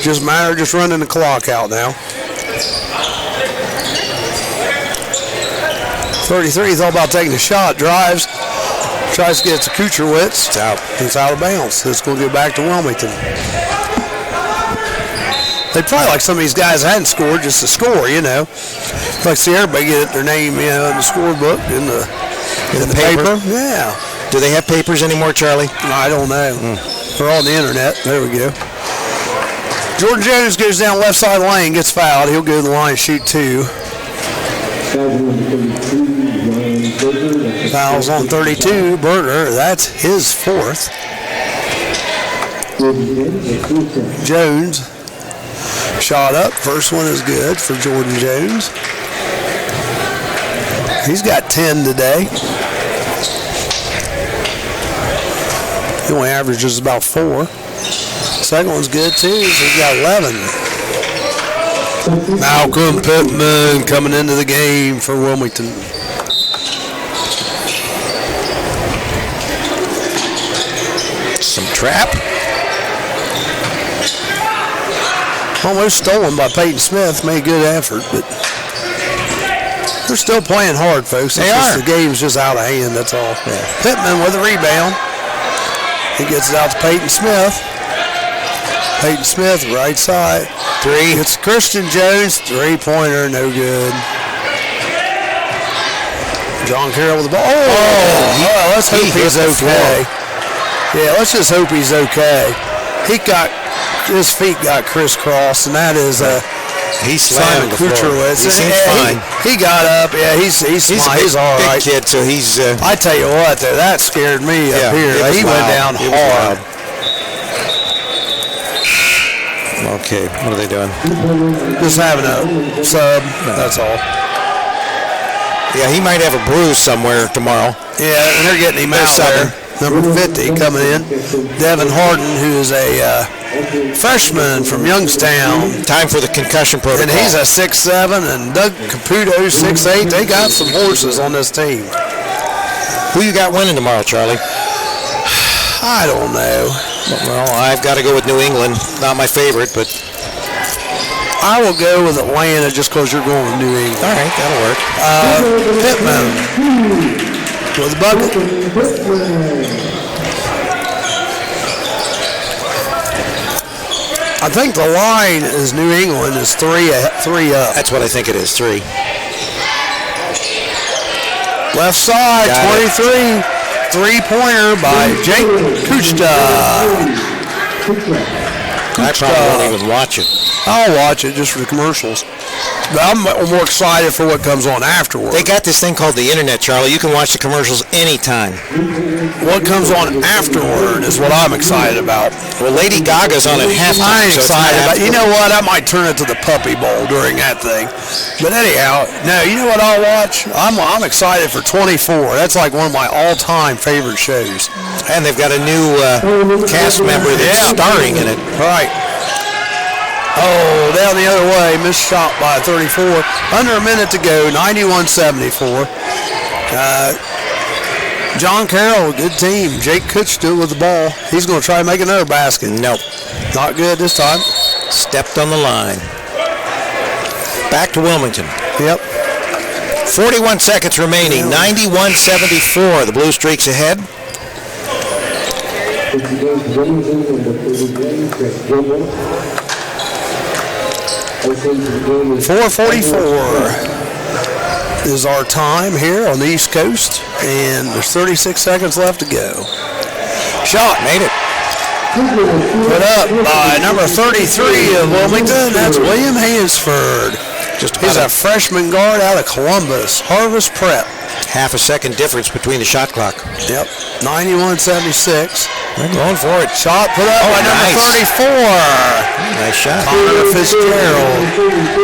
Just matter of just running the clock out now. 33 is all about taking a shot. Drives. Tries to get to Kucherwitz. It's out. It's out of bounds. It's going to go back to Wilmington. They'd probably like some of these guys hadn't scored just to score, you know. Like see everybody get their name, you know, in the scorebook, in the paper. Yeah. Do they have papers anymore, Charlie? I don't know. They're on the internet. There we go. Jordan Jones goes down left side lane, gets fouled. He'll go to the line, shoot 2. Fouls on 32. Berger, that's his 4th. Jones, shot up. First one is good for Jordan Jones. He's got 10 today. He only averages about 4. Second one's good too, so he's got 11. Malcolm Pittman coming into the game for Wilmington. Some trap. Almost stolen by Peyton Smith. Made a good effort, but they're still playing hard, folks. They are. The game's just out of hand, that's all. Yeah. Pittman with a rebound. He gets it out to Peyton Smith. Peyton Smith, right side. 3. It's Christian Jones, 3-pointer, no good. John Carroll with the ball. Let's hope he's okay. Yeah, let's just hope he's okay. His feet got crisscrossed, and that is He Simon slammed the floor. Kucherowicz. He seems fine. He got up. Yeah, he's fine. He's all big right. kid, so he's. I tell you what, though, that scared me up here. He went down hard. Okay, what are they doing? Just having a sub. That's all. Yeah, he might have a bruise somewhere tomorrow. Yeah, and they're getting him out there. Number 50 coming in. Devin Harden, who is a freshman from Youngstown. Time for the concussion protocol. And he's a 6'7", and Doug Caputo, 6'8". They got some horses on this team. Who you got winning tomorrow, Charlie? I don't know. Well, I've got to go with New England. Not my favorite, but I will go with Atlanta just because you're going with New England. all right, that'll work. Pittman with the bucket. I think the line is New England is 3 up. That's what I think it is, 3. Left side, Got 23. 3-pointer by Jake Kuchta. I probably won't even watch it. I'll watch it just for the commercials. But I'm more excited for what comes on afterward. They got this thing called the internet, Charlie. You can watch the commercials anytime. What comes on afterward is what I'm excited about. Well, Lady Gaga's on at halftime. I'm so it's not excited about. afterward. You know what? I might turn it to the Puppy Bowl during that thing. But anyhow, no. You know what I'll watch? I'm excited for 24. That's like one of my all-time favorite shows. And they've got a new cast member that's starring in it. Right. Oh, down the other way, missed shot by 34. Under a minute to go, 91-74. John Carroll, good team. Jake Kuchta with the ball. He's going to try to make another basket. Nope. Not good this time. Stepped on the line. Back to Wilmington. Yep. 41 seconds remaining. 91-74. The Blue Streaks ahead. 4:44 is our time here on the East Coast, and there's 36 seconds left to go. Shot. Made it. Put up by number 33 of Wilmington. That's William Hansford. He's a freshman guard out of Columbus, Harvest Prep. Half a second difference between the shot clock. Yep, 91-76. They're going for it. Shot put up by number 34. Nice shot. Connor Fitzgerald.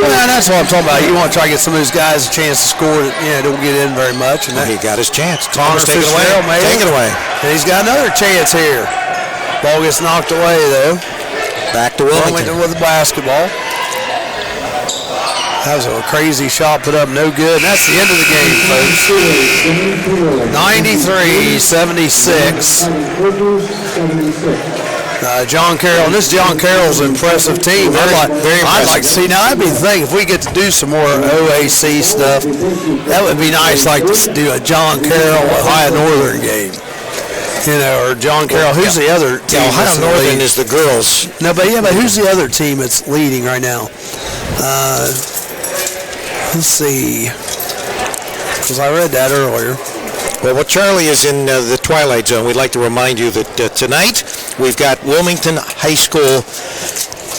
Yeah, that's what I'm talking about. You want to try to get some of these guys a chance to score that don't get in very much. And He got his chance. Connor Take it away. Fitzgerald made Take it away. And he's got another chance here. Ball gets knocked away, though. Back to Wilmington. With the basketball. That was a crazy shot put up, no good. And that's the end of the game, folks. 93-76. John Carroll, and this is John Carroll's impressive team. Very impressive. I'd like to see, now I'd be thinking if we get to do some more OAC stuff, that would be nice, like to do a John Carroll Ohio Northern game. Or John Carroll. Who's the other team? Ohio Northern is the girls. No, but who's the other team that's leading right now? Let's see. Because I read that earlier. Well, Charlie is in the Twilight Zone. We'd like to remind you that tonight we've got Wilmington High School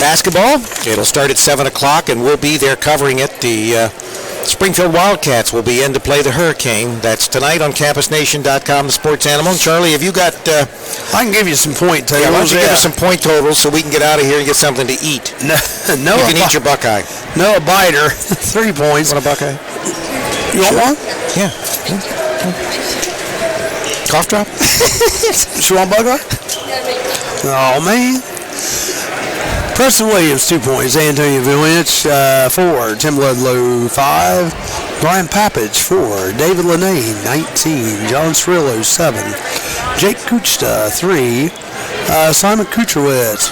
basketball. It'll start at 7 o'clock, and we'll be there covering it. The Springfield Wildcats will be in to play the Hurricane. That's tonight on CampusNation.com, the sports animal. Charlie, have you got... I can give you some point totals. why don't you give us some point totals so we can get out of here and get something to eat? No, you can eat your Buckeye. Noah Biter, 3 points. Want a Buckeye? You want one? Yeah. Cough drop? You want Buckeye? Oh, man. Preston Williams, 2 points. Antonio Villinich, 4. Tim Ludlow, 5. Brian Papage, 4. David Lenane, 19. John Cirillo, 7. Jake Kuchta, 3. Simon Kucherwitz.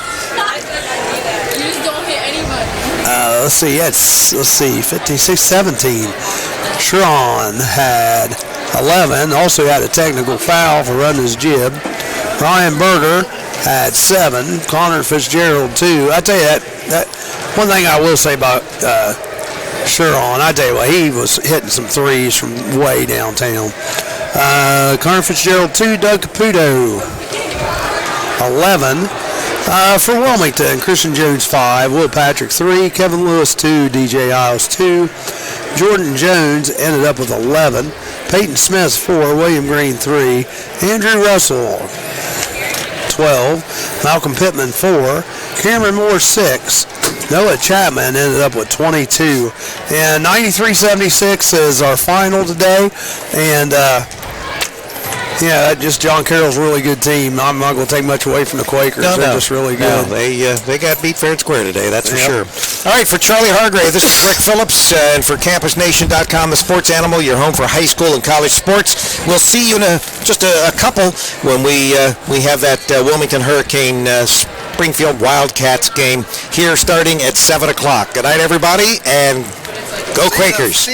You just don't hit anybody. Let's see, 56, 17. Sharon had 11. Also had a technical foul for running his jib. Ryan Berger had 7. Connor Fitzgerald, 2. I tell you that one thing I will say about Sharon, I tell you what, he was hitting some threes from way downtown. Connor Fitzgerald, 2. Doug Caputo, 11. For Wilmington, Christian Jones, 5. Will Patrick, 3. Kevin Lewis, 2. DJ Isles, 2. Jordan Jones ended up with 11. Peyton Smith, 4. William Green, 3. Andrew Russell, 12. Malcolm Pittman, 4. Cameron Moore, 6. Noah Chapman ended up with 22. And 93-76 is our final today. And just John Carroll's a really good team. I'm not going to take much away from the Quakers. They're just really good. No, they got beat fair and square today, that's for sure. All right, for Charlie Hargrave, this is Rick Phillips, and for CampusNation.com, the sports animal, your home for high school and college sports. We'll see you in just a couple when we have that Wilmington Hurricane Springfield Wildcats game here starting at 7 o'clock. Good night, everybody, and go Quakers.